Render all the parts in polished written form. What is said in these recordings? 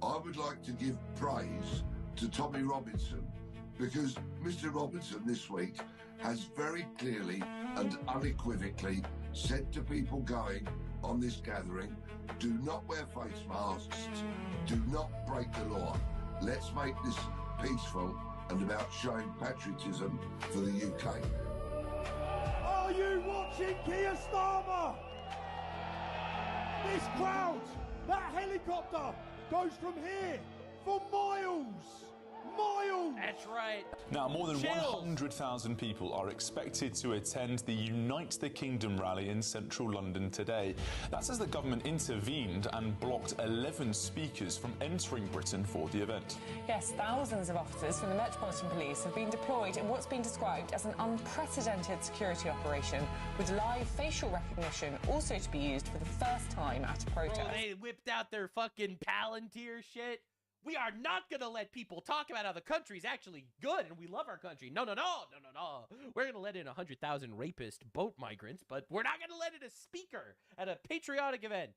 I would like to give praise to Tommy Robinson, because Mr. Robinson this week has very clearly and unequivocally said to people going on this gathering, do not wear face masks, do not break the law. Let's make this peaceful and about showing patriotism for the UK. Are you watching Keir Starmer? This crowd, that helicopter goes from here for miles. Miles! That's right. Now, more than Chills. 100,000 people are expected to attend the Unite the Kingdom rally in central London today. That's as the government intervened and blocked 11 speakers from entering Britain for the event. Yes, thousands of officers from the Metropolitan Police have been deployed in what's been described as an unprecedented security operation, with live facial recognition also to be used for the first time at a protest. Bro, they whipped out their fucking Palantir shit. We are not going to let people talk about how the country's actually good and we love our country. No. We're going to let in 100,000 rapist boat migrants, but we're not going to let in a speaker at a patriotic event.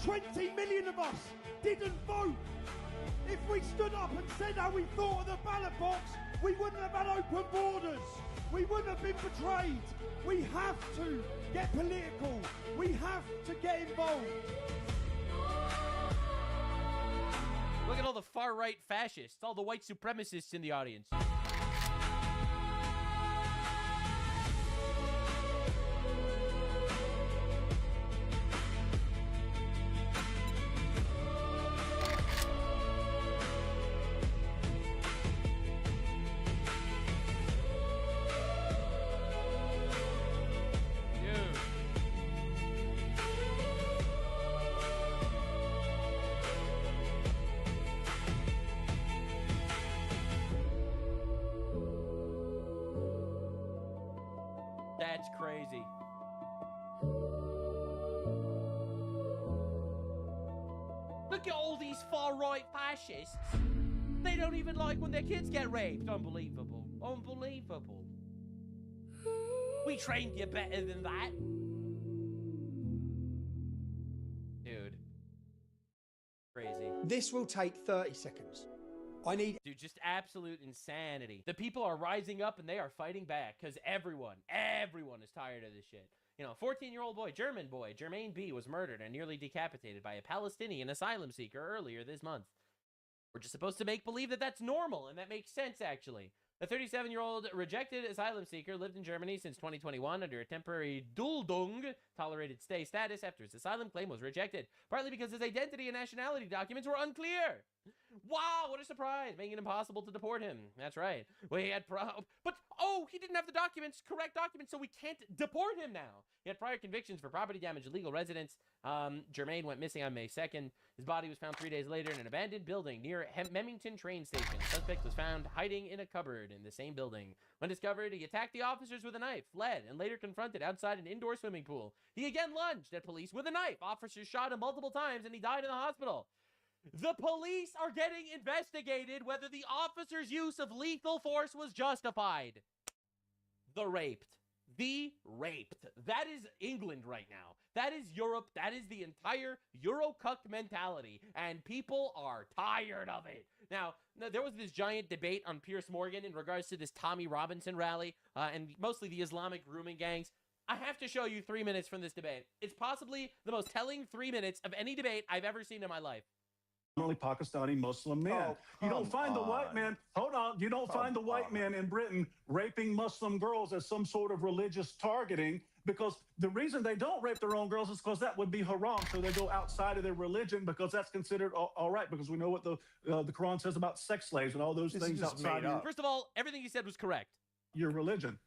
20 million of us didn't vote. If we stood up and said how we thought of the ballot box, we wouldn't have had open borders. We wouldn't have been betrayed. We have to get political. We have to get involved. Look at all the far-right fascists, all the white supremacists in the audience. That's crazy. Look at all these far-right fascists. They don't even like when their kids get raped. Unbelievable. Unbelievable. We trained you better than that. Dude. Crazy. This will take 30 seconds. Dude, just absolute insanity. The people are rising up and they are fighting back because everyone is tired of this shit. You know, 14-year-old boy, German boy, Jermaine B. was murdered and nearly decapitated by a Palestinian asylum seeker earlier this month. We're just supposed to make believe that that's normal, and that makes sense, actually. The 37-year-old rejected asylum seeker lived in Germany since 2021 under a temporary Duldung, tolerated stay status, after his asylum claim was rejected, partly because his identity and nationality documents were unclear. Wow, what a surprise, making it impossible to deport him. That's right. Well, he had he didn't have the correct documents, so we can't deport him now. He had prior convictions for property damage, illegal residence. Jermaine went missing on May 2nd. His body was found 3 days later in an abandoned building near Memmington train station. The suspect was found hiding in a cupboard in the same building. When discovered, he attacked the officers with a knife, fled, and later confronted outside an indoor swimming pool. He again lunged at police with a knife. Officers shot him multiple times, and he died in the hospital. The police are getting investigated whether the officer's use of lethal force was justified. The raped. That is England right now. That is Europe. That is the entire Euro-cuck mentality. And people are tired of it. Now, there was this giant debate on Piers Morgan in regards to this Tommy Robinson rally, and mostly the Islamic grooming gangs. I have to show you 3 minutes from this debate. It's possibly the most telling 3 minutes of any debate I've ever seen in my life. Only Pakistani Muslim men. You don't find the white man, you don't find the white man in Britain raping Muslim girls as some sort of religious targeting, because the reason they don't rape their own girls is because that would be haram. So they go outside of their religion because that's considered all right, because we know what the Quran says about sex slaves and all those things outside. First of all, everything you said was correct. Your religion.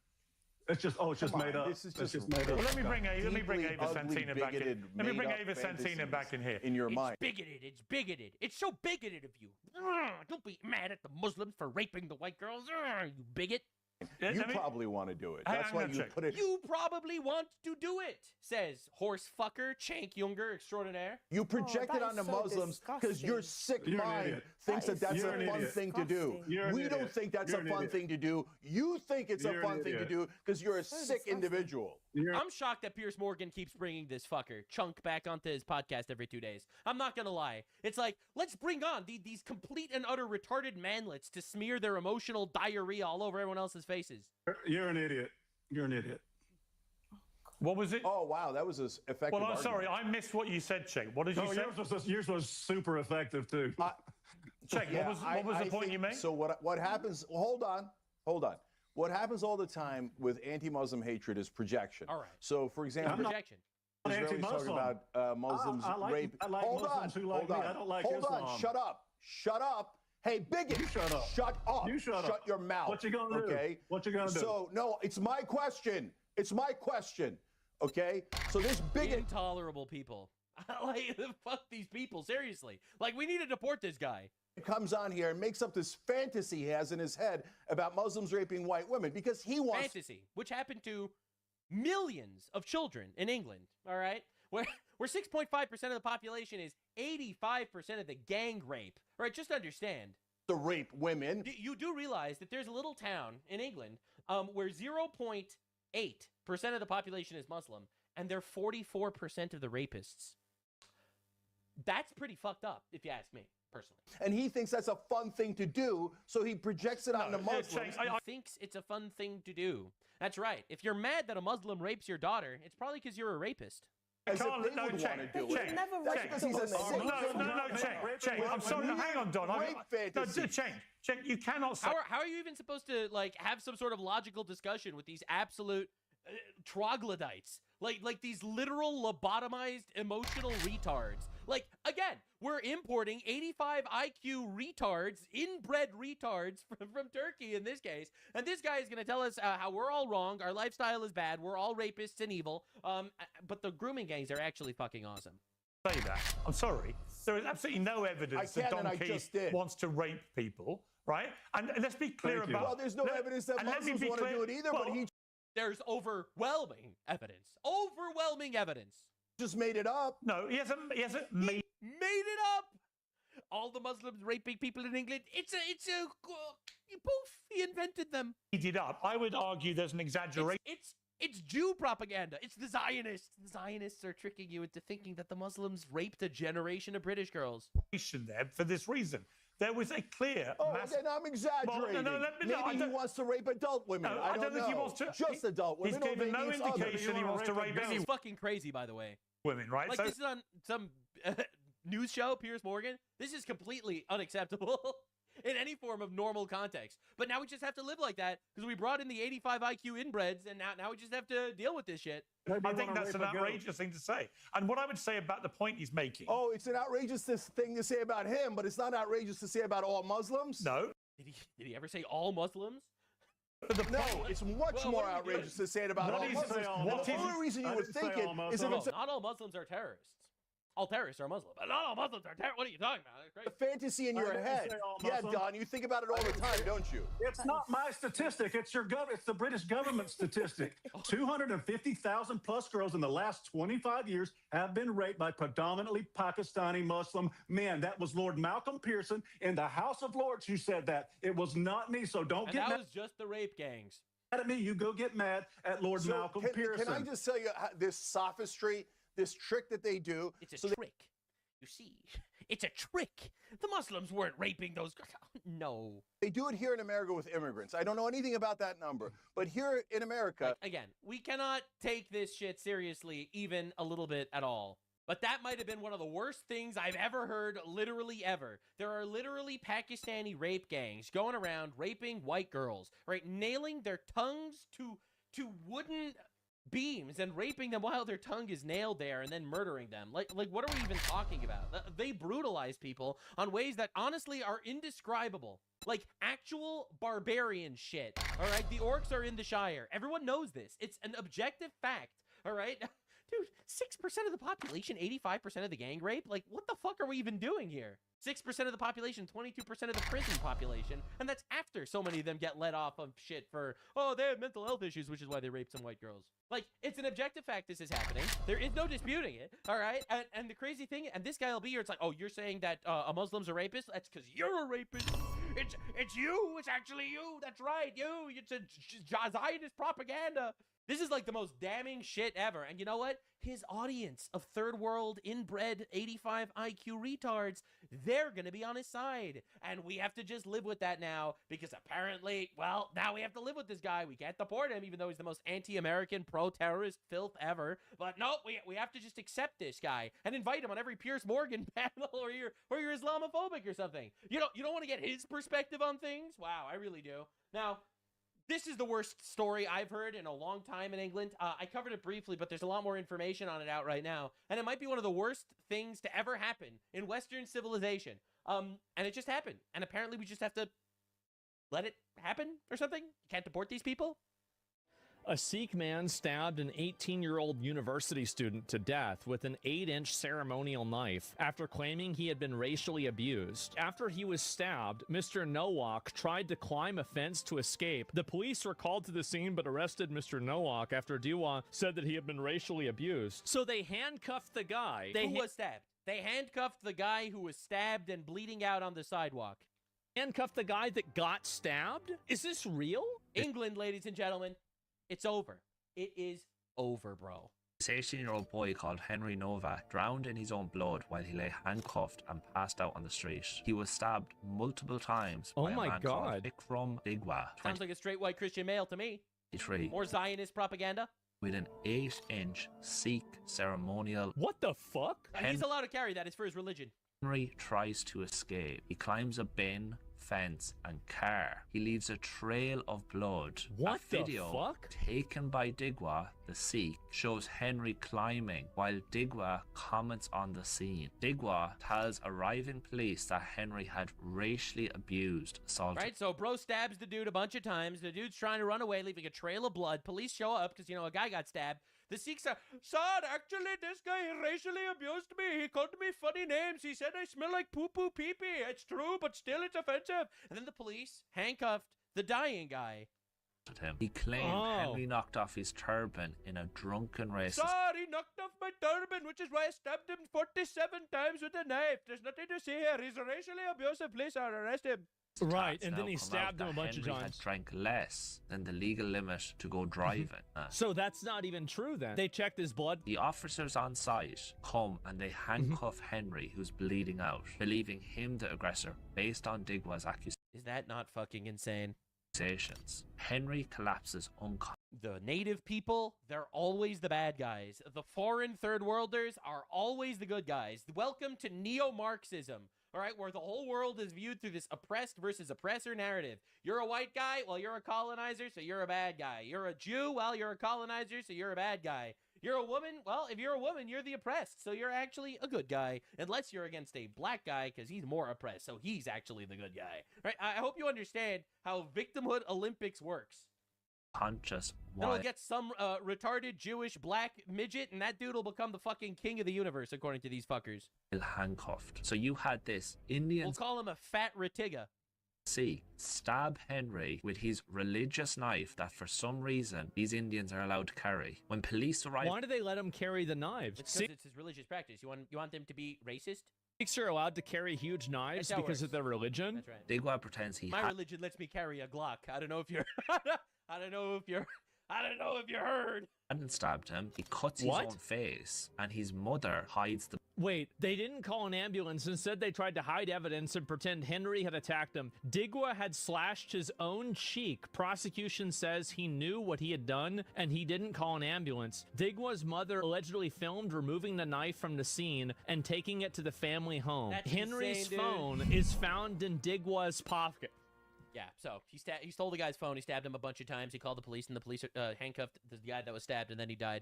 It's just made up. This is just made up. Well, let me bring Ava Santina back in. Let me bring Ava Santina back in here. In your mind. It's bigoted. It's so bigoted of you. Don't be mad at the Muslims for raping the white girls. You bigot. You probably want to do it. That's why you put it. You probably want to do it, says horse fucker Cenk Younger extraordinaire. You project it on the Muslims because your sick mind thinks that that's a fun thing to do. We don't think that's a fun thing to do. You think it's a fun thing to do because you're a sick individual. I'm shocked that Piers Morgan keeps bringing this fucker, Chunk, back onto his podcast every 2 days. I'm not going to lie. It's like, let's bring on these complete and utter retarded manlets to smear their emotional diarrhea all over everyone else's faces. You're an idiot. You're an idiot. What was it? Oh, wow. That was as effective. Well, I'm argument. sorry. I missed what you said, Cheng. What did you say? Yours was super effective, too. Cheng, what was the point you made? So what happens... Well, hold on. What happens all the time with anti-Muslim hatred is projection. All right. So, for example... Projection. Israelis talking about Muslims rape... I like Muslims who like me. I don't like Islam. Hold on. Shut up. Hey, bigot. You shut up. Shut up. You shut up. Shut your mouth. What you gonna do? Okay? What you gonna do? So, no, it's my question. It's my question. Okay? So this bigot... Intolerable people. Like, fuck these people, seriously. Like, we need to deport this guy. Comes on here and makes up this fantasy he has in his head about Muslims raping white women because he wants... Fantasy, which happened to millions of children in England, all right? Where 6.5% of the population is 85% of the gang rape. All right, just understand. To rape women. You do realize that there's a little town in England where 0.8% of the population is Muslim, and they're 44% of the rapists. That's pretty fucked up, if you ask me, personally. And he thinks that's a fun thing to do, so he projects it onto Muslims. He thinks it's a fun thing to do. That's right. If you're mad that a Muslim rapes your daughter, it's probably because you're a rapist. As if they would want to do it. That's because he's a sick. Cheng. I'm sorry. No, hang on, Don. Rape fantasy. Cheng, you cannot say... How are you even supposed to, like, have some sort of logical discussion with these absolute troglodytes? Like these literal lobotomized emotional retards. Like, again, we're importing 85 IQ retards, inbred retards from Turkey in this case. And this guy is going to tell us how we're all wrong, our lifestyle is bad, we're all rapists and evil. But the grooming gangs are actually fucking awesome. Say that. I'm sorry. There is absolutely no evidence that Don Keith wants to rape people, right? And let's be clear about... Well, there's no evidence that Muslims want to do it either, but he... There's overwhelming evidence. Overwhelming evidence. Just made it up. No, he hasn't made it up. All the Muslims raping people in England. It's a poof. He invented them. Made it up. I would argue there's an exaggeration. It's Jew propaganda. It's the Zionists. The Zionists are tricking you into thinking that the Muslims raped a generation of British girls. There for this reason. There was a clear... then I'm exaggerating. Well, Maybe he wants to rape adult women. No, I don't think know. he wants to... Just adult women. He's given no indication he wants to rape any fucking crazy, by the way. Women, right? Like, this is on some news show, Piers Morgan. This is completely unacceptable in any form of normal context. But now we just have to live like that because we brought in the 85 IQ inbreds, and now we just have to deal with this shit. I think that's an outrageous thing to say. And what I would say about the point he's making... Oh, it's an outrageous thing to say about him, but it's not outrageous to say about all Muslims? No. Did he ever say all Muslims? No, it's much more outrageous to say it about all Muslims. The only reason you would think it is if it's... Not all Muslims are terrorists. All terrorists are Muslim. But not all Muslims are terrorists. What are you talking about? That's a fantasy in your head. Yeah, Don, you think about it all the time, don't you? It's not my statistic. It's the British government statistic. 250,000 plus girls in the last 25 years have been raped by predominantly Pakistani Muslim men. That was Lord Malcolm Pearson in the House of Lords who said that. It was not me, so don't get mad. That was just the rape gangs. At me, you go get mad at Lord Malcolm Pearson. Can I just tell you this sophistry, this trick that they do? It's a trick. You see, it's a trick. The Muslims weren't raping those girls. No. They do it here in America with immigrants. I don't know anything about that number. But here in America... Again, we cannot take this shit seriously even a little bit at all. But that might have been one of the worst things I've ever heard, literally ever. There are literally Pakistani rape gangs going around raping white girls, right? Nailing their tongues to wooden beams and raping them while their tongue is nailed there and then murdering them. Like what are we even talking about? They brutalize people on ways that honestly are indescribable. Like actual barbarian shit. All right, the orcs are in the Shire. Everyone knows this. It's an objective fact. All right, dude, 6% of the population, 85% of the gang rape. Like, what the fuck are we even doing here? 6% of the population, 22% of the prison population, and that's after so many of them get let off of shit for, oh, they have mental health issues, which is why they raped some white girls. Like, it's an objective fact this is happening. There is no disputing it, all right? And the crazy thing, and this guy will be here, it's like, oh, you're saying that Muslims are rapists? That's because you're a rapist. It's you. It's actually you. That's right, you. It's a Zionist propaganda. This is like the most damning shit ever. And you know what? His audience of third world, inbred, 85 IQ retards, they're going to be on his side. And we have to just live with that now because apparently, well, now we have to live with this guy. We can't deport him, even though he's the most anti-American, pro-terrorist filth ever. But no, we have to just accept this guy and invite him on every Piers Morgan panel or you're Islamophobic or something. You don't want to get his perspective on things? Wow, I really do. Now, this is the worst story I've heard in a long time in England. I covered it briefly, but there's a lot more information on it out right now. And it might be one of the worst things to ever happen in Western civilization. And it just happened. And apparently we just have to let it happen or something. You can't deport these people. A Sikh man stabbed an 18-year-old university student to death with an 8-inch ceremonial knife after claiming he had been racially abused. After he was stabbed, Mr. Nowak tried to climb a fence to escape. The police were called to the scene but arrested Mr. Nowak after Diwa said that he had been racially abused. So they handcuffed the guy. Who was stabbed? They handcuffed the guy who was stabbed and bleeding out on the sidewalk. Handcuffed the guy that got stabbed? Is this real? England, ladies and gentlemen. It's over. It is over, bro. This 18-year-old boy called Henry Novak drowned in his own blood while he lay handcuffed and passed out on the street. He was stabbed multiple times by a man called Vikram Digwa. Sounds like a straight white Christian male to me. 23. More Zionist propaganda. With an 8-inch Sikh ceremonial. What the fuck? He's allowed to carry that. It's for his religion. Henry tries to escape. He climbs a bin, fence and car. He leaves a trail of blood. What a video the fuck? taken by Digwa, the Sikh, shows Henry climbing while Digwa comments on the scene. Digwa tells arriving police that Henry had racially assaulted. Right, so bro stabs the dude a bunch of times. The dude's trying to run away, leaving a trail of blood. Police show up because, a guy got stabbed. The Sikhs are, sir, actually, this guy racially abused me. He called me funny names. He said I smell like poo-poo pee-pee. It's true, but still it's offensive. And then the police handcuffed the dying guy. He claimed Henry knocked off his turban in a drunken race. Sir, he knocked off my turban, which is why I stabbed him 47 times with a knife. There's nothing to see here. He's racially abusive. Please, sir, arrest him. Right, and then he stabbed him a bunch of times. Henry had drank less than the legal limit to go driving. So that's not even true then. They checked his blood. The officers on site come and they handcuff Henry, who's bleeding out, believing him the aggressor based on Digwa's accusations. Is that not fucking insane? Henry collapses unconscious. The native people, they're always the bad guys. The foreign third worlders are always the good guys. Welcome to neo-Marxism. All right, where the whole world is viewed through this oppressed versus oppressor narrative. You're a white guy, well, you're a colonizer, so you're a bad guy. You're a Jew, well, you're a colonizer, so you're a bad guy. You're a woman, well, if you're a woman, you're the oppressed, so you're actually a good guy. Unless you're against a black guy, because he's more oppressed, so he's actually the good guy. Right? I hope you understand how victimhood Olympics works. Conscious. They'll get some retarded Jewish black midget, and that dude will become the fucking king of the universe, according to these fuckers. Handcuffed. So you had this Indian. We'll call him a fat Ratiga. Stab Henry with his religious knife that for some reason these Indians are allowed to carry. When police arrive, why do they let him carry the knives? It's because it's his religious practice. You want them to be racist? Sikhs are allowed to carry huge knives because of their religion. That's right. Digwa pretends he. My religion lets me carry a Glock. I don't know if you're. I don't know if you heard. Hadn't stabbed him. He cuts his own face, and his mother hides the. Wait, they didn't call an ambulance. Instead, they tried to hide evidence and pretend Henry had attacked him. Digwa had slashed his own cheek. Prosecution says he knew what he had done, and he didn't call an ambulance. Digwa's mother allegedly filmed removing the knife from the scene and taking it to the family home. That's Henry's insane, phone is found in Digwa's pocket. Yeah, so he stole the guy's phone. He stabbed him a bunch of times. He called the police, and the police handcuffed the guy that was stabbed, and then he died.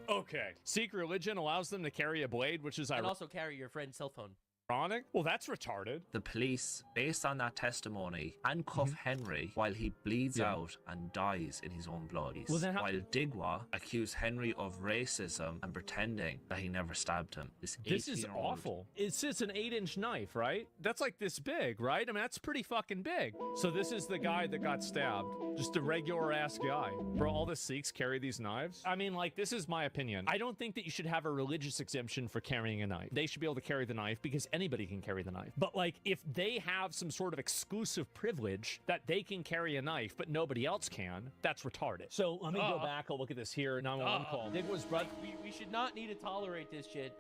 Okay. Sikh religion allows them to carry a blade, which is and also carry your friend's cell phone. Ironic? Well, that's retarded. The police, based on that testimony, handcuff Henry while he bleeds out and dies in his own blood. Well, while Digwa accused Henry of racism and pretending that he never stabbed him. This is awful. It's just an 8-inch knife, right? That's like this big, right? I mean, that's pretty fucking big. So this is the guy that got stabbed. Just a regular ass guy. Bro, all the Sikhs carry these knives. I mean, like, this is my opinion. I don't think that you should have a religious exemption for carrying a knife. They should be able to carry the knife because anybody can carry the knife. But like, if they have some sort of exclusive privilege that they can carry a knife, but nobody else can, that's retarded. So let me go back. I'll look at this here. 911 call. Digwa's brother. We should not need to tolerate this shit.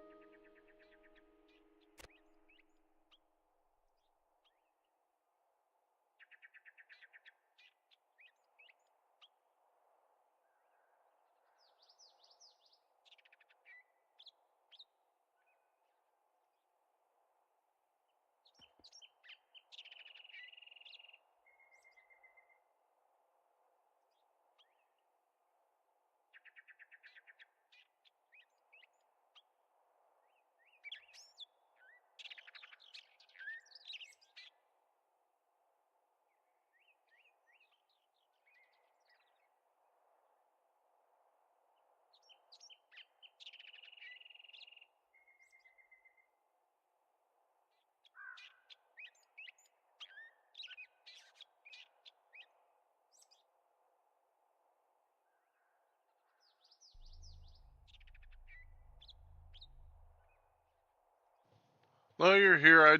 No, you're here. I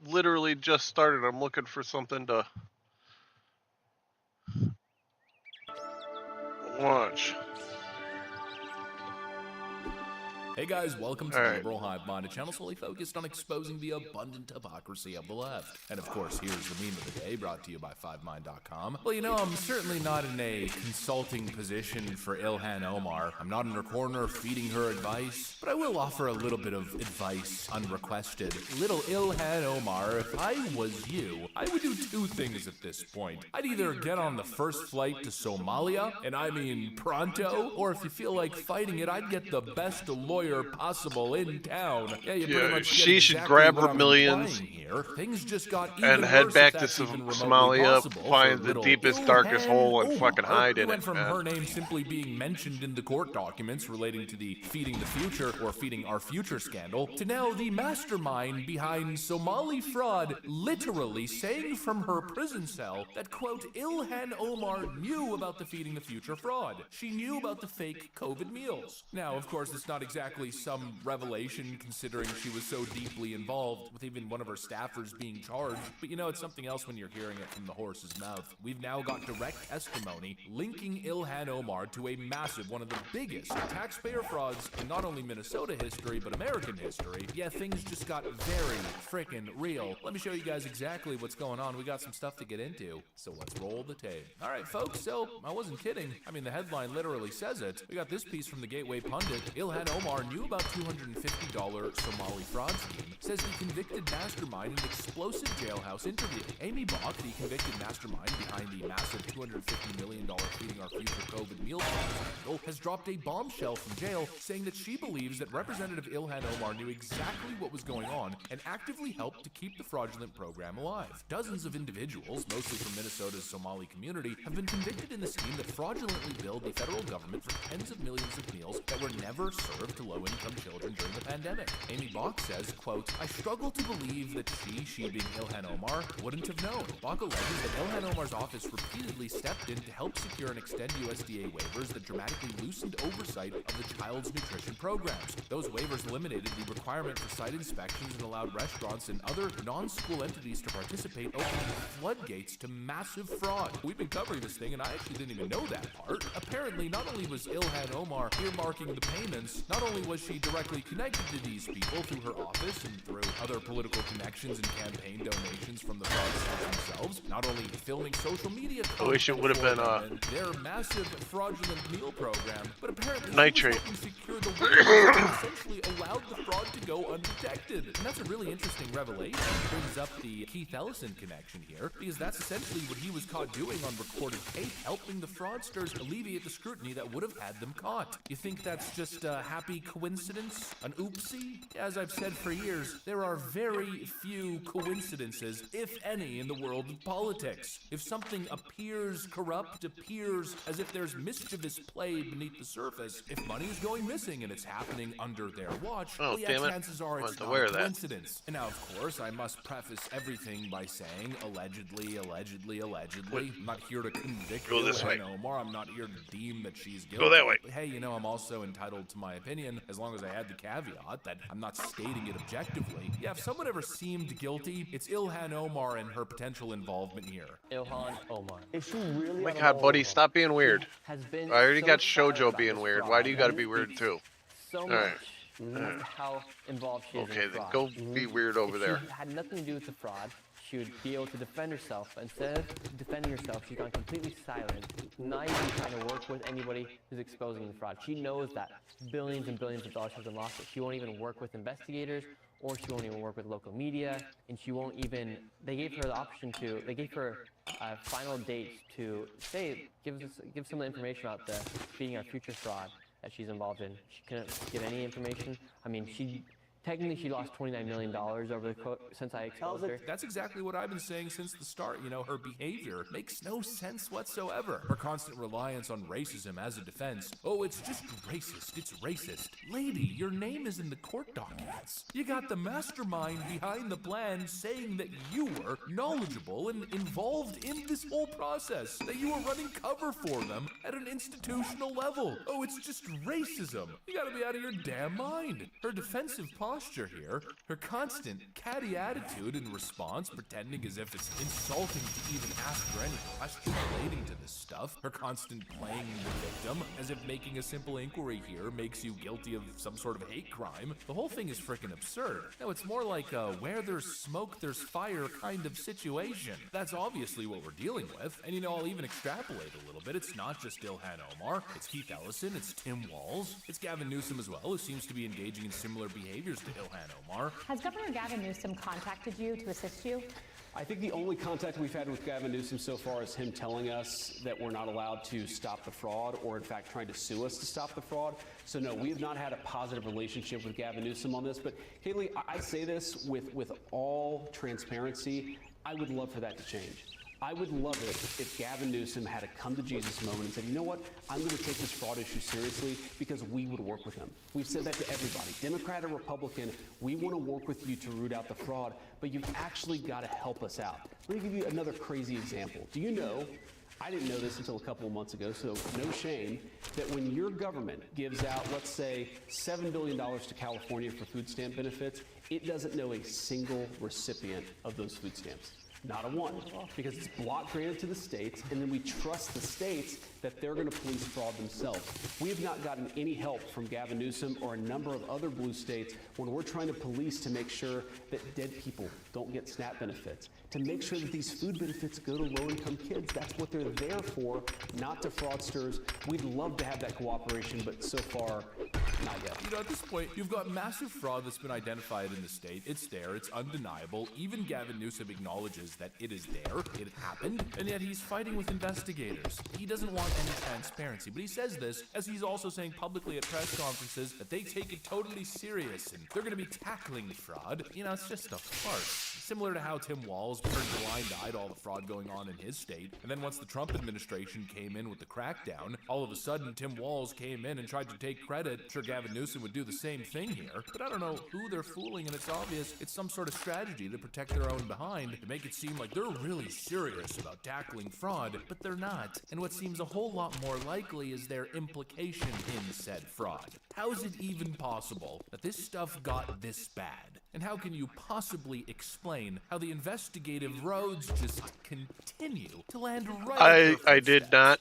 literally just started. I'm looking for something to watch. Hey guys, welcome to the Liberal Hive Mind, a channel solely focused on exposing the abundant hypocrisy of the left. And of course, here's the meme of the day, brought to you by 5mind.com. Well, you know, I'm certainly not in a consulting position for Ilhan Omar. I'm not in her corner feeding her advice, but I will offer a little bit of advice unrequested. Little Ilhan Omar, if I was you, I would do two things at this point. I'd either get on the first flight to Somalia, and I mean pronto, or if you feel like fighting it, I'd get the best lawyer possible in town. Yeah, you pretty much she should grab her millions here. Things just got and head back to Somalia, find the deepest, darkest hole, and fucking hide in it. From her name simply being mentioned in the court documents relating to the Feeding the Future or Feeding Our Future scandal, to now the mastermind behind Somali fraud literally saying from her prison cell that, quote, Ilhan Omar knew about the Feeding the Future fraud. She knew about the fake COVID meals. Now, of course, it's not exactly some revelation considering she was so deeply involved with even one of her staffers being charged, but you know, it's something else when you're hearing it from the horse's mouth. We've now got direct testimony linking Ilhan Omar to a massive, one of the biggest taxpayer frauds in not only Minnesota history, but American history. Yeah, things just got very frickin' real. Let me show you guys exactly what's going on. We got some stuff to get into, so let's roll the tape. Alright folks, so I wasn't kidding. I mean, the headline literally says it. We got this piece from the Gateway Pundit. Ilhan Omar knew about $250 Somali fraud scheme, says the convicted mastermind in an explosive jailhouse interview. Amy Bach, the convicted mastermind behind the massive $250 million Feeding Our Future COVID meal scandal, has dropped a bombshell from jail, saying that she believes that Representative Ilhan Omar knew exactly what was going on and actively helped to keep the fraudulent program alive. Dozens of individuals, mostly from Minnesota's Somali community, have been convicted in the scheme that fraudulently billed the federal government for tens of millions of meals that were never served to low-income children during the pandemic. Amy Bach says, quote, I struggle to believe that she being Ilhan Omar, wouldn't have known. Bach alleges that Ilhan Omar's office repeatedly stepped in to help secure and extend USDA waivers that dramatically loosened oversight of the child's nutrition programs. Those waivers eliminated the requirement for site inspections and allowed restaurants and other non-school entities to participate, opening the floodgates to massive fraud. We've been covering this thing, and I actually didn't even know that part. Apparently, not only was Ilhan Omar earmarking the payments, not only was she directly connected to these people through her office and through other political connections and campaign donations from the fraudsters themselves, not only filming social media I wish it would have been their massive fraudulent meal program, but apparently nitrate secured the waivers that essentially allowed the fraud to go undetected. And that's a really interesting revelation. It brings up the Keith Ellison connection here, because that's essentially what he was caught doing on recorded tape, helping the fraudsters alleviate the scrutiny that would have had them caught. You think that's just a happy coincidence? An oopsie? As I've said for years, there are very few coincidences, if any, in the world of politics. politics. If something appears corrupt, appears as if there's mischievous play beneath the surface, if money is going missing and it's happening under their watch, Oh, well, yeah, damn it. chances are it's not a coincidence. And now, of course, I must preface everything by saying allegedly. I'm not here to convict Ilhan Omar. I'm not here to deem that she's guilty. Go that way. But hey, you know, I'm also entitled to my opinion, as long as I add the caveat that I'm not stating it objectively. Yeah, if someone ever seemed guilty, it's Ilhan Omar and her potential involvement here. Ilhan Omar. If she really Oh my god, buddy, stop being weird. I already got Shoujo being weird. Why do you gotta be weird too? So much how involved she is in Okay, the then fraud. go be weird over If there. she had nothing to do with the fraud, she would be able to defend herself. Instead of defending herself, she's gone completely silent, not even trying to work with anybody who's exposing the fraud. She knows that billions and billions of dollars have been lost, but she won't even work with investigators, or she won't even work with local media, and she won't even, they gave her the option to, they gave her final dates to say, give some of the information about the Feeding Our Future fraud that she's involved in. She couldn't give any information. I mean, technically, she lost $29 million over since I exposed her. That's exactly what I've been saying since the start. You know, her behavior makes no sense whatsoever. Her constant reliance on racism as a defense. Oh, it's just racist. It's racist. Lady, your name is in the court documents. You got the mastermind behind the plan saying that you were knowledgeable and involved in this whole process, that you were running cover for them at an institutional level. Oh, it's just racism. You gotta be out of your damn mind. Her defensive posture here, her constant catty attitude in response, pretending as if it's insulting to even ask her any question relating to this stuff, her constant playing the victim, as if making a simple inquiry here makes you guilty of some sort of hate crime. The whole thing is freaking absurd. No, it's more like a where there's smoke, there's fire kind of situation. That's obviously what we're dealing with, and you know, I'll even extrapolate a little bit. It's not just Ilhan Omar, it's Keith Ellison, it's Tim Walz, it's Gavin Newsom as well, who seems to be engaging in similar behaviors to Ilhan Omar. Has Governor Gavin Newsom contacted you to assist you? I think the only contact we've had with Gavin Newsom so far is him telling us that we're not allowed to stop the fraud, or in fact trying to sue us to stop the fraud. So no, we have not had a positive relationship with Gavin Newsom on this. But Kaylee, I say this with all transparency, I would love for that to change. I would love it if Gavin Newsom had a come to Jesus moment and said, you know what, I'm going to take this fraud issue seriously, because we would work with him. We've said that to everybody, Democrat or Republican, we want to work with you to root out the fraud, but you've actually got to help us out. Let me give you another crazy example. Do you know, I didn't know this until a couple of months ago, so no shame, that when your government gives out, let's say, $7 billion to California for food stamp benefits, it doesn't know a single recipient of those food stamps. Not a one, because it's block granted to the states, and then we trust the states that they're going to police fraud themselves. We have not gotten any help from Gavin Newsom or a number of other blue states when we're trying to police to make sure that dead people don't get SNAP benefits, to make sure that these food benefits go to low-income kids. That's what they're there for, not to fraudsters. We'd love to have that cooperation, but so far, not yet. You know, at this point, you've got massive fraud that's been identified in the state. It's there, it's undeniable. Even Gavin Newsom acknowledges that it is there, it happened, and yet he's fighting with investigators. He doesn't want any transparency, but he says this as he's also saying publicly at press conferences that they take it totally serious and they're going to be tackling fraud. You know, it's just a farce. Similar to how Tim Walz turned a blind eye to all the fraud going on in his state, and then once the Trump administration came in with the crackdown, all of a sudden Tim Walz came in and tried to take credit. Sure, Gavin Newsom would do the same thing here, but I don't know who they're fooling, and it's obvious it's some sort of strategy to protect their own behind, to make it seem like they're really serious about tackling fraud, but they're not. And what seems a whole lot more likely is their implication in said fraud. How is it even possible that this stuff got this bad? And how can you possibly explain how the investigative roads just continue to land right I did not.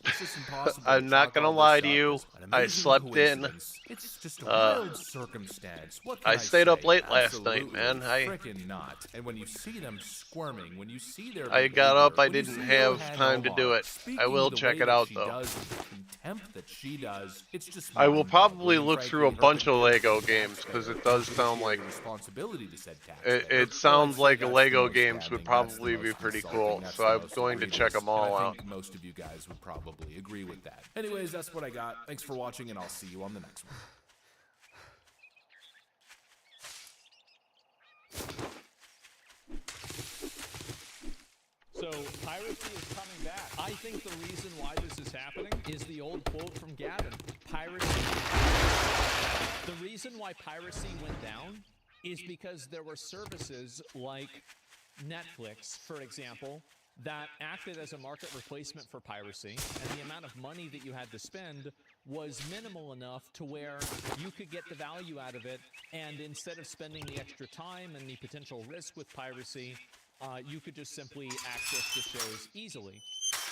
I'm not gonna lie to you. I slept in. It's just a wild circumstance. What can I stayed up late last Absolutely night, man. Freaking not. And when you see them squirming, when you see their I got up. I when you didn't see have Ilhan time to Omar do it. I speaking will the check way it that out she though. does, the contempt that she does, it's just I will probably mind-boggling. look through a Frankly, bunch her of Lego taxpayers games because it does sound like responsibility to said taxpayer. it sounds like Lego games would probably be pretty cool. So I'm going to check them all I out. think most of you guys would probably agree with that. Anyways, that's what I got. Thanks for watching, and I'll see you on the next one. So Piracy is coming back. I think the reason why this is happening is the old quote from Gavin. Piracy. The reason why piracy went down is because there were services like Netflix, for example, that acted as a market replacement for piracy, and the amount of money that you had to spend was minimal enough to where you could get the value out of it, and instead of spending the extra time and the potential risk with piracy, you could just simply access the shows easily.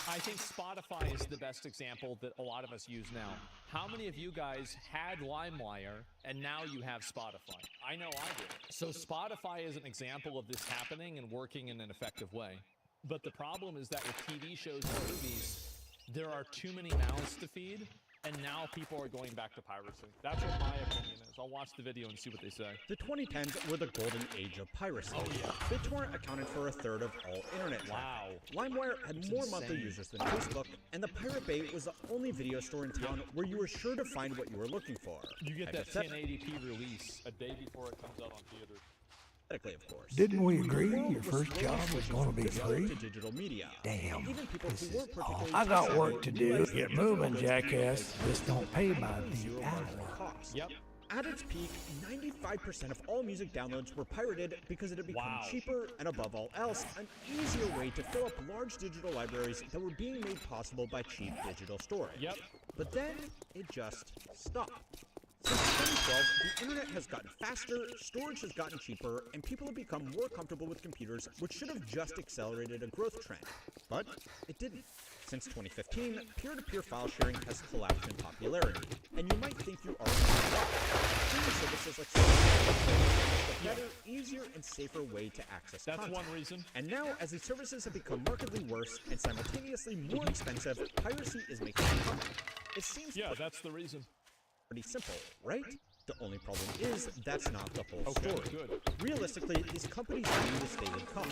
I think Spotify is the best example that a lot of us use now. How many of you guys had LimeWire and now you have Spotify? I know I did. So Spotify is an example of this happening and working in an effective way. But the problem is that with TV shows and movies, there are too many mouths to feed, and now people are going back to piracy. That's what my opinion is. I'll watch the video and see what they say. The 2010s were the golden age of piracy. Oh, yeah. BitTorrent accounted for a third of all internet traffic. Wow. LimeWire had more monthly users than Facebook, and the Pirate Bay was the only video store in town where you were sure to find what you were looking for. You get that 1080p release a day before it comes out on theaters. Of course. Didn't we agree your first job was going to be free? To digital media. Damn. Even people This who is weren't particularly I got tech-savvy work to do. realized Get that moving, digital jackass. This don't pay by zero the marginal hour. cost. Yep. At its peak, 95% of all music downloads were pirated because it had become cheaper and, above all else, an easier way to fill up large digital libraries that were being made possible by cheap digital storage. Yep. But then it just stopped. Since 2012, the internet has gotten faster, storage has gotten cheaper, and people have become more comfortable with computers, which should have just accelerated a growth trend. But it didn't. Since 2015, peer-to-peer file sharing has collapsed in popularity. And you might think you already know why. Streaming services like Spotify a better, easier, and safer way to access content. That's one reason. And now, as these services have become markedly worse and simultaneously more expensive, piracy is making a comeback. It seems that's the reason. Pretty simple, right? The only problem is that's not the whole Okay, story. good. Realistically, these companies need a stated cost.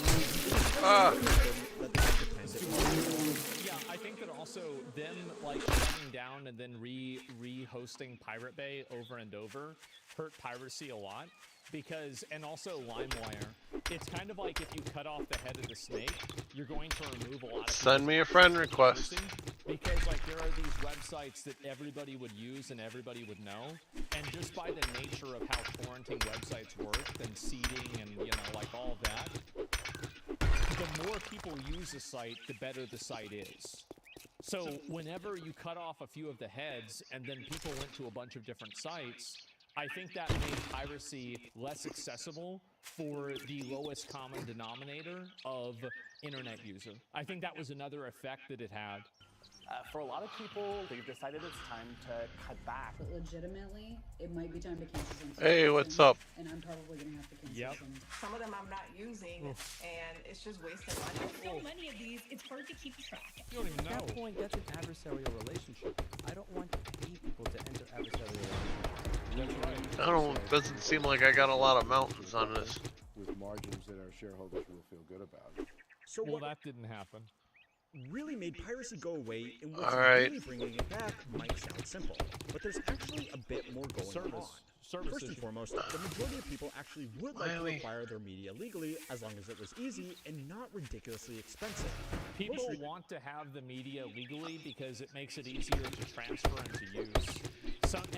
Yeah, I think that also them like shutting down and then re-hosting Pirate Bay over and over hurt piracy a lot. Because, and also LimeWire, it's kind of like if you cut off the head of the snake, you're going to remove a lot of Send me a friend request. because like there are these websites that everybody would use and everybody would know, and just by the nature of how torrenting websites work and seeding and like all of that, the more people use a site, the better the site is. So whenever you cut off a few of the heads and then people went to a bunch of different sites, I think that made piracy less accessible for the lowest common denominator of internet user. I think that was another effect that it had. For a lot of people, they've decided it's time to cut back. But legitimately, it might be time to cancel some. Hey, what's up? And I'm probably going to have to cancel some. Some of them I'm not using, and it's just wasting money. So many of these, it's hard to keep track. You don't even know. At that point, that's an adversarial relationship. I don't want to pay people to enter adversarial relationships. I don't. Doesn't seem like I got a lot of mountains on this. With margins that our shareholders will feel good about. So well, that didn't happen. Really made piracy go away, and what's Alright. really bringing it back might sound simple, but there's actually a bit more going on. First and foremost, the majority of people actually would like to acquire their media legally as long as it was easy and not ridiculously expensive. People want to have the media legally because it makes it easier to transfer and to use.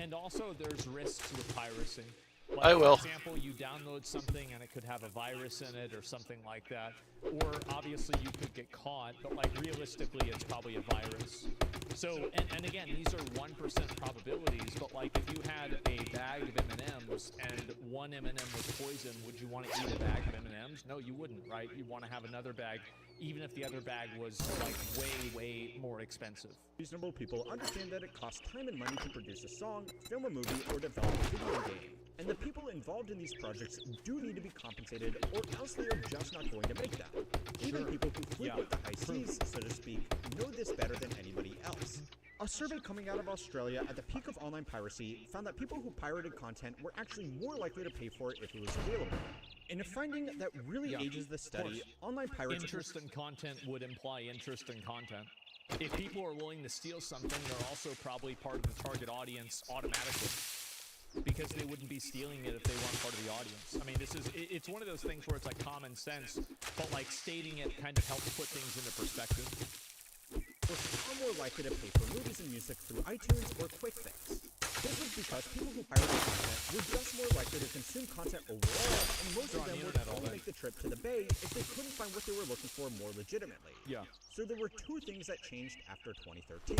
And also there's risks with piracy. Like, I will. For example, you download something and it could have a virus in it or something like that. Or obviously you could get caught, but like realistically it's probably a virus. So, and again, these are 1% probabilities, but like if you had a bag of M&Ms and one M&M was poison, would you want to eat a bag of M&Ms? No, you wouldn't, right? You want to have another bag, even if the other bag was like way more expensive. Reasonable people understand that it costs time and money to produce a song, film a movie, or develop a video game. And the people involved in these projects do need to be compensated, or else they are just not going to make them. Even people who frequent the high seas, so to speak, know this better than anybody else. A survey coming out of Australia at the peak of online piracy found that people who pirated content were actually more likely to pay for it if it was available. In a finding that really ages the study, online pirates... Interest in content would imply interest in content. If people are willing to steal something, they're also probably part of the target audience automatically. because they wouldn't be stealing it if they weren't part of the audience. I mean, it's one of those things where it's like common sense, but like stating it kind of helps put things into perspective. Were far more likely to pay for movies and music through iTunes or QuickFix. This was because people who pirated content were just more likely to consume content overall, and most of them would only make the trip to the Bay if they couldn't find what they were looking for more legitimately. Yeah. So there were two things that changed after 2013.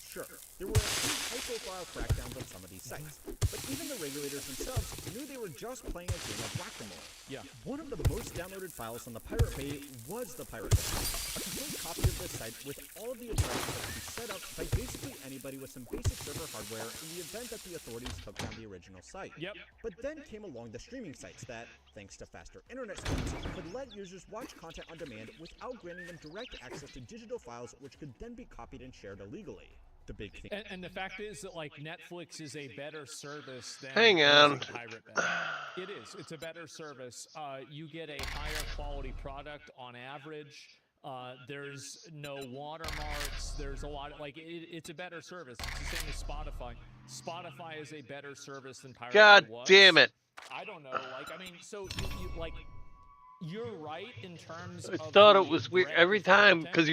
Sure, there were a few high-profile crackdowns on some of these sites, but even the regulators themselves knew they were just playing a game of whack-a-mole. Yeah. One of the most downloaded files on the Pirate Bay was the Pirate Bay, a complete copy of the site with all of the addresses that could be set up by basically anybody with some basic server hardware in the event that the authorities took down the original site. Yep. But then came along the streaming sites that, thanks to faster internet speeds, could let users watch content on demand without granting them direct access to digital files which could then be copied and shared illegally. The big thing. And the fact is that like Netflix is a better service than Hang on. Pirate Bay. It is. It's a better service. You get a higher quality product on average. There's no watermarks. There's a lot of, like it's a better service. It's the same as Spotify. Spotify is a better service than Pirate God Bay was. damn it. I don't know. Like I mean, so you like. You're right in terms I of thought it was weird every time because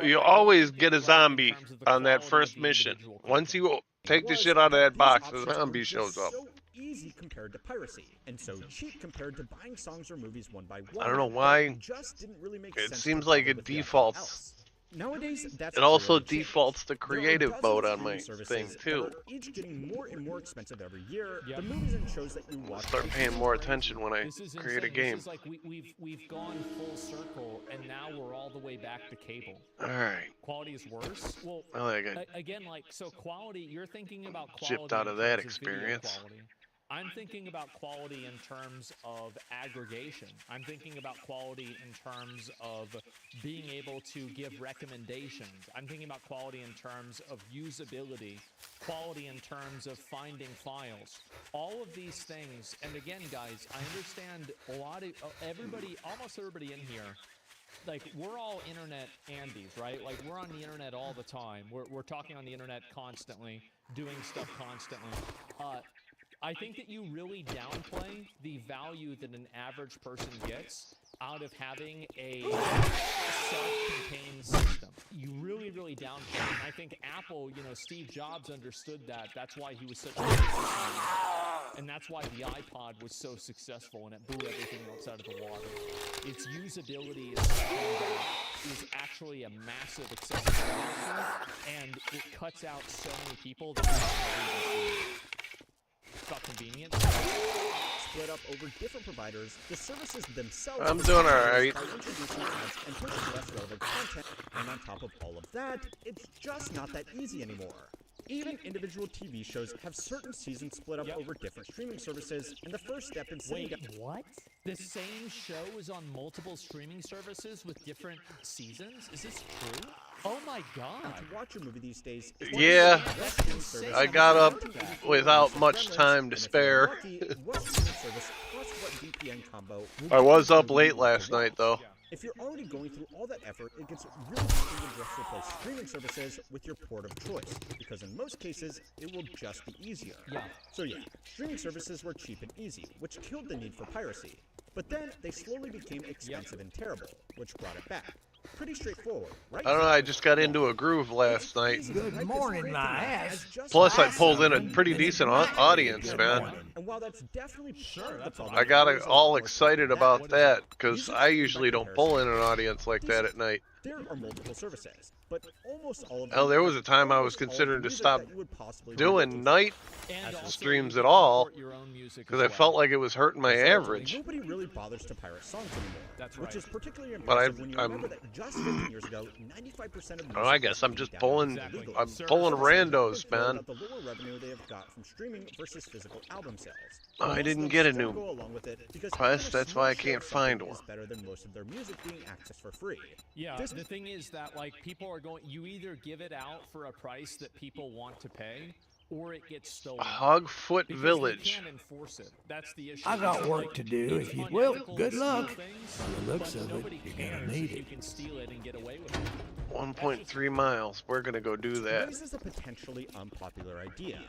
you always get a zombie on that first mission. Once you take the shit out of that box, the zombie shows up. So easy compared to piracy, and so cheap compared to buying songs or movies one by one. I don't know why. It just didn't really make sense. It seems like it defaults. Nowadays, that's it also clearly defaults the creative mode on my services thing too. that are each getting more and more expensive every year. The movies and shows that you watch. Start paying more attention when I create a game. This is like we've gone full circle, and now we're all the way back to cable. All right. Quality is worse. Well, again, like so quality. You're thinking about quality. Chipped out of that experience. I'm thinking about quality in terms of aggregation. I'm thinking about quality in terms of being able to give recommendations. I'm thinking about quality in terms of usability, quality in terms of finding files. All of these things, and again, guys, I understand a lot of everybody, almost everybody in here, like we're all internet Andes, right? Like we're on the internet all the time. We're talking on the internet constantly, doing stuff constantly. I think that you really downplay the value that an average person gets out of having a self-contained system. You really, really downplay it. And I think Apple, Steve Jobs understood that. That's why he was such a big fan. And that's why the iPod was so successful and it blew everything else out of the water. Its usability is something that is actually a massive accessibility, and it cuts out so many people that it's not convenient. Split up over different providers, the services themselves. I'm doing all right. By introducing ads and pushing less relevant content, and on top of all of that, it's just not that easy anymore. Even individual TV shows have certain seasons split up over different streaming services, and the first step in setting up. What? The same show is on multiple streaming services with different seasons? Is this true? Oh my god. To watch a movie these days. Yeah, I got up without much time to spare. I was up late last night though. If you're already going through all that effort, it gets really tempting to just replace streaming services with your port of choice, because in most cases, it will just be easier. So yeah, streaming services were cheap and easy, which killed the need for piracy. But then, they slowly became expensive and terrible, which brought it back. Pretty straightforward, right? I don't know, I just got into a groove last night. Good morning, my ass. Plus, I pulled in a pretty decent audience, man. And while that's definitely I got all excited about that, because I usually don't pull in an audience like that at night. There are multiple services, but almost all of them. Hell, there was a time I was considering to stop doing night streams at all, because I felt like it was hurting my average. Nobody really bothers to pirate songs anymore, which is particularly impressive when you remember that just 15 years ago, 95% of oh, I guess I'm just pulling. I'm pulling randos, man. The lower revenue they have got from streaming versus physical album sales. I didn't get a new quest. That's why I can't find one. Better than most of their music being accessed for free. Yeah, the thing is that like people are going. You either give it out for a price that people want to pay, or it gets stolen. Hogfoot Village. You can't enforce it. That's the issue. I got work to do. If you will, good luck. By the looks of it, you're gonna need it. You can steal it and get away with it. 1.3 miles. We're gonna go do that. This is a potentially unpopular idea.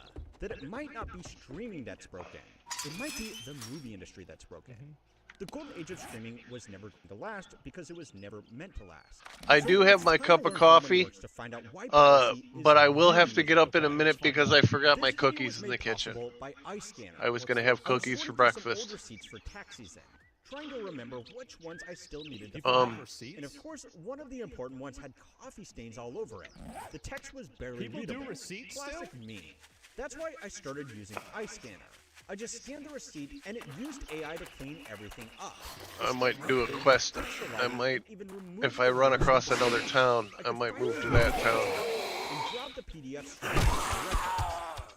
that it might not be streaming that's broken. It might be the movie industry that's broken. The golden age of streaming was never going to last because it was never meant to last. I do have my cup of coffee, but I will have to get up in a minute because I forgot my cookies in the kitchen. I was going to have cookies for breakfast. Receipts for tax season, trying to remember which ones I still needed to find. And of course, one of the important ones had coffee stains all over it. The text was barely readable. People do receipts Classic me. That's why I started using iScanner. I just scanned the receipt and it used AI to clean everything up. I might do a quest. I might, if I run across another town, I might move to that town.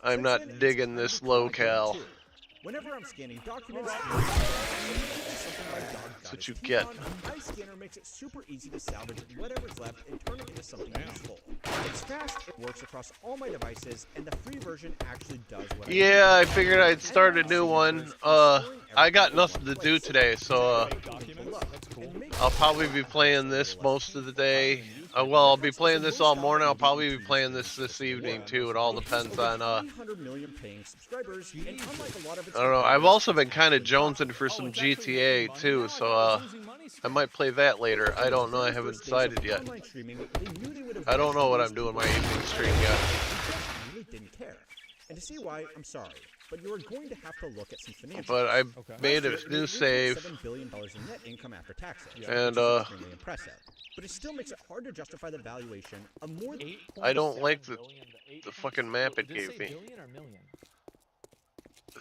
I'm not digging this locale. Whenever I'm scanning documents, that's what you get. iScanner makes it super easy to salvage whatever's left and turn it into something useful. It's fast, it works across all my devices, and the free version actually does what Yeah, I figured I'd start a new one. I got nothing to do today, so I'll probably be playing this most of the day. Well, I'll be playing this all morning. I'll probably be playing this evening too. It all depends on I don't know. I've also been kind of jonesing for some GTA too, so I might play that later. I don't know. I haven't decided yet. I don't know what I'm doing my evening stream yet. Really didn't care. And to see why, I'm sorry, but you are going to have to look at some financials. But I made a new save. $7 billion in net income after taxes, and which is extremely impressive. But it still makes it hard to justify the valuation of more than I don't like the fucking map it gave me.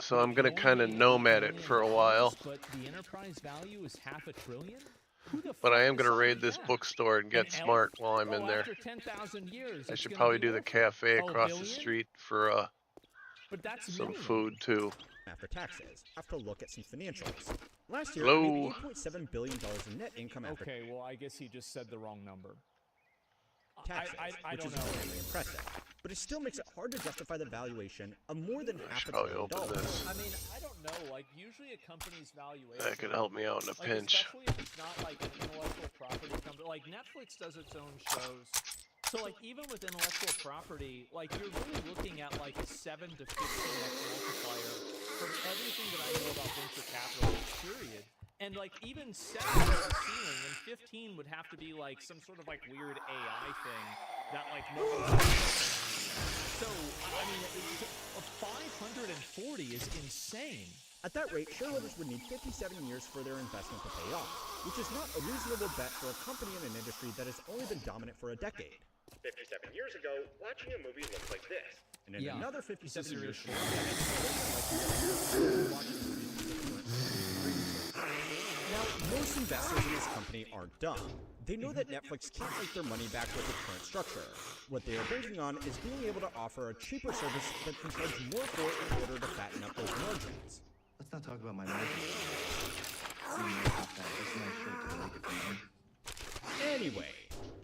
So I'm gonna kind of nomad it for a while. But the enterprise value is $500 billion. But I am gonna raid this bookstore and get smart while I'm in there. I should probably do the cafe across the street for some food too. After taxes, have to look at some financials. Last year, Hello. we made $8.7 billion in net income after Okay, well, I guess he just said the wrong number. taxes, I which don't is know. extremely impressive. But it still makes it hard to justify the valuation of more than $500 probably billion. open this. I mean, I don't know. Like, usually a company's valuation... That could help me out in a like, pinch. Especially if it's not, like, an intellectual property company. Like, Netflix does its own shows. So, like, even with intellectual property, like, you're really looking at, like, a 7 to 15x multiplier from everything that I know about venture capital, period. And, like, even 7 is the ceiling, and 15 would have to be, like, some sort of, like, weird AI thing that, like, nobody... So, I mean, 540 is insane. At that rate, shareholders would need 57 years for their investment to pay off, which is not a reasonable bet for a company in an industry that has only been dominant for a decade. 57 years ago, watching a movie looked like this. And in another 57 years from now, most investors in this company aren't dumb. They know that Netflix can't make their money back with the current structure. What they are banking on is being able to offer a cheaper service that can charge more for it in order to fatten up those margins. Let's not talk about my margins. Anyway,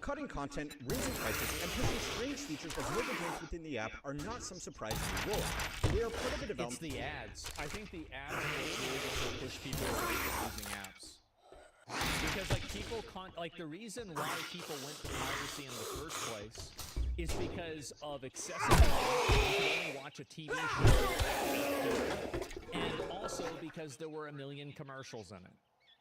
cutting content, raising prices, and pushing strange features like mobile games within the app are not some surprise new rollout. They are part of a development. It's the ads. I think the ads will push people away from using apps. Because, like, people like, the reason why people went to piracy in the first place is because of accessibility. You could only watch a TV show. And also because there were a million commercials in it.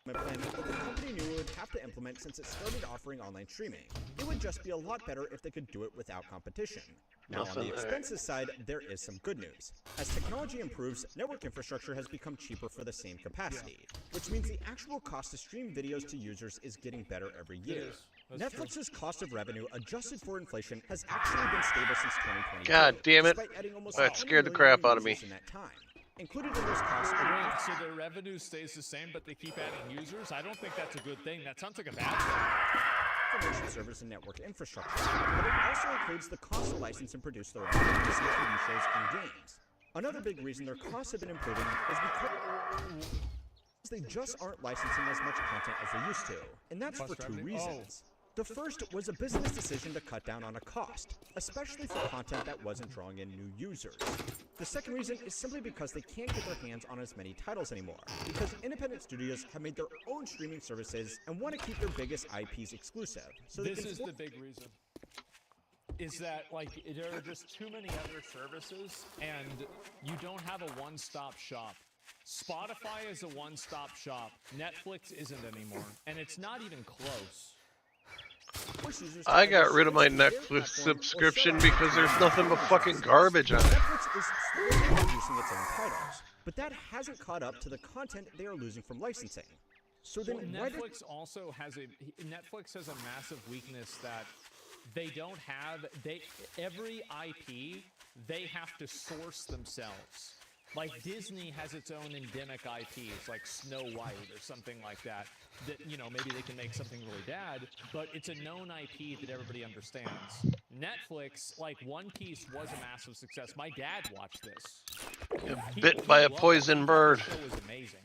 Plan that the company knew it would have to implement since it started offering online streaming. It would just be a lot better if they could do it without competition. Now, on the expenses side, there is some good news. As technology improves, network infrastructure has become cheaper for the same capacity, which means the actual cost to stream videos to users is getting better every year. Netflix's cost of revenue, adjusted for inflation, has actually been stable since 2020. God damn it. That scared the crap out of me. Included in those costs are so their revenue stays the same, but they keep adding users? I don't think that's a good thing. That sounds like a bad thing. Information service and network infrastructure, but it also includes the cost to license and produce their own Disney TV shows and games. Another big reason their costs have been improving is because they just aren't licensing as much content as they used to, and that's for two reasons. The first was a business decision to cut down on a cost, especially for content that wasn't drawing in new users. The second reason is simply because they can't get their hands on as many titles anymore, because independent studios have made their own streaming services and want to keep their biggest IPs exclusive. So this is the big reason. is that like there are just too many other services, and you don't have a one-stop shop. Spotify is a one-stop shop. Netflix isn't anymore, and it's not even close. I got rid of my Netflix subscription because there's nothing but fucking garbage on it. Netflix is slowly producing its own titles, but that hasn't caught up to the content they are losing from licensing. So then Netflix also has a massive weakness that they don't have. Every IP they have to source themselves. Like Disney has its own endemic IPs, like Snow White or something like that. That, you know, maybe they can make something really bad, but it's a known IP that everybody understands. Netflix, like One Piece, was a massive success. My dad watched this. Bit by a poison bird. The show was amazing.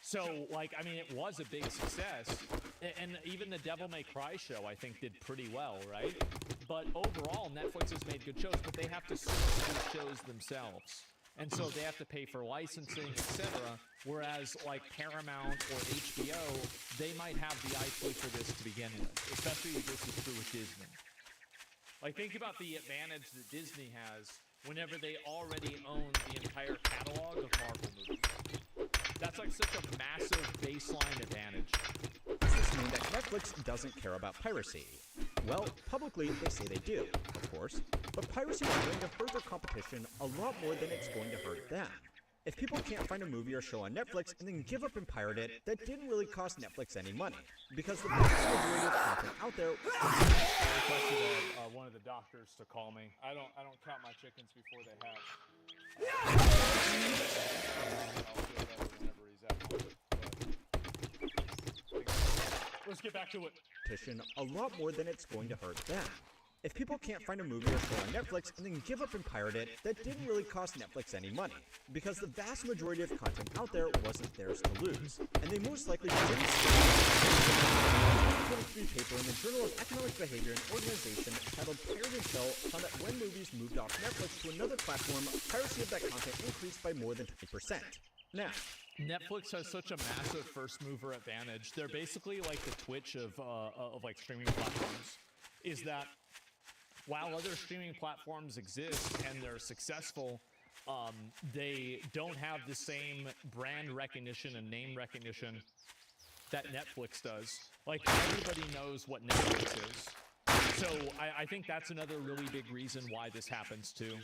So, like, I mean, it was a big success, and even the Devil May Cry show, I think, did pretty well, right? But overall, Netflix has made good shows, but they have to source these shows themselves. And so they have to pay for licensing, etc. Whereas like Paramount or HBO, they might have the IP for this to begin with. Especially if this is true with Disney. Like think about the advantage that Disney has whenever they already own the entire catalog of Marvel movies. That's like such a massive baseline advantage. Does this mean that Netflix doesn't care about piracy? Well, publicly they say they do, of course, but piracy is going to hurt their competition a lot more than it's going to hurt them. If people can't find a movie or show on Netflix and then give up and pirate it, that didn't really cost Netflix any money, because the vast majority of content out there. I requested one of the doctors to call me. I don't count my chickens before they hatch. I'll feel better whenever he's at home. Let's get back to it. A lot more than it's going to hurt them. If people can't find a movie or show on Netflix and then give up and pirate it, that didn't really cost Netflix any money, because the vast majority of content out there wasn't theirs to lose, and they most likely didn't. A 2023 paper in the Journal of Economic Behavior and Organization titled Pirate and Shell found that when movies moved off Netflix to another platform, piracy of that content increased by more than 20%. Now, Netflix has such a massive first mover advantage. They're basically like the Twitch of like streaming platforms. Is that while other streaming platforms exist and they're successful, they don't have the same brand recognition and name recognition that Netflix does. Like everybody knows what Netflix is. So I think that's another really big reason why this happens too.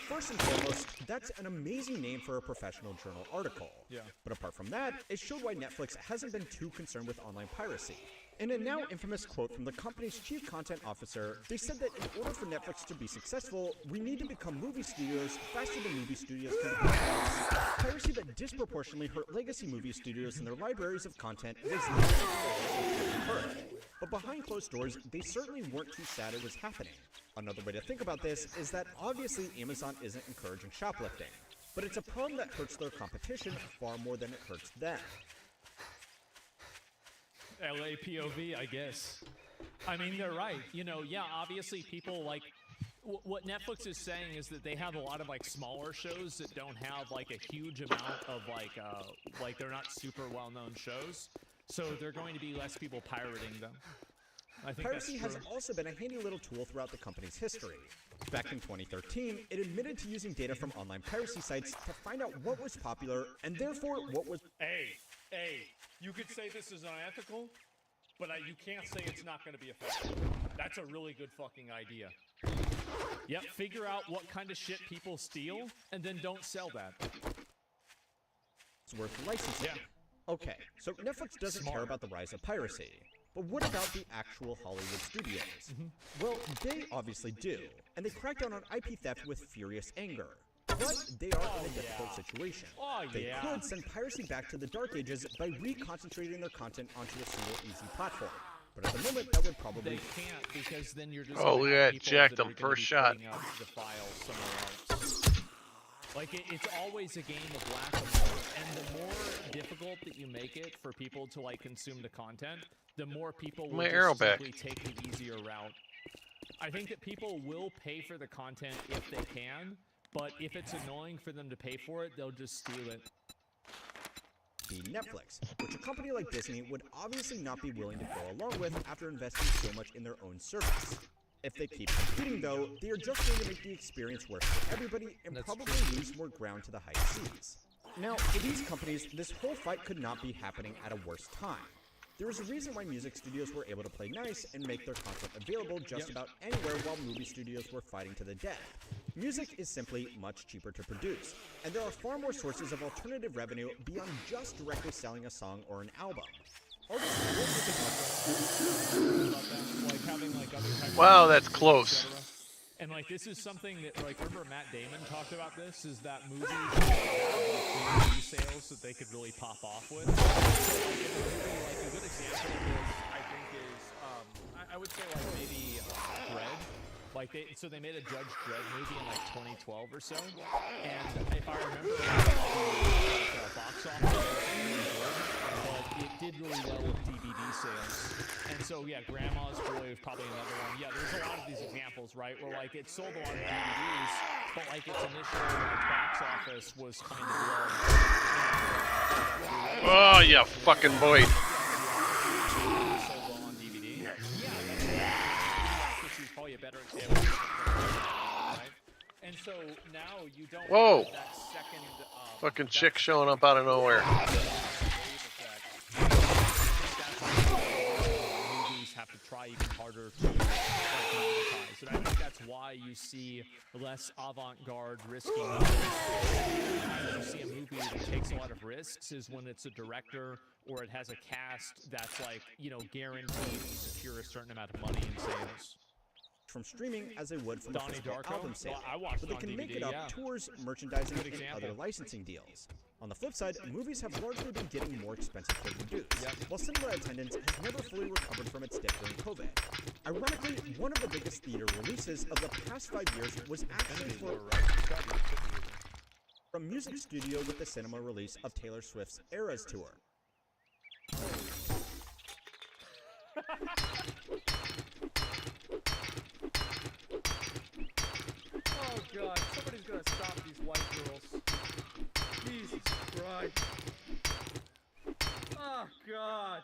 First and foremost, that's an amazing name for a professional journal article. Yeah. But apart from that, it showed why Netflix hasn't been too concerned with online piracy. In a now infamous quote from the company's chief content officer, they said that in order for Netflix to be successful, we need to become movie studios faster than movie studios can become pirates. Piracy that disproportionately hurt legacy movie studios and their libraries of content was heard. But behind closed doors, they certainly weren't too sad it was happening. Another way to think about this is that obviously Amazon isn't encouraging shoplifting, but it's a problem that hurts their competition far more than it hurts them. LA POV, I guess. I mean, they're right. You know, yeah, obviously people like what Netflix is saying is that they have a lot of like smaller shows that don't have like a huge amount of like they're not super well-known shows. So they're going to be less people pirating them. I think piracy has also been a handy little tool throughout the company's history. Back in 2013, it admitted to using data from online piracy sites to find out what was popular and therefore what was. Hey, you could say this is unethical, but you can't say it's not going to be effective. That's a really good fucking idea. Yep, figure out what kind of shit people steal and then don't sell that. It's worth licensing. Yeah. Okay, so Netflix doesn't care about the rise of piracy. But what about the actual Hollywood studios? Well, they obviously do, and they crack down on IP theft with furious anger. But they are in a difficult situation. They could send piracy back to the dark ages by reconcentrating their content onto a single easy platform. But at the moment, that would probably... They can't, because then you're just... Oh, look at that, jacked him first shot. The files somewhere else. Like, it's always a game of whack-a-mole, and the more difficult that you make it for people to, like, consume the content, the more people will just simply take the easier route. I think that people will pay for the content if they can, but if it's annoying for them to pay for it, they'll just steal it. Be Netflix, which a company like Disney would obviously not be willing to go along with after investing so much in their own service. If they keep competing, though, they are just going to make the experience worse for everybody and probably lose more ground to the high seas. Now, for these companies, this whole fight could not be happening at a worse time. There is a reason why music studios were able to play nice and make their content available just about anywhere while movie studios were fighting to the death. Music is simply much cheaper to produce, and there are far more sources of alternative revenue beyond just directly selling a song or an album. Wow, that's close. And like this is something that like remember Matt Damon talked about this is that movies DVD sales that they could really pop off with. So, like a good example of this I think is I would say like maybe Dredd. Like they made a Judge Dredd movie in like 2012 or so, and if I remember the box office, but it did really well with DVD sales. And so yeah, Grandma's Boy was probably another one. Yeah, there's a lot of these examples, right, where like it sold a lot of DVDs, but like its initial box office was kind of low. Oh, yeah, fucking boy. Better example, right? And so now you don't Whoa! have that second, Fucking chick showing up out of nowhere. Movies have to try even harder to monetize, and I think that's why you see less avant-garde, risky movies. You see a movie that takes a lot of risks is when it's a director or it has a cast that's like guaranteed to secure a certain amount of money in sales. From streaming as they would from Donnie a physical Darko? album sale, Well, I watched but they on can make DVD, it up yeah. tours, merchandising, Good and example. other licensing deals. On the flip side, movies have largely been getting more expensive to produce, while cinema attendance has never fully recovered from its dip during COVID. Ironically, one of the biggest theater releases of the past 5 years was actually from music studio with the cinema release of Taylor Swift's Eras Tour. Oh god, somebody's gonna stop these white girls. Jesus Christ. Oh god.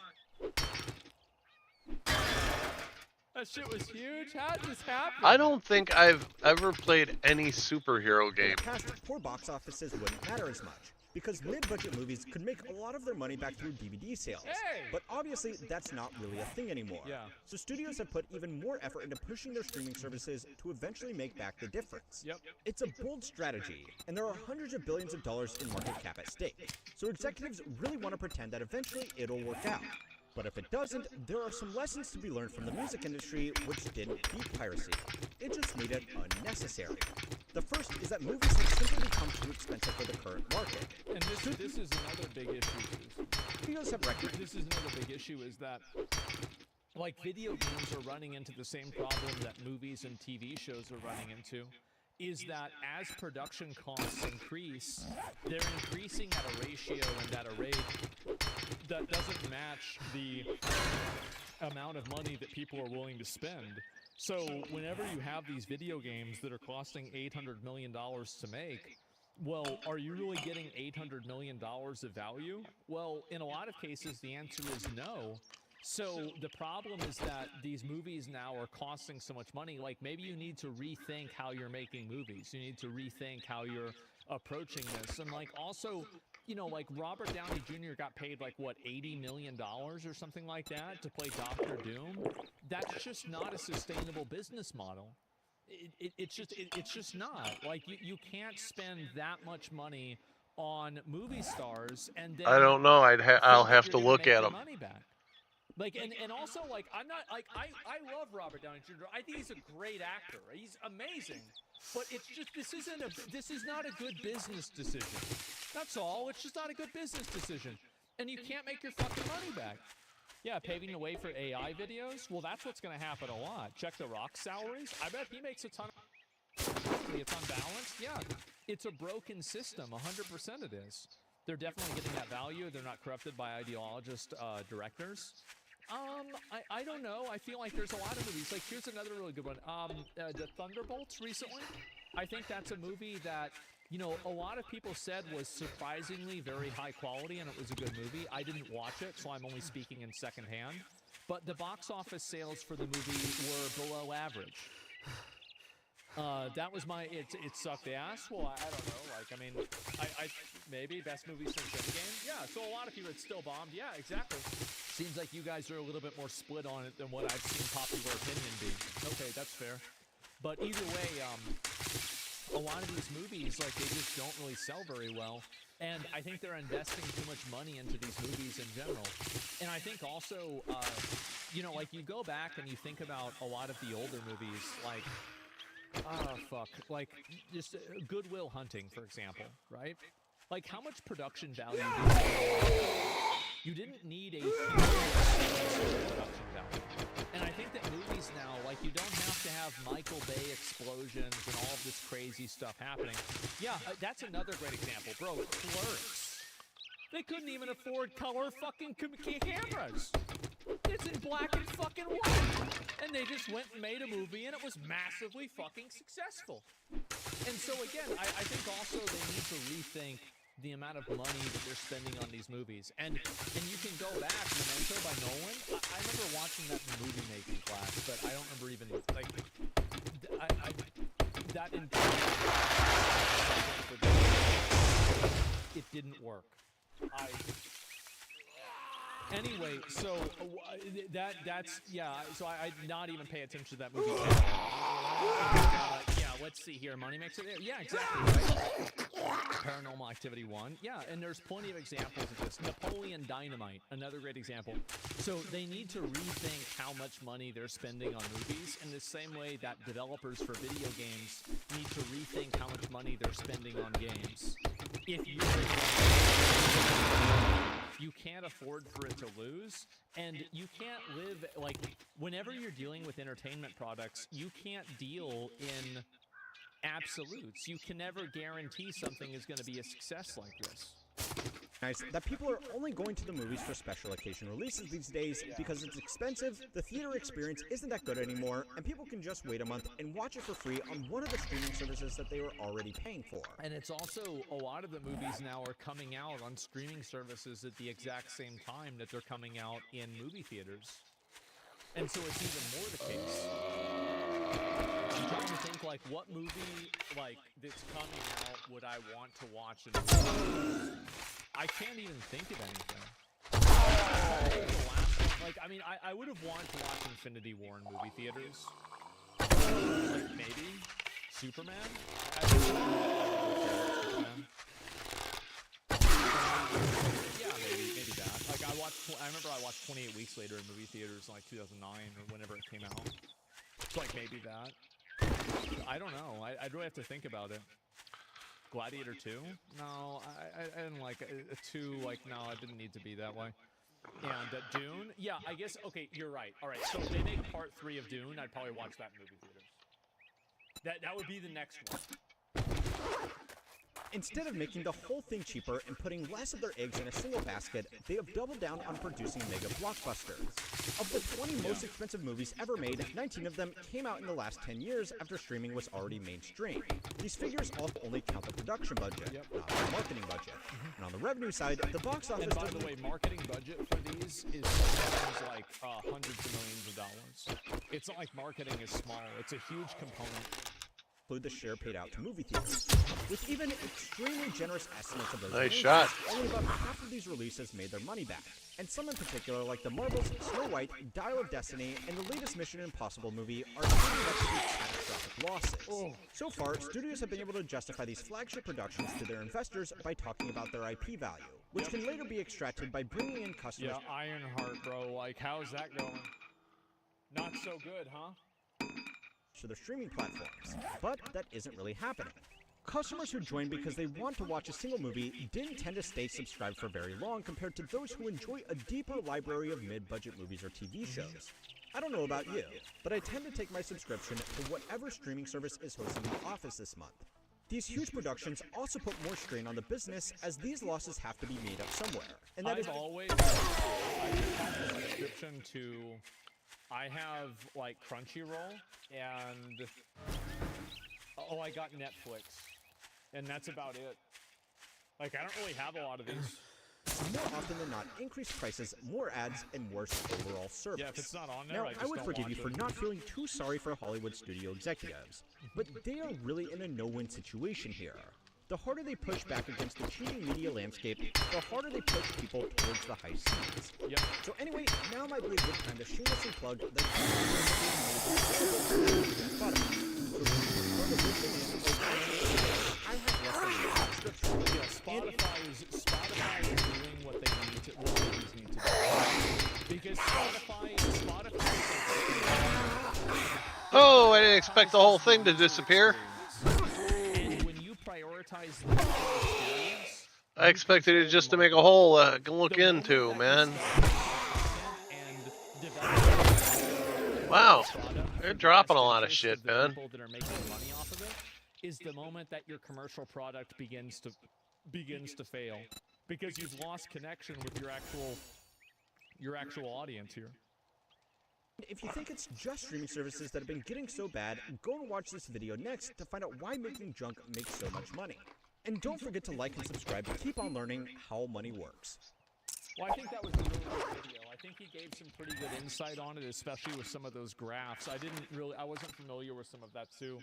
That shit was huge. How did this happen? I don't think I've ever played any superhero game. In the past, poor box offices wouldn't matter as much, because mid-budget movies could make a lot of their money back through DVD sales. Hey! But obviously, that's not really a thing anymore. Yeah. So studios have put even more effort into pushing their streaming services to eventually make back the difference. Yep. It's a bold strategy, and there are hundreds of billions of dollars in market cap at stake. So executives really want to pretend that eventually it'll work out. But if it doesn't, there are some lessons to be learned from the music industry which didn't beat piracy. It just made it unnecessary. The first is that movies have simply become too expensive for the current market. And this is another big issue. Studios have recognized this is another big issue is that like video games are running into the same problem that movies and TV shows are running into. Is that as production costs increase, they're increasing at a ratio and at a rate that doesn't match the amount of money that people are willing to spend. So whenever you have these video games that are costing $800 million to make, well, are you really getting $800 million of value? Well, in a lot of cases, the answer is no. So the problem is that these movies now are costing so much money. Like maybe you need to rethink how you're making movies. You need to rethink how you're approaching this. And like also, like Robert Downey Jr. got paid like what, $80 million or something like that to play Dr. Doom. That's just not a sustainable business model. It's just not. Like you can't spend that much money on movie stars and then I don't know. I'll have to look at them. Money back. Like and also like I'm not like I love Robert Downey Jr. I think he's a great actor. He's amazing. But it's just this is not a good business decision. That's all. It's just not a good business decision. And you can't make your fucking money back. Yeah, paving the way for AI videos. Well, that's what's going to happen a lot. Check The Rock's salaries. I bet he makes a ton. It's unbalanced. Yeah, it's a broken system. 100% it is. They're definitely getting that value. They're not corrupted by ideologist directors. I don't know. I feel like there's a lot of movies. Like, here's another really good one. The Thunderbolts recently. I think that's a movie that, a lot of people said was surprisingly very high quality, and it was a good movie. I didn't watch it, so I'm only speaking in secondhand. but the box office sales for the movie were below average. That was my, it sucked ass. Well, I don't know. Like, I mean, I maybe best movie since Endgame. Yeah, so a lot of people, it still bombed. Yeah, exactly. Seems like you guys are a little bit more split on it than what I've seen popular opinion be. Okay, that's fair. But either way, a lot of these movies, like, they just don't really sell very well. And I think they're investing too much money into these movies in general. And I think also, you know, like, you go back and you think about a lot of the older movies, like, like, just Good Will Hunting, for example, right? Like, how much production value you didn't need a huge production value. And I think that movies now, like, you don't have to have Michael Bay explosions and all of this crazy stuff happening. Yeah, that's another great example. Bro, Clerks. They couldn't even afford color fucking cameras. It's in black and fucking white. And they just went and made a movie, and it was massively fucking successful. And so, again, I think also they need to rethink the amount of money that they're spending on these movies. And you can go back, Memento by Nolan. I remember watching that in movie making class, but I don't remember even, like, it didn't work. Anyway, so that's yeah. So I not even pay attention to that movie. Yeah, let's see here. Money makes it. Yeah, exactly. Right? Paranormal Activity 1. Yeah, and there's plenty of examples of this. Napoleon Dynamite, another great example. So they need to rethink how much money they're spending on movies in the same way that developers for video games need to rethink how much money they're spending on games. If you can't afford for it to lose, and you can't live, like, whenever you're dealing with entertainment products, you can't deal in absolutes. You can never guarantee something is going to be a success like this. Nice that people are only going to the movies for special occasion releases these days because it's expensive, the theater experience isn't that good anymore, and people can just wait a month and watch it for free on one of the streaming services that they were already paying for. And it's also, a lot of the movies now are coming out on streaming services at the exact same time that they're coming out in movie theaters. And so it's even more the case. I'm trying to think, like, what movie, like, that's coming out would I want to watch in movies? I can't even think of anything. Like, I mean, I would have wanted to watch Infinity War in movie theaters. Like, maybe Superman? Superman. Yeah, maybe that. Like, I remember I watched 28 Weeks Later in movie theaters in, like, 2009 or whenever it came out. It's like, maybe that. I don't know. I'd really have to think about it. Gladiator 2? No, I didn't like a 2, like, no, it didn't need to be that way. And Dune? Yeah, I guess, okay, you're right. All right, so if they make part 3 of Dune, I'd probably watch that in movie theaters. That would be the next one. Instead of making the whole thing cheaper and putting less of their eggs in a single basket, they have doubled down on producing mega blockbusters. Of the 20 most expensive movies ever made, 19 of them came out in the last 10 years after streaming was already mainstream. These figures all only count the production budget, not the marketing budget. And on the revenue side, the box office... And by the way, marketing budget for these is sometimes like hundreds of millions of dollars. It's not like marketing is small. It's a huge component. The share paid out to movie theaters. With even extremely generous estimates of those nice shot. Only about half of these releases made their money back. And some in particular, like the Marvels, Snow White, Dial of Destiny, and the latest Mission Impossible movie, are turning out to be catastrophic losses. So far, studios have been able to justify these flagship productions to their investors by talking about their IP value, which can later be extracted by bringing in customers. Yeah, Ironheart, bro. Like, how's that going? Not so good, huh? To their streaming platforms, but that isn't really happening. Customers who join because they want to watch a single movie didn't tend to stay subscribed for very long compared to those who enjoy a deeper library of mid-budget movies or TV shows. I don't know about you, but I tend to take my subscription to whatever streaming service is hosting The Office this month. These huge productions also put more strain on the business as these losses have to be made up somewhere. And that I have a subscription to... I have, like, Crunchyroll, and, I got Netflix, and that's about it. Like, I don't really have a lot of these. more often than not, increased prices, more ads, and worse overall service. Yeah, if it's not on there, Now, I just I would don't forgive you watch for it. not feeling too sorry for Hollywood studio executives, but they are really in a no-win situation here. The harder they push back against the changing media landscape, the harder they push people towards the high seas. Yep. So anyway, now might be a good time to shamelessly plug the Spotify is doing what they need to, what they need to do. Because Spotify. Oh, I didn't expect the whole thing to disappear. And when you prioritize the experience, I expected it just to make a hole to look into, man. Wow, they're dropping a lot of shit, man. People that are making money off of it is the moment that your commercial product begins to fail, because you've lost connection with your actual audience here. If you think it's just streaming services that have been getting so bad, go and watch this video next to find out why making junk makes so much money. And don't forget to like and subscribe to keep on learning how money works. Well, I think that was a really good video. I think he gave some pretty good insight on it, especially with some of those graphs. I wasn't familiar with some of that too.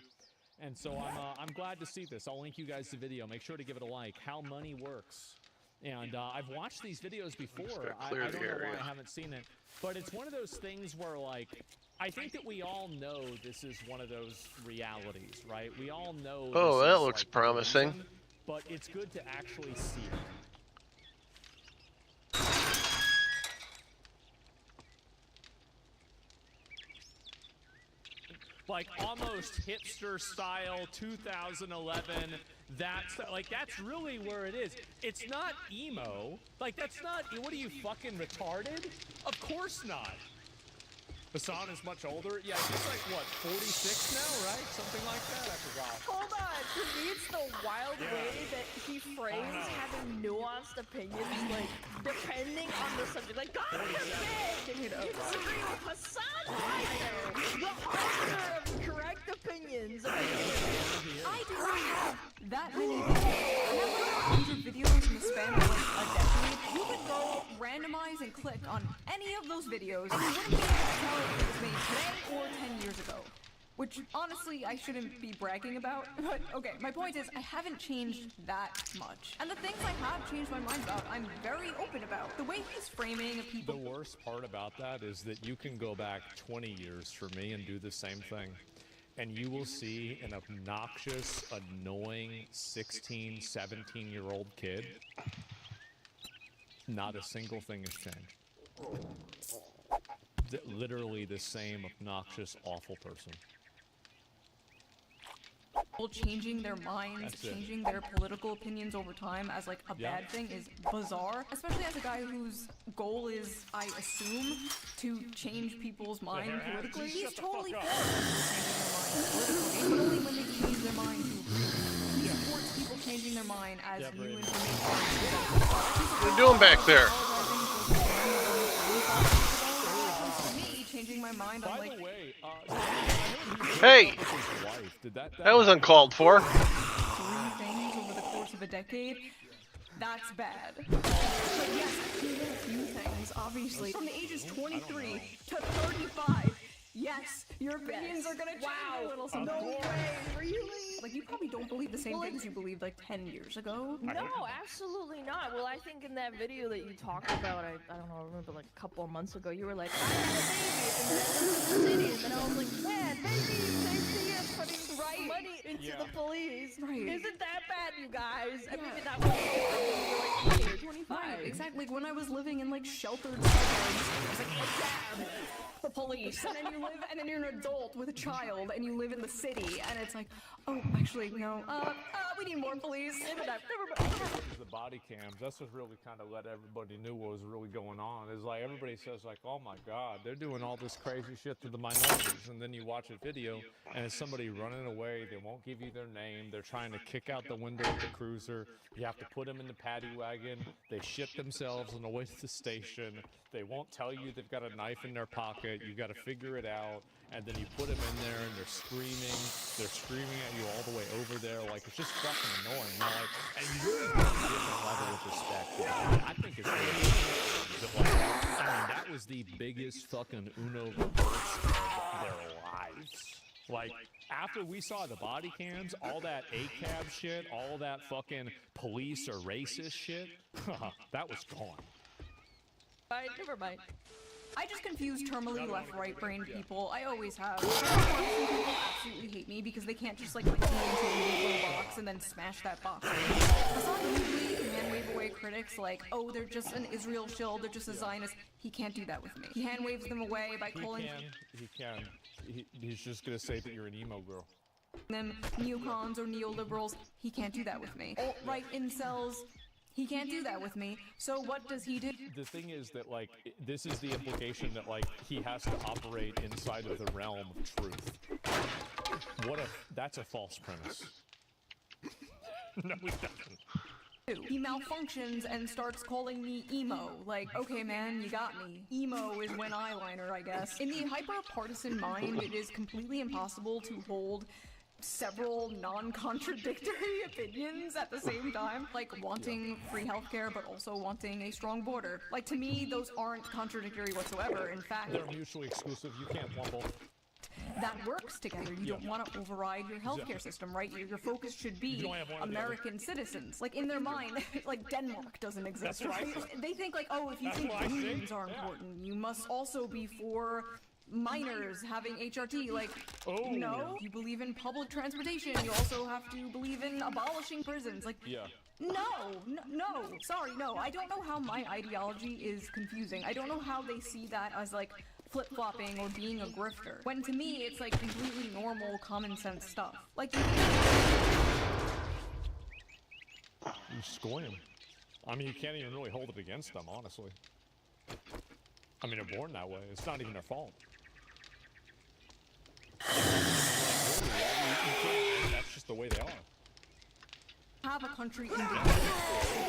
And so I'm glad to see this. I'll link you guys the video. Make sure to give it a like. How money works. And I've watched these videos before. I don't know why I haven't seen it. But it's one of those things where, like, I think that we all know this is one of those realities, right? We all know. Oh, that looks promising. But it's good to actually see it. Like almost hipster style 2011. That's really where it is. It's not emo. Like, that's not. What are you, fucking retarded? Of course not. Hassan is much older. Yeah, he's like, what, 46 now, right? Something like that? I forgot. Hold on. To me, it's the wild way that he frames having nuanced opinions, like, depending on the subject. Like, God forbid you disagree with Hassan either, the author of correct opinions. I do not have that many videos. I have like 100 videos in the span of like a decade. You could go randomize and click on any of those videos, and you wouldn't be able to tell if it was made today or 10 years ago. Which, honestly, I shouldn't be bragging about, but okay, my point is, I haven't changed that much. And the things I have changed my mind about, I'm very open about. The way he's framing people— The worst part about that is that you can go back 20 years for me and do the same thing. And you will see an obnoxious, annoying 16, 17-year-old kid. Not a single thing has changed. Literally the same obnoxious, awful person. Changing their minds, changing their political opinions over time as like a bad thing is bizarre, especially as a guy whose goal is, I assume, to change people's mind politically. He's totally for changing their mind politically, but only when they change their mind to agree. He supports people changing their mind as new information. What are you doing back there? Me changing my mind on like. Hey! That was uncalled for. 3 things over the course of a decade. That's bad. But yes, he did a few things, obviously. From the ages 23 to 35. Yes, your opinions are gonna change a little sometimes. No way, really? Like, you probably don't believe the same things you believed like 10 years ago. No, absolutely not. Well, I think in that video that you talked about, I don't know, I remember like a couple of months ago, you were like, I had a baby in the city, and then I was like, man, baby safety is putting money into the police. Right. Isn't that bad, you guys? I mean, that was when you were like 25. Right, exactly. Like when I was living in like sheltered suburbs, I was like, damn, the police. And then you're an adult with a child, and you live in the city, and it's like, oh, actually, no, we need more police. The body cams, that's what really kind of let everybody knew what was really going on. Is like everybody says like, oh my God, they're doing all this crazy shit to the minorities, and then you watch a video and it's somebody running away. They won't give you their name. They're trying to kick out the window of the cruiser. You have to put them in the paddy wagon. They shit themselves on the way to the station. They won't tell you they've got a knife in their pocket. You got to figure it out. And then you put them in there and they're screaming. They're screaming at you all the way over there. Like, it's just fucking annoying. Now, like, and you really get a different level of respect. I think it's really, I mean, that was the biggest fucking Uno reverse of their lives. Like, after we saw the body cams, all that ACAB shit, all that fucking police or racist shit, that was gone. Never mind. I just confuse terminally left-right brain people. I always have. People absolutely hate me because they can't just like put me into a little box and then smash that box. Hassan usually can hand wave away critics like, oh, they're just an Israel shill, they're just a Zionist. He can't do that with me. He hand waves them away by calling He's just gonna say that you're an emo girl. them neocons or neoliberals. He can't do that with me. Alt-right incels. He can't do that with me. So what does he do? The thing is that, like, this is the implication that, like, he has to operate inside of the realm of truth. What if that's a false premise? No, he doesn't. He malfunctions and starts calling me emo. Like, okay man, you got me. Emo is when eyeliner, I guess. In the hyper-partisan mind, it is completely impossible to hold several non-contradictory opinions at the same time, like wanting free healthcare but also wanting a strong border. Like, to me, those aren't contradictory whatsoever. In fact, they're mutually exclusive. You can't want both. That works together. You don't want to override your healthcare system, right? Your focus should be American citizens. Like, in their mind, like, Denmark doesn't exist, right? They think, like, oh, if you think unions are important, you must also be for minors having HRT. Like, no, you believe in public transportation, you also have to believe in abolishing prisons. Like, no, sorry, no. I don't know how my ideology is confusing. I don't know how they see that as, like, flip-flopping or being a grifter. When to me, it's, like, completely normal, common sense stuff. Like, you scorn him. I mean, you can't even really hold it against them, honestly. I mean, they're born that way. It's not even their fault. That's just the way they are. Have a country independent.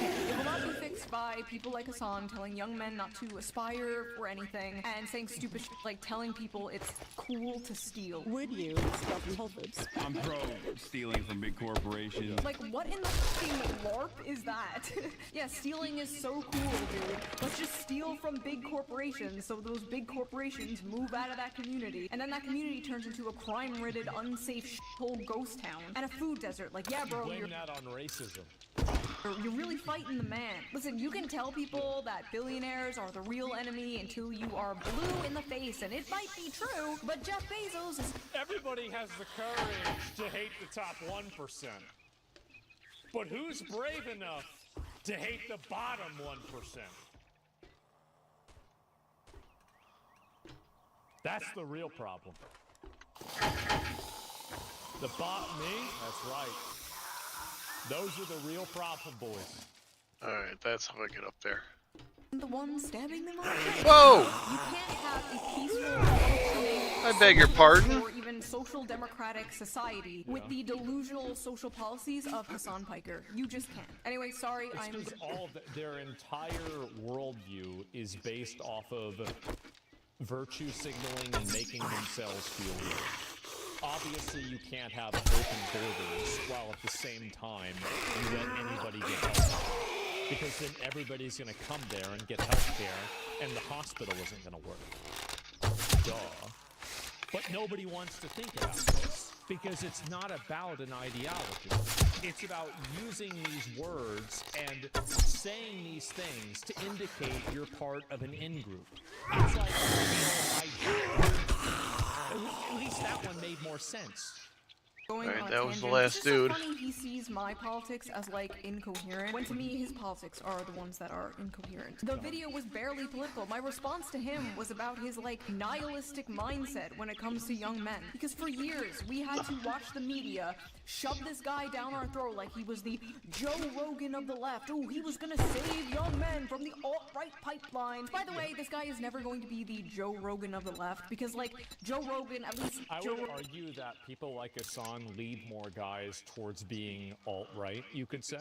It will not be fixed by people like Hassan telling young men not to aspire for anything and saying stupid shit like telling people it's cool to steal. Would you stop telephone? I'm pro stealing from big corporations. Like, what in the fucking LARP is that? Yeah, stealing is so cool, dude. Let's just steal from big corporations so those big corporations move out of that community, and then that community turns into a crime-ridden, unsafe shithole ghost town and a food desert. Like, yeah, bro, blame that on racism. You're really fighting the man. Listen, you can tell people that billionaires are the real enemy until you are blue in the face, and it might be true, but Jeff Bezos is... Everybody has the courage to hate the top 1%. But who's brave enough to hate the bottom 1%? That's the real problem. The me? That's right. Those are the real problem, boys. Alright, that's how I get up there. The one stabbing them all. Whoa! You can't have a peaceful, I beg your pardon? or even social democratic society with the delusional social policies of Hassan Piker. You just can't. Anyway, sorry, It's I'm... because their entire worldview is based off of virtue signaling and making themselves feel good. Obviously, you can't have open borders while at the same time you let anybody get help. Because then everybody's going to come there and get health care, and the hospital isn't going to work. Duh. But nobody wants to think about this, because it's not about an ideology. It's about using these words and saying these things to indicate you're part of an in-group. It's like, at least that one made more sense. Alright, that was the last dude. Funny, he sees my politics as, like, incoherent, when to me his politics are the ones that are incoherent. The video was barely political. My response to him was about his, like, nihilistic mindset when it comes to young men. Because for years, we had to watch the media shove this guy down our throat like he was the Joe Rogan of the left. Oh, he was gonna save young men from the alt-right pipelines. By the way, this guy is never going to be the Joe Rogan of the left, because, like, Joe Rogan, at least I would argue that people like Hassan lead more guys towards being alt-right, you could say.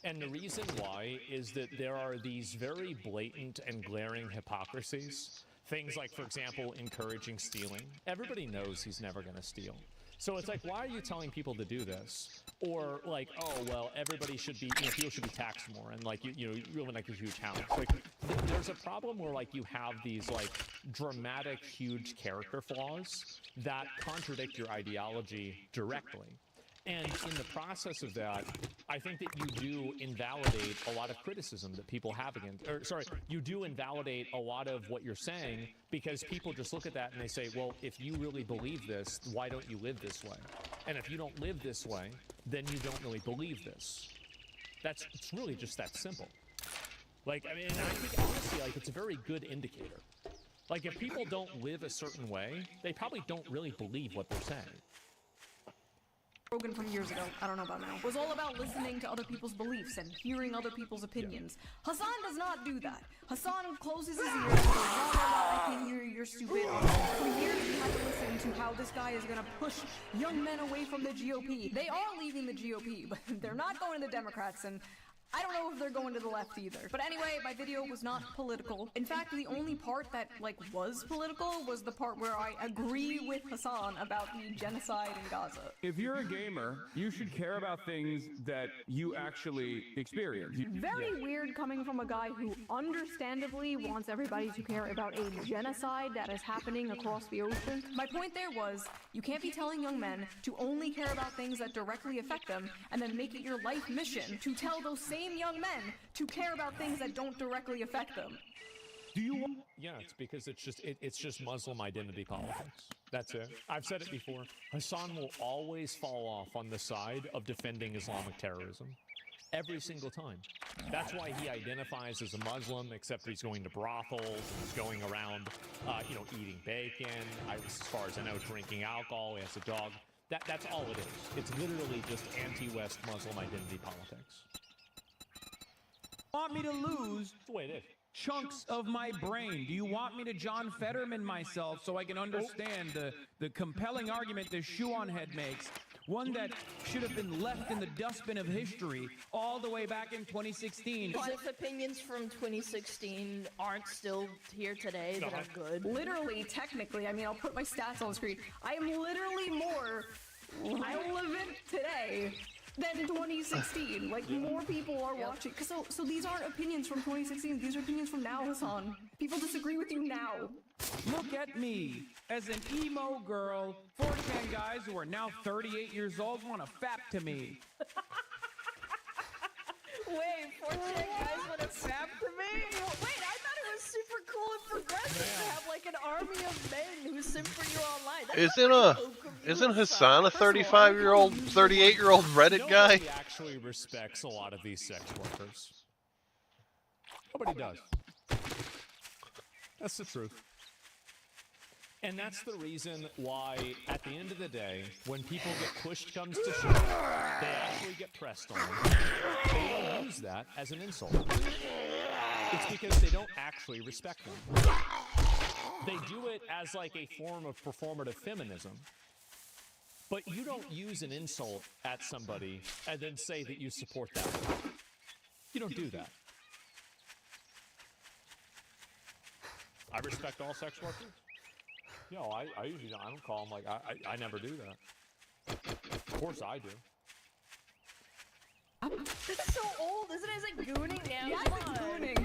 And the reason why is that there are these very blatant and glaring hypocrisies. Things like, for example, encouraging stealing. Everybody knows he's never going to steal. So it's like, why are you telling people to do this? Or like, oh, well, everybody should be, people should be taxed more. And like, you live in like a huge house. Like, there's a problem where like you have these like dramatic, huge character flaws that contradict your ideology directly. And in the process of that, I think that you do invalidate a lot of criticism that people have against, or sorry, you do invalidate a lot of what you're saying because people just look at that and they say, well, if you really believe this, why don't you live this way? And if you don't live this way, then you don't really believe this. It's really just that simple. Like, I mean, I think honestly, like, it's a very good indicator. Like, if people don't live a certain way, they probably don't really believe what they're saying. Rogan from years ago, I don't know about now, was all about listening to other people's beliefs and hearing other people's opinions. Hassan does not do that. Hassan closes his ears and goes, I can't hear you, you're stupid. For years we had to listen to how this guy is gonna push young men away from the GOP. They are leaving the GOP, but they're not going to the Democrats, and I don't know if they're going to the left either. But anyway, my video was not political. In fact, the only part that, like, was political was the part where I agree with Hassan about the genocide in Gaza. If you're a gamer, you should care about things that you actually experience. Very weird coming from a guy who understandably wants everybody to care about a genocide that is happening across the ocean. My point there was, you can't be telling young men to only care about things that directly affect them and then make it your life mission to tell those same young men to care about things that don't directly affect them. Do you want? Yeah, it's because it's just Muslim identity politics. That's it. I've said it before. Hassan will always fall off on the side of defending Islamic terrorism. Every single time. That's why he identifies as a Muslim, except he's going to brothels and he's going around, eating bacon. As far as I know, drinking alcohol. He has a dog. That's all it is. It's literally just anti-West Muslim identity politics. Want me to lose the way it is. Chunks of my brain? Do you want me to John Fetterman myself so I can understand the compelling argument the Shuon head makes? One that should have been left in the dustbin of history all the way back in 2016. As if opinions from 2016 aren't still here today that are good. Literally, technically, I mean, I'll put my stats on the screen. I am literally more relevant today than 2016. Like, more people are watching. So these aren't opinions from 2016. These are opinions from now, Hassan. People disagree with you now. Look at me. As an emo girl, 4chan guys who are now 38 years old want to fap to me. Wait, 4chan guys want to fap to me? Wait, I thought it was super cool and progressive to have like an army of men who simp for you online. Isn't Hassan a 35-year-old, 38-year-old Reddit guy? Nobody actually respects a lot of these sex workers. Nobody does. That's the truth. And that's the reason why, at the end of the day, when people get pushed comes to shove, they actually get pressed on. They don't use that as an insult. It's because they don't actually respect them. They do it as like a form of performative feminism. But you don't use an insult at somebody and then say that you support that. You don't do that. I respect all sex workers. No, I usually don't. I don't call them like, I never do that. Of course I do. It's so old, isn't it? It's like gooning now. Yeah, it's like gooning.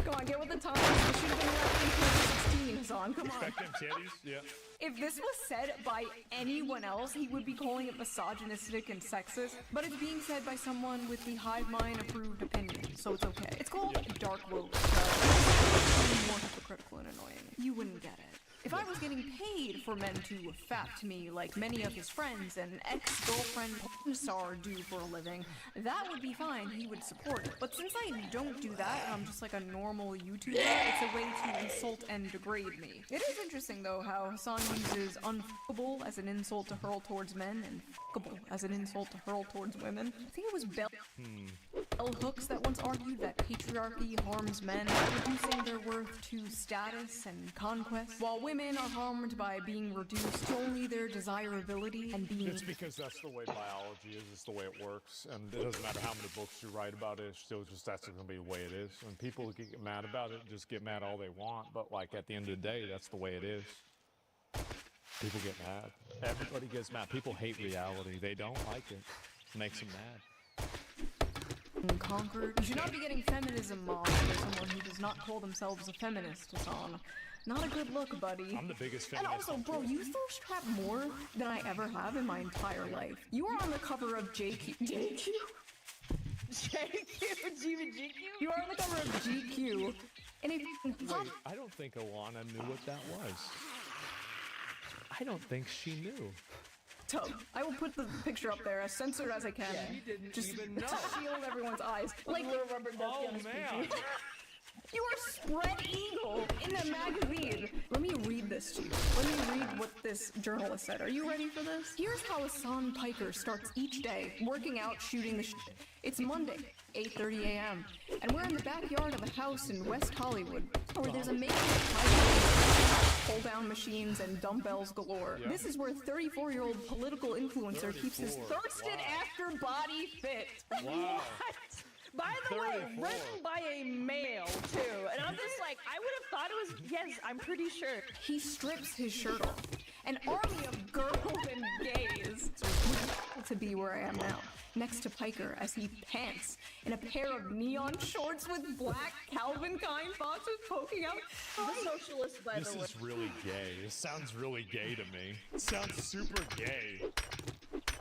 Come on, get with the times. It should have been like in 2016, Hassan. Come on. Respect them titties, yeah. If this was said by anyone else, he would be calling it misogynistic and sexist. But it's being said by someone with the hive mind approved opinion, so it's okay. It's called dark woke. More hypocritical and annoying. You wouldn't get it. If I was getting paid for men to fap to me like many of his friends and ex-girlfriend porn star do for a living, that would be fine, he would support it. But since I don't do that, and I'm just like a normal YouTuber, it's a way to insult and degrade me. It is interesting though how Hassan uses unfuckable as an insult to hurl towards men and fuckable as an insult to hurl towards women. I think it was bell hooks that once argued that patriarchy harms men, reducing their worth to status and conquest, while women are harmed by being reduced to only their desirability and being... It's because that's the way biology is. It's the way it works. And it doesn't matter how many books you write about it. It's still just that's going to be the way it is. And people who get mad about it just get mad all they want. But like at the end of the day, that's the way it is. People get mad. Everybody gets mad. People hate reality. They don't like it. It makes them mad. Conquered. You should not be getting feminism mobbed by someone who does not call themselves a feminist, Hassan. Not a good look, buddy. I'm the biggest And feminist. also, bro, you thirst trap more than I ever have in my entire life. You are on the cover of JQ. JQ? JQ? GQ? You are on the cover of GQ. And if Wait, I don't think Alana knew what that was. I don't think she knew. Tub. I will put the picture up there as censored as I can. Yeah, he didn't Just even know. to shield everyone's eyes. Like, Oh, man. you are spread eagle in a magazine. Let me read this to you. Let me read what this journalist said. Are you ready for this? Here's how Hassan Piker starts each day, working out, shooting the shit. It's Monday, 8:30 a.m., and we're in the backyard of a house in West Hollywood, where there's a makeshift pull-down machines and dumbbells galore. Yeah. This is where 34-year-old political influencer keeps his thirsted after body fit. Wow. By the way, 34. written by a male, too. And I'm just like, I would have thought it was, yes, I'm pretty sure. He strips his shirt off. An army of girls and gays to be where I am now, next to Piker as he pants in a pair of neon shorts with black Calvin Klein boxers poking out. The socialist, by This the way. is really gay. This sounds really gay to me. It sounds super gay.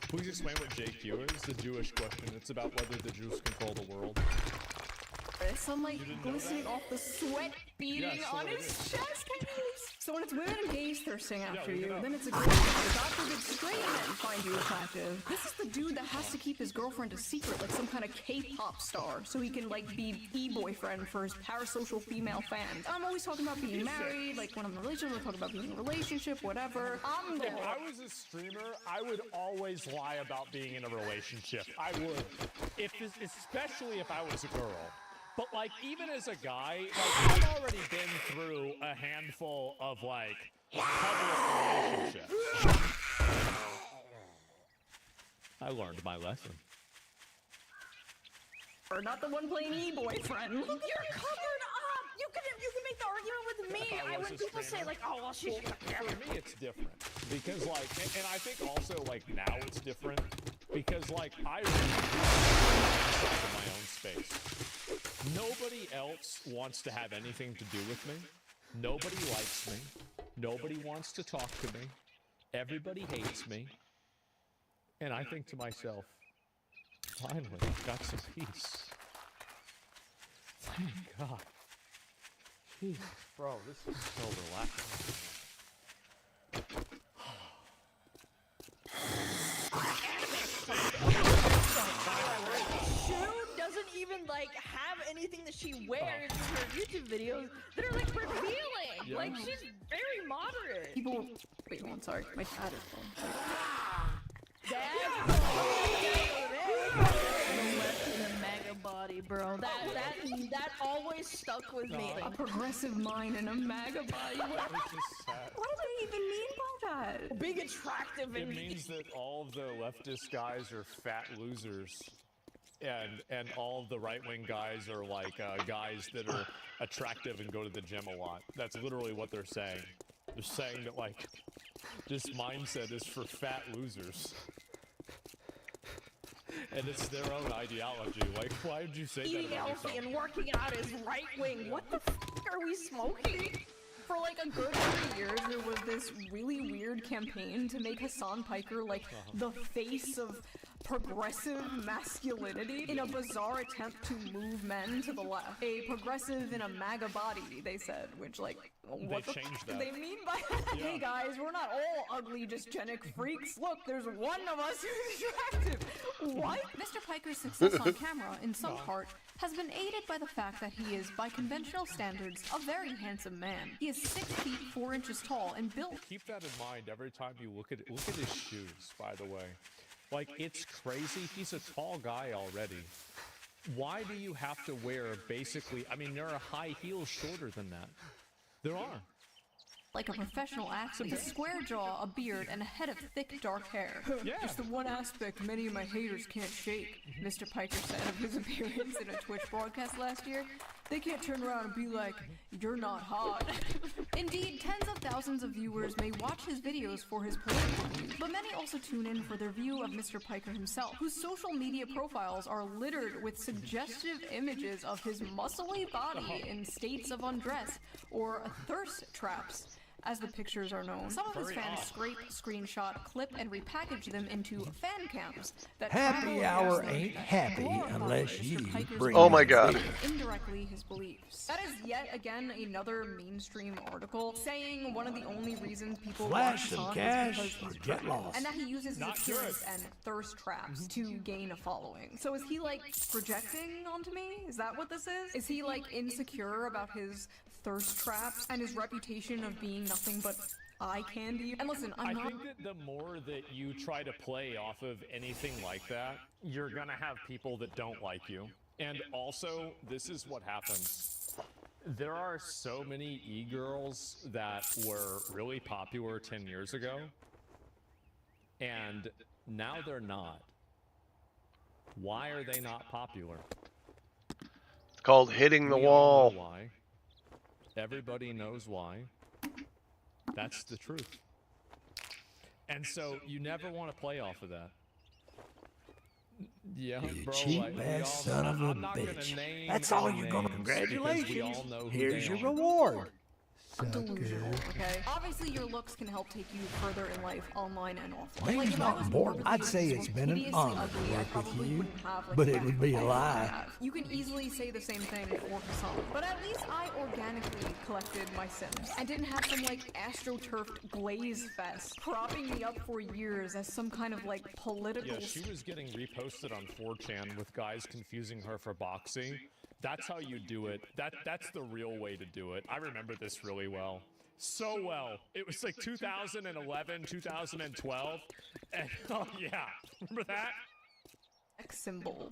Please explain what JQ is, the Jewish question. It's about whether the Jews control the world. Sunlight glistening off the sweat beating Yes, on so his it is. chest. So when it's women and gays thirsting after look you, it up. then it's a girl. God forbid straight men find you attractive. This is the dude that has to keep his girlfriend a secret, like some kind of K-pop star, so he can like be e-boyfriend for his parasocial female fans. I'm always talking about being married, like when I'm in a relationship, I'm talking about being in a relationship, whatever. I'm If there. I was a streamer, I would always lie about being in a relationship. I would. Especially if I was a girl. But like, even as a guy, like I've already been through a handful of like public relationships. I learned my lesson. Or not the one playing e-boyfriend. You're covered up! You can make the argument with me. If I was When a people say, streamer- like, oh, well, she's just a For camera. me, it's different because, like, and I think also, like, now it's different because, like, I really do inside of my own space. Nobody else wants to have anything to do with me. Nobody likes me. Nobody wants to talk to me. Everybody hates me. And I think to myself, finally, I've got some peace. Thank God. Jesus, bro, this is so relaxing. Shu doesn't even like have anything that she wears in her YouTube videos that are like revealing. Yeah. Like she's very moderate. People, wait, hold on, sorry, my dad is phone. That's in a mega body, bro. That always stuck with me. A progressive mind and a MAGA body. What do they even mean by that? Big attractive It and means that all of the leftist guys are fat losers. And all of the right-wing guys are like guys that are attractive and go to the gym a lot. That's literally what they're saying. They're saying that, like, this mindset is for fat losers. And it's their own ideology. Like, why would you say that eating about healthy yourself? and working out is right wing. What the f are we smoking? For like a good 3 years, there was this really weird campaign to make Hassan Piker like the face of progressive masculinity in a bizarre attempt to move men to the left. A progressive in a MAGA body, they said, which like, what They the changed f do that. they mean by that? Yeah. Hey guys, we're not all ugly dysgenic freaks. Look, there's one of us who's attractive. What? Mr. Piker's success on camera, in some part, has been aided by the fact that he is, by conventional standards, a very handsome man. He is 6 feet 4 inches tall and built. Keep that in mind every time you look at it. Look at his shoes, by the way. Like, it's crazy. He's a tall guy already. Why do you have to wear basically, I mean, there are high heels shorter than that. There are. Like a professional athlete, with a square jaw, a beard, and a head of thick, dark hair. Yeah. Just the one aspect many of my haters can't shake, Mr. Piker said of his appearance in a Twitch broadcast last year. They can't turn around and be like, you're not hot. Indeed, tens of thousands of viewers may watch his videos for his political views, but many also tune in for their view of Mr. Piker himself, whose social media profiles are littered with suggestive images of his muscly body in states of undress, or thirst traps, as the pictures are known. Some of his fans scrape, screenshot, clip, and repackage them into fan cams that Happy hour ain't happy unless you bring Oh my God. indirectly his beliefs. That is yet again another mainstream article saying one of the only reasons people Flash watch some Hassan cash is because or he's get pregnant, lost. and that he uses his Not appearance good. and thirst traps to gain a following. So is he like projecting onto me? Is that what this is? Is he like insecure about his thirst traps and his reputation of being nothing but eye candy? And listen, I I'm not. think that the more that you try to play off of anything like that, you're gonna have people that don't like you. And also, this is what happens. There are so many e-girls that were really popular 10 years ago, and now they're not. Why are they not popular? It's called hitting the We all wall. know why. Everybody knows why. That's the truth. And so you never want to play off of that. Yeah, You bro. cheap like, we ass all son know- of a I'm not gonna bitch. name That's all any you're gonna. names because we Congratulations. all know who Here's they your are. reward. Delusional, okay? Obviously, your looks can help take you further in life, online and offline. Name's Like, if I not was important. I'd morbidly say it's been an hideously honor to ugly, I work with probably you, wouldn't have, like, but the it would be a backbone lie. I have. You can easily say the same thing for Hassan, but at least I organically collected my Sims and didn't have some like astroturfed glaze fest propping me up for years as some kind of like political. Yeah, she was getting reposted on 4chan with guys confusing her for boxing. That's how you do it. That's the real way to do it. I remember this really well. So well. It was like 2011, 2012. And oh yeah. Remember that? X symbol.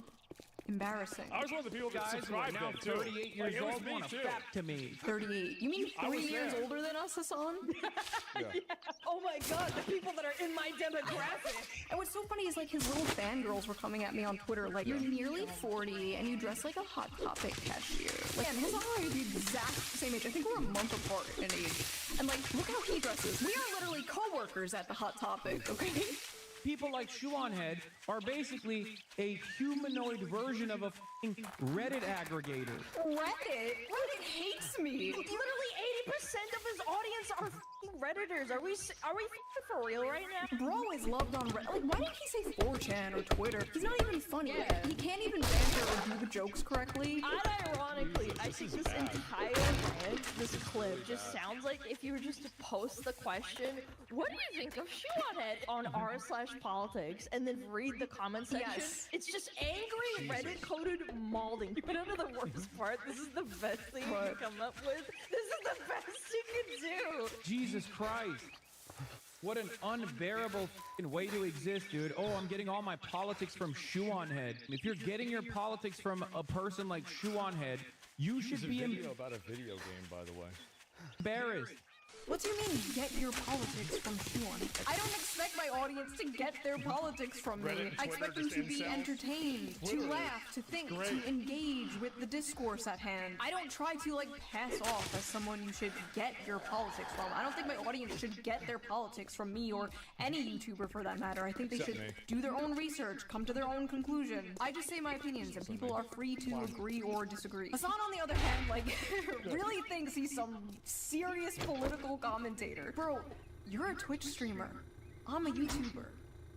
Embarrassing. I was one of the people that Guys who are subscribed now then too. 38 years Like, it was old me want to too. fap to me. 38. You mean I was 3 years there. older than us, Hassan? Oh my god, the people that are in my demographic. And what's so funny is like his little fangirls were coming at me on Twitter like, you're nearly 40 and you dress like a Hot Topic cashier. Like, and his and I are the exact same age. I think we're a month apart in age. And like, look how he dresses. We are literally co-workers at the Hot Topic, okay? People like Shuonhead are basically a humanoid version of a f***ing Reddit aggregator. Reddit? Reddit hates me. Literally 80% of his audience are f***ing Redditors. Are we f***ing for real right now? Bro is loved on Reddit. Like, why did he say 4chan or Twitter? He's not even funny. Yeah. He can't even banter or do the jokes correctly. Unironically, I think this entire rant, this clip, just sounds like if you were just to post the question, what do you think of Shuonhead on r/politics, and then read the comment section. Yes. It's just angry Reddit-coded mauling. You know the worst part? This is the best thing you can come up with. This is the best you can do. Jesus Christ. What an unbearable f***ing way to exist, dude. Oh, I'm getting all my politics from Shuonhead. If you're getting your politics from a person like Shuonhead, you should be about a video game, by the way. embarrassed. What do you mean, get your politics from Shuon? I don't expect my audience to get their politics from me. Reddit, I expect them Twitter, to be just incels. entertained, to laugh, to think, to engage with the discourse at hand. I don't try to, like, pass off as someone you should get your politics from. I don't think my audience should get their politics from me or any YouTuber for that matter. I think they Except should me. do their own research, come to their own conclusion. I just say my opinions, and people are free to agree or disagree. Hassan, on the other hand, like, really thinks he's some serious political commentator. Bro, you're a Twitch streamer. I'm a YouTuber.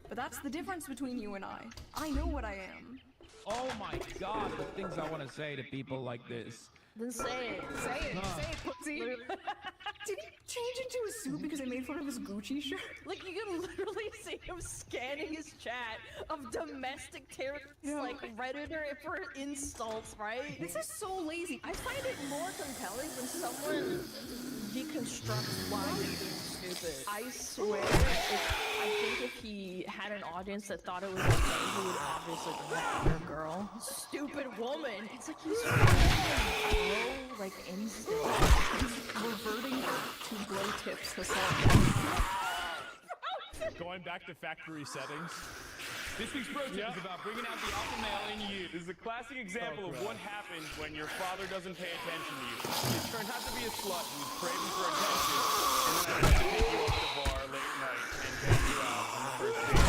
But that's the difference between you and I. I know what I am. Oh my God, the things I want to say to people like this. Then say it. Say it, say it, pussy. Did he change into a suit because I made fun of his Gucci shirt? Like, you can literally see him scanning his chat of domestic terrorists, like Redditor for insults, right? This is so lazy. I find it more compelling when someone deconstructs why he's being stupid. I swear, I think if he had an audience that thought it was okay, he would obviously bring up your girl. Stupid woman. It's like he's like instinct. Reverting to glow tips, Hassan. Going back to factory settings. This week's pro tip is about bringing out the alpha male in you. This is a classic example of what happens when your father doesn't pay attention to you. You turn out to be a slut who's craving for attention, and then I have to take you off the bar late at night and take you out on the first date.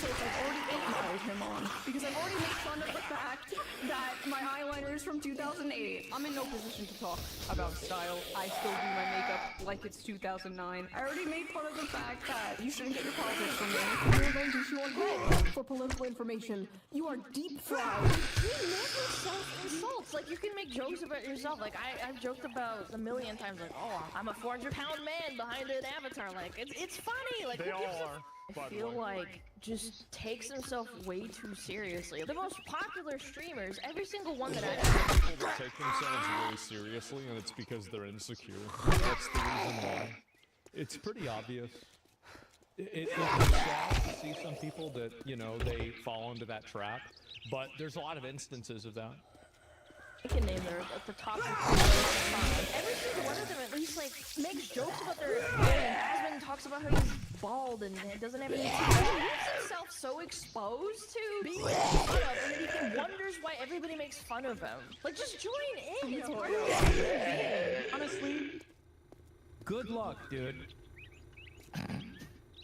I've already ignited him on because I've already made fun of the fact that my eyeliner is from 2008. I'm in no position to talk about style. I still do my makeup like it's 2009. I already made fun of the fact that you shouldn't get your politics from me. You're going to shoe on head for political information. You are deep fried. He never self-insults. Like, you can make jokes about yourself. Like, I've joked about a million times, like, oh, I'm a 400-pound man behind an avatar. Like, it's funny. Like, They all are. I feel like just takes himself way too seriously. The most popular streamers, every single one that I've People that take themselves really seriously, and it's because they're insecure. That's the reason why. It's pretty obvious. It's sad to see some people that, you know, they fall into that trap, but there's a lot of instances of that. I can name their at the top. Every single one of them at least like makes jokes about their hair. Asmund talks about how he's bald and doesn't have any teeth. He makes himself so exposed to being made fun of, and then he wonders why everybody makes fun of him. Like, just join in. It's part of the game. Honestly. Good luck, dude.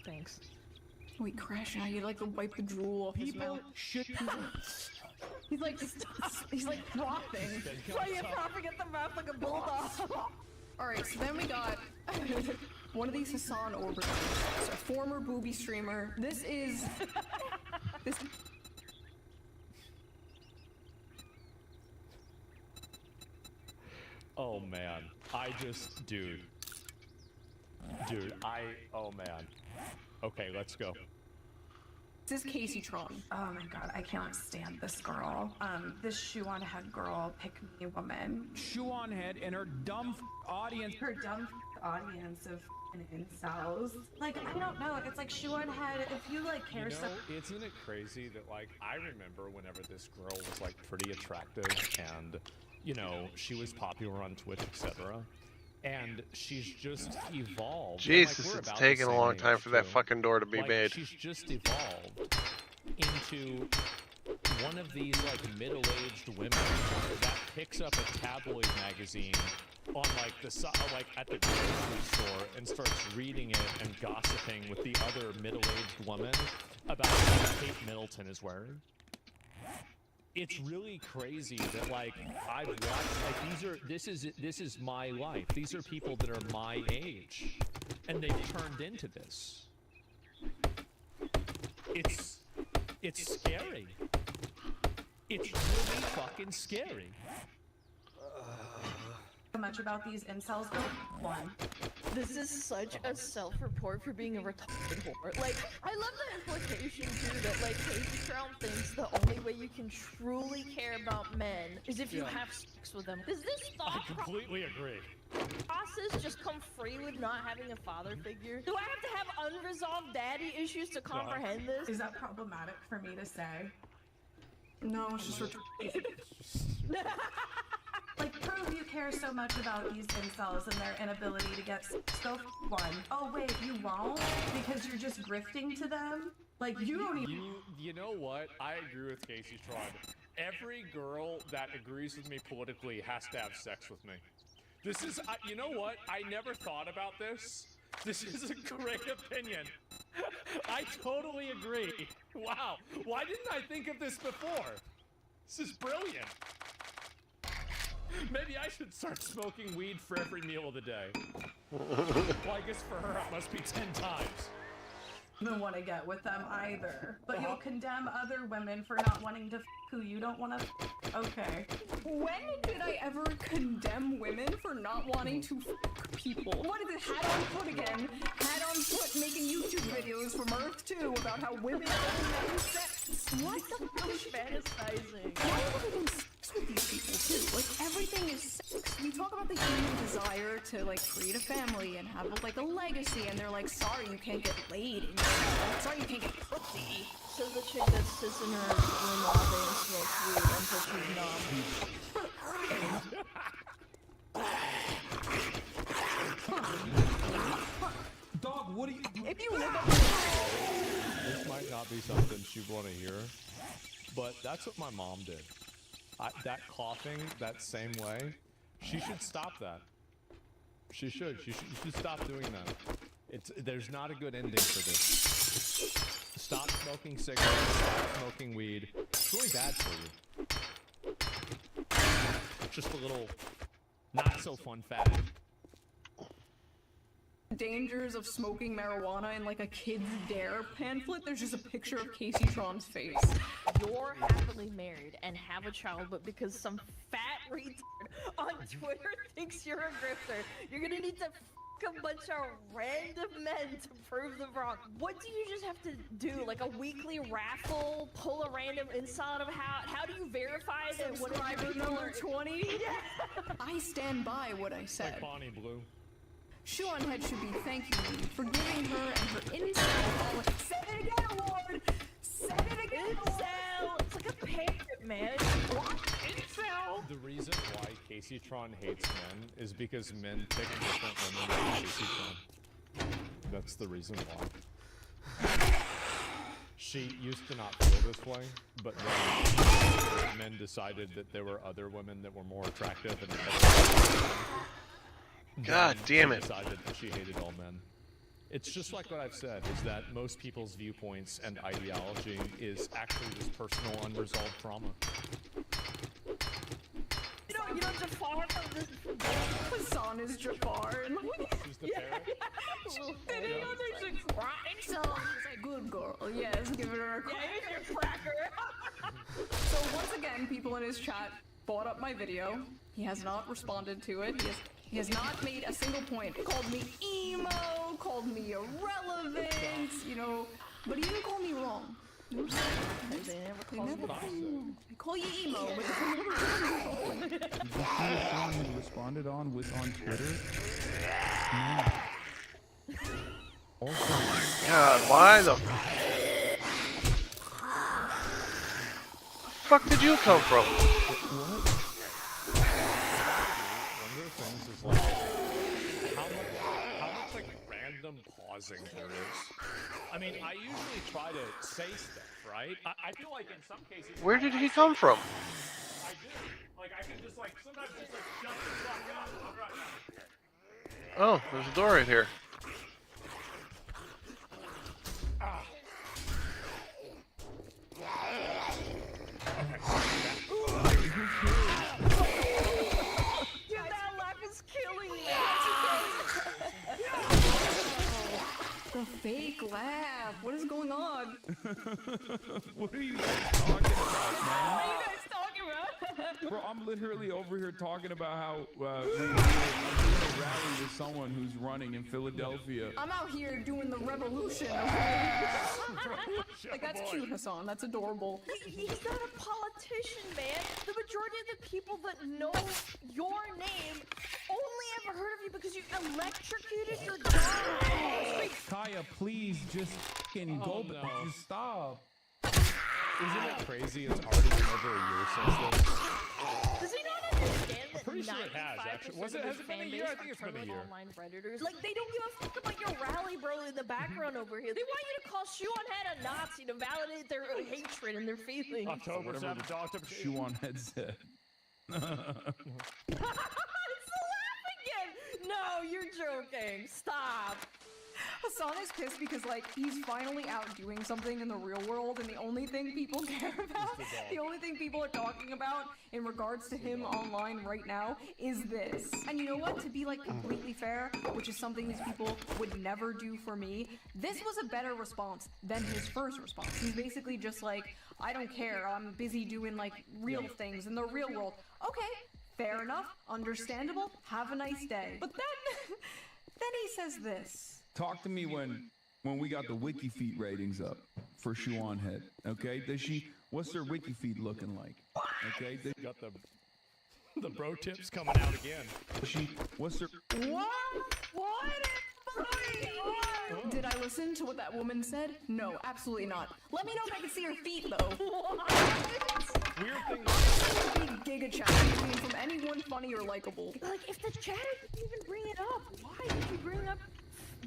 Thanks. Wait, Crash, now you like to wipe the drool off his mouth. He's like frothing. Frothing at the mouth like a bulldog. Alright, so then we got one of these Hassan orbiters. So former booby streamer. This is this. Oh man, dude, oh man. Okay, let's go. This is Casey Tron. Oh my god, I cannot stand this girl. This shoe on head girl, pick me woman. Shoe on head and her dumb audience. Her dumb audience of incels. Like, I don't know. It's like shoe on head. If you like care so. Isn't it crazy that like I remember whenever this girl was like pretty attractive and you know she was popular on Twitch, etc. And she's just evolved. Jesus, like, it's taking a long time for that fucking door to be like, made. She's just evolved into one of these like middle-aged women that picks up a tabloid magazine on like the like at the grocery store and starts reading it and gossiping with the other middle-aged woman about what Kate Middleton is wearing. It's really crazy that like I've watched like this is my life. These are people that are my age, and they've turned into this. It's scary. It's really fucking scary. So much about these incels, but one. This is such a self-report for being a retarded whore. Like, I love the implication too that like Casey Trump thinks the only way you can truly care about men is if you have sex with them. Does this thought I completely agree. process just come free with not having a father figure? Do I have to have unresolved daddy issues to comprehend this? Is that problematic for me to say? No, it's just retarded. Like, prove you care so much about these incels and their inability to get so one. Oh wait, you won't? Because you're just grifting to them? Like, you don't even— You know what? I agree with Casey Tron. Every girl that agrees with me politically has to have sex with me. This is, you know what? I never thought about this. This is a great opinion. I totally agree. Wow. Why didn't I think of this before? This is brilliant. Maybe I should start smoking weed for every meal of the day. Well, I guess for her it must be 10 times. even want to get with them either. But you'll condemn other women for not wanting to f who you don't want to f. Okay. When did I ever condemn women for not wanting to f people? What is it? Hat on foot again. Hat on foot making YouTube videos from Earth 2 about how women don't have sex. What the fuck is fantasizing? Why are we doing sex with these people too? Like everything is sex. We talk about the human desire to like create a family and have like a legacy, and they're like, sorry you can't get laid. Sorry you can't get Naughty. Says the chick that sits in her room all day and smokes weed until she's numb. Dog, what do you... If you look up... This might not be something she'd want to hear, but that's what my mom did. That coughing that same way, she should stop that. She should stop doing that. There's not a good ending for this. Stop smoking cigarettes, stop smoking weed. It's really bad for you. Just a little not so fun fact. Dangers of smoking marijuana in like a Kids Dare pamphlet. There's just a picture of Casey Tron's face. You're happily married and have a child, but because some fat retard on Twitter thinks you're a grifter, you're gonna need to f a bunch of random men to prove them wrong. What do you just have to do? Like a weekly raffle? Pull a random inside of how do you verify that Subscriber number 20? I stand by what I said. Like Bonnie Blue. Shoe on Head should be thanking me for giving her and her incel Say it again, award! Say it again, incel! It's like a parrot, man. Incel! The reason why Casey Tron hates men is because men pick different women than Casey Tron. That's the reason why. She used to not feel this way, but then men decided that there were other women that were more attractive and God damn it. Decided that she hated all men. It's just like what I've said, is that most people's viewpoints and ideology is actually just personal unresolved trauma. You know Jafar from this... Hassan is Jafar. And Who's the parrot? Did he know there's a crying song? He's like, good girl. Yes, give her a cracker. Yeah, your cracker. So once again, people in his chat brought up my video. He has not responded to it. He has not made a single point. Called me emo, called me irrelevant, you know, but he didn't call me wrong. They never I call you emo, but Did you see what Sean had responded on Twitter? No. Also, God, why the fuck did you come from? What? One of the things is like how much like random pausing there is. I mean, I usually try to say stuff, right? I feel like in some cases. Where did he come from? I do. Like I can just like sometimes just like shut the fuck up. Oh, there's a door right here. Ah. Dude, that laugh is killing me. the fake laugh. What is going on? What are you guys talking about, man? What are you guys talking about? Bro, I'm literally over here talking about how we're doing a rally with someone who's running in Philadelphia. I'm out here doing the revolution. Like, that's cute, Hassan. That's adorable. He's not a politician, man. The majority of the people that know your name only ever heard of you because you electrocuted your dog. Kaya, please just fucking go. No. Just stop. Isn't it crazy? It's already been over a year since this. Does he not understand that I'm pretty sure it has, actually. Has it been a year? I think it's been a year. Online Redditors. Like, they don't give a fuck about your rally, bro, in the background over here. They want you to call Shoe on Head a Nazi to validate their hatred and their feelings. October 7th, October Shoe on Head said. It's the laugh again! No, you're joking. Stop. Hassan is pissed because, like, he's finally out doing something in the real world, and the only thing people care about, the only thing people are talking about in regards to him online right now is this. And you know what? To be, like, completely fair, which is something these people would never do for me, this was a better response than his first response. He's basically just like, I don't care, I'm busy doing, like, real things in the real world. Okay, fair enough, understandable, have a nice day. But then, then he says this. Talk to me when we got the WikiFeed ratings up for Shoe on Head. Okay, what's their WikiFeed looking like? Okay, got the bro tips coming out again. What's their What? Did I listen to what that woman said? No, absolutely not. Let me know if I can see her feet, though. Weird thing. Big giga challenge from anyone funny or likable. Like, if the chat didn't even bring it up, why did you bring up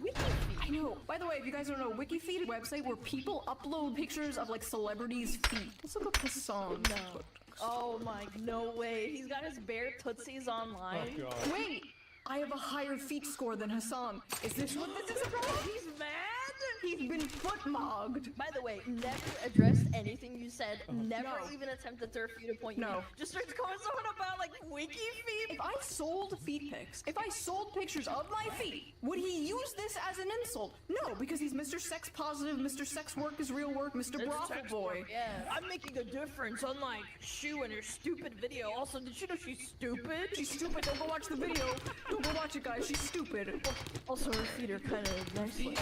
WikiFeed? I know. By the way, if you guys don't know, WikiFeed, a website where people upload pictures of like celebrities' feet. Let's look up the song. No. Oh my, no way. He's got his bare tootsies online. Oh, God. Wait! I have a higher feet score than Hassan. Is this what this is about? He's mad? He's been foot-mogged. By the way, never addressed anything you said. Never even attempted to refute a point you made. Just starts going on about, like, WikiFeed. If I sold feet pics, if I sold pictures of my feet, would he use this as an insult? No, because he's Mr. Sex Positive, Mr. Sex Work is Real Work, Mr. Brothel Boy. Yeah, I'm making a difference, unlike Shu and her stupid video. Also, did you know she's stupid? She's stupid. Don't go watch the video. Don't go watch it, guys. She's stupid. Also, her feet are kind of nice looking.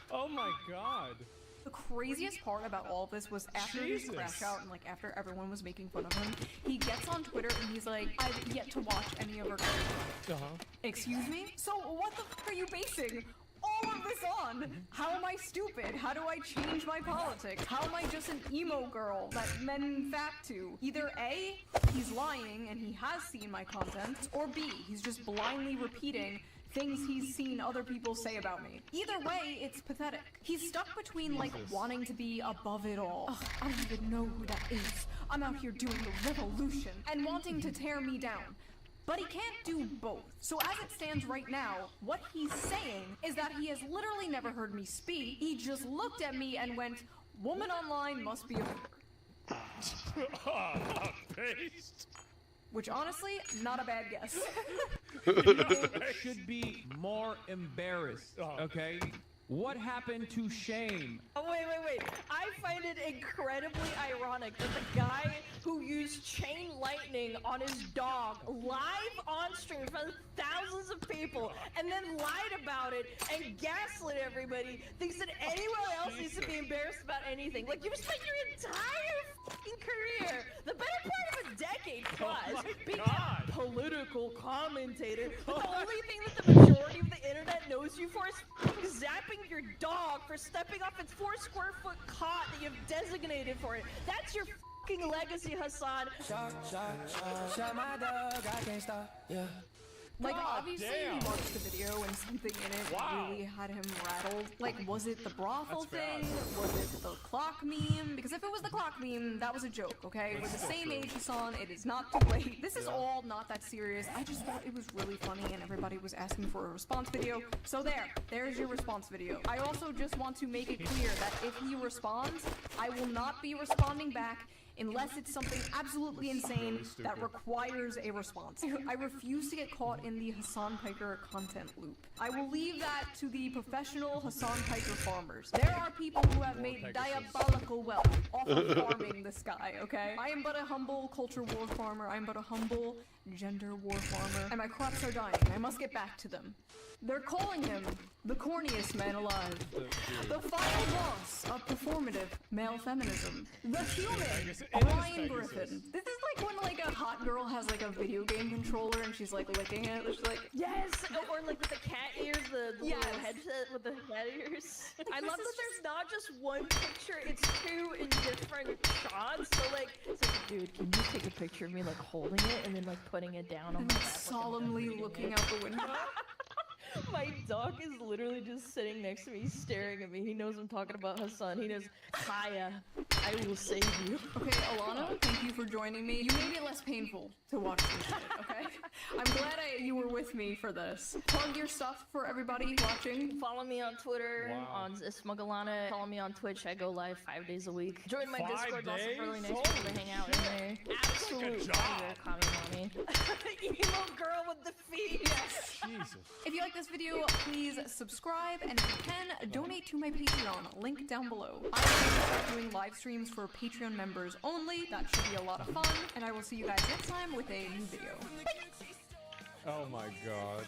Oh my God. The craziest part about all of this was after his crash out and like after everyone was making fun of him, he gets on Twitter and he's like, I've yet to watch any of her content. Excuse me? So what the f are you basing all of this on? How am I stupid? How do I change my politics? How am I just an emo girl that men fap to? Either A, he's lying and he has seen my content, or B, he's just blindly repeating things he's seen other people say about me. Either way, it's pathetic. He's stuck between like wanting to be above it all. Ugh, I don't even know who that is. I'm out here doing the revolution and wanting to tear me down. But he can't do both. So as it stands right now, what he's saying is that he has literally never heard me speak. He just looked at me and went, "Woman online must be a whore." Based. Which honestly, not a bad guess. Should be more embarrassed, okay? What happened to shame? Oh, wait. I find it incredibly ironic that the guy who used chain lightning on his dog live on stream in front of thousands of people and then lied about it and gaslit everybody thinks that anyone else needs to be embarrassed about anything. Like, you've spent your entire fucking career, the better part of a decade plus, being a political commentator, but the only thing that the majority of the internet knows you for is zapping your dog for stepping off its 4 square foot cot that you've designated for it. That's your fucking legacy, Hassan. Shot my dog, I can't stop. Yeah. Like, obviously, he watched the video and something in it really had him rattled. Like, was it the brothel thing? Was it the clock meme? Because if it was the clock meme, that was a joke, okay? We're the same age, Hassan. It is not too late. This is all not that serious. I just thought it was really funny and everybody was asking for a response video. So there's your response video. I also just want to make it clear that if he responds, I will not be responding back unless it's something absolutely insane that requires a response. I refuse to get caught in the Hassan Piker content loop. I will leave that to the professional Hassan Piker farmers. There are people who have made diabolical wealth off of farming this guy, okay? I am but a humble culture war farmer. I am but a humble gender war farmer. And my crops are dying. I must get back to them. They're calling him the corniest man alive. The final boss of performative male feminism. The human Brian Griffin. This is like when like a hot girl has like a video game controller and she's like licking it. She's like, yes, or like with the cat ears, the little headset with the cat ears. I love that there's not just one picture, it's 2 in different shots. So like, dude, can you take a picture of me like holding it and then like putting it down on my lap? Solemnly looking out the window. My dog is literally just sitting next to me, staring at me. He knows I'm talking about Hassan. He knows, Kaya, I will save you. Okay, Alana, thank you for joining me. You made it less painful to watch this shit, okay? I'm glad you were with me for this. Plug your stuff for everybody watching. Follow me on Twitter, on Smugalana. Follow me on Twitch. I go live 5 days a week. Join my Discord. Also really nice people to hang out in there. Absolute banger, mommy. Emo girl with the feet. Yes. Jesus. If you like this video, please subscribe, and if you can, donate to my Patreon, link down below. I will start doing live streams for Patreon members only. That should be a lot of fun, and I will see you guys next time with a new video. Oh my God.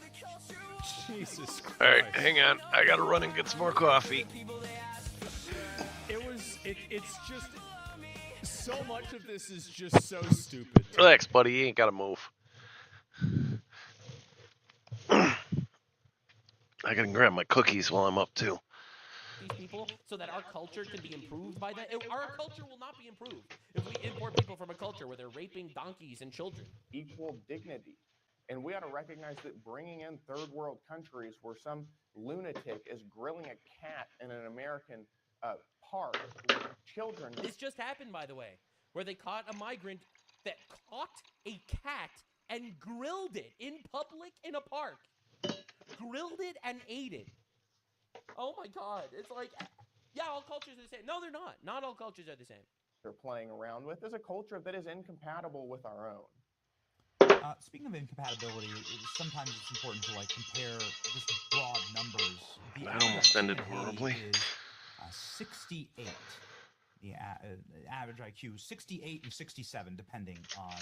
Jesus Christ. Alright, hang on. I gotta run and get some more coffee. It's just, so much of this is just so stupid. Relax, buddy. You ain't gotta move. I can grab my cookies while I'm up too. These people so that our culture can be improved by that. Our culture will not be improved if we import people from a culture where they're raping donkeys and children. Equal dignity. And we ought to recognize that bringing in third world countries where some lunatic is grilling a cat in an American park with children. This just happened, by the way, where they caught a migrant that caught a cat and grilled it in public in a park. Grilled it and ate it. Oh my God. It's like, yeah, all cultures are the same. No, they're not. Not all cultures are the same. They're playing around with is a culture that is incompatible with our own. Speaking of incompatibility, sometimes it's important to compare just broad numbers. The That almost ended horribly. Is 68. The average IQ is 68 and 67, depending on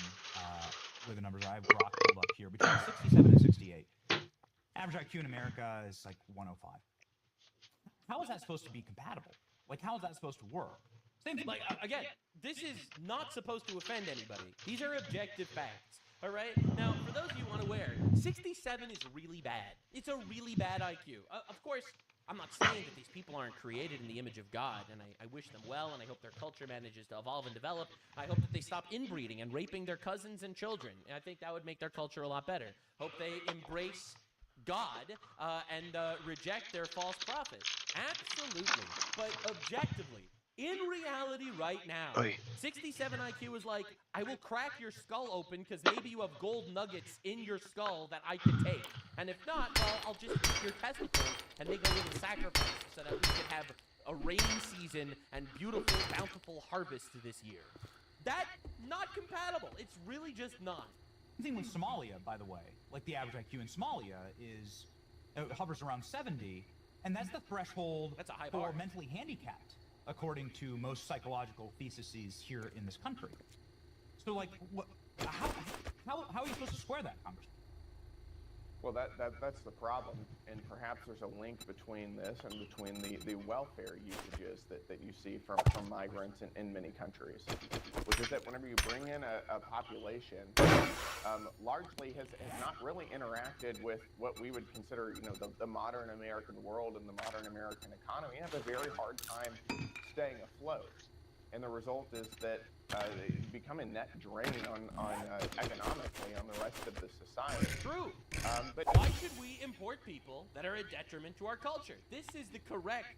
where the numbers are. I have Grok pulled up here. Between 67 and 68. Average IQ in America is 105. How is that supposed to be compatible? How is that supposed to work? Same thing. Again, this is not supposed to offend anybody. These are objective facts. All right? Now, for those of you unaware, 67 is really bad. It's a really bad IQ. Of course, I'm not saying that these people aren't created in the image of God, and I wish them well, and I hope their culture manages to evolve and develop. I hope that they stop inbreeding and raping their cousins and children. And I think that would make their culture a lot better. Hope they embrace God and reject their false prophets. Absolutely. But objectively, in reality right now, 67 IQ is like, I will crack your skull open because maybe you have gold nuggets in your skull that I could take. And if not, well, I'll just eat your testicles and make a little sacrifice so that we can have a rain season and beautiful, bountiful harvest this year. That's not compatible. It's really just not. The thing with Somalia, by the way, the average IQ in Somalia hovers around 70, and that's the threshold for mentally handicapped, according to most psychological theses here in this country. So, how are you supposed to square that, Congressman? Well, that's the problem, and perhaps there's a link between this and between the welfare usages that you see from migrants in many countries, which is that whenever you bring in a population, largely has not really interacted with what we would consider, the modern American world and the modern American economy, have a very hard time staying afloat. And the result is that they become a net drain on economically on the rest of the society. True. But why should we import people that are a detriment to our culture? This is the correct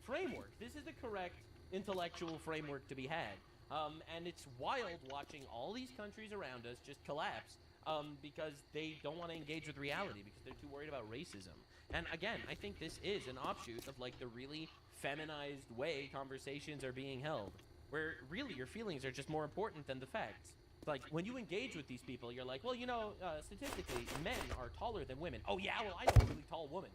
framework. This is the correct intellectual framework to be had. And it's wild watching all these countries around us just collapse because they don't want to engage with reality because they're too worried about racism. And again, I think this is an offshoot of the really feminized way conversations are being held, where really your feelings are just more important than the facts. When you engage with these people, you're like, well, statistically, men are taller than women. Oh yeah, well, I know a really tall woman.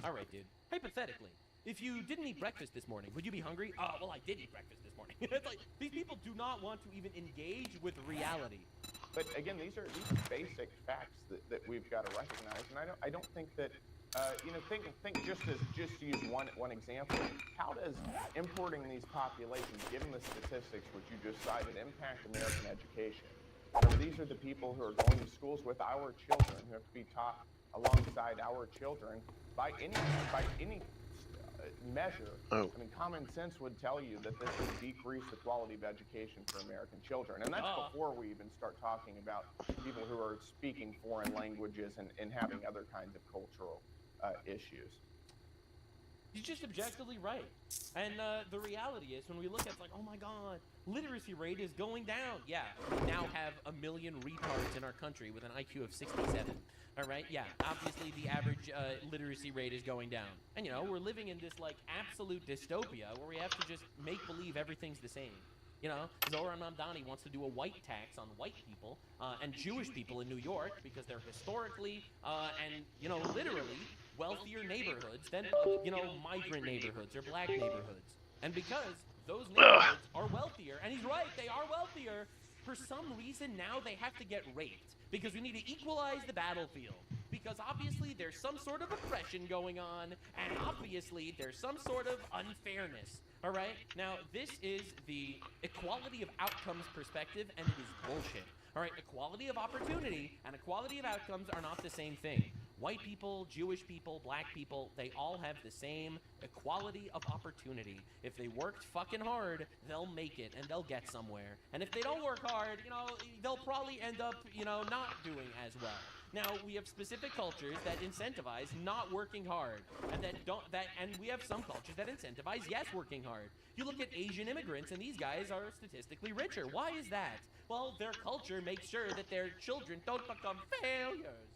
All right, dude. Hypothetically, if you didn't eat breakfast this morning, would you be hungry? Oh, well, I did eat breakfast this morning. It's these people do not want to even engage with reality. But again, these are basic facts that we've got to recognize, and I don't think that think just to use one example. How does importing these populations, given the statistics which you just cited, impact American education? These are the people who are going to schools with our children, who have to be taught alongside our children by any measure. I mean, common sense would tell you that this would decrease the quality of education for American children. And that's before we even start talking about people who are speaking foreign languages and having other kinds of cultural issues. You're just objectively right. And the reality is, when we look at it, oh my God, literacy rate is going down. Yeah, we now have 1 million retards in our country with an IQ of 67. All right, yeah, obviously the average literacy rate is going down. And, we're living in this, absolute dystopia where we have to just make believe everything's the same. Zohran Mamdani wants to do a white tax on white people and Jewish people in New York because they're historically and, literally wealthier neighborhoods than, migrant neighborhoods or black neighborhoods. And because those neighborhoods are wealthier, and he's right, they are wealthier, for some reason now they have to get raped because we need to equalize the battlefield. Because obviously there's some sort of oppression going on, and obviously there's some sort of unfairness. All right? Now, this is the equality of outcomes perspective, and it is bullshit. All right? Equality of opportunity and equality of outcomes are not the same thing. White people, Jewish people, black people, they all have the same equality of opportunity. If they worked fucking hard, they'll make it and they'll get somewhere. And if they don't work hard, they'll probably end up, not doing as well. Now, we have specific cultures that incentivize not working hard, and we have some cultures that incentivize, yes, working hard. You look at Asian immigrants, and these guys are statistically richer. Why is that? Well, their culture makes sure that their children don't become failures.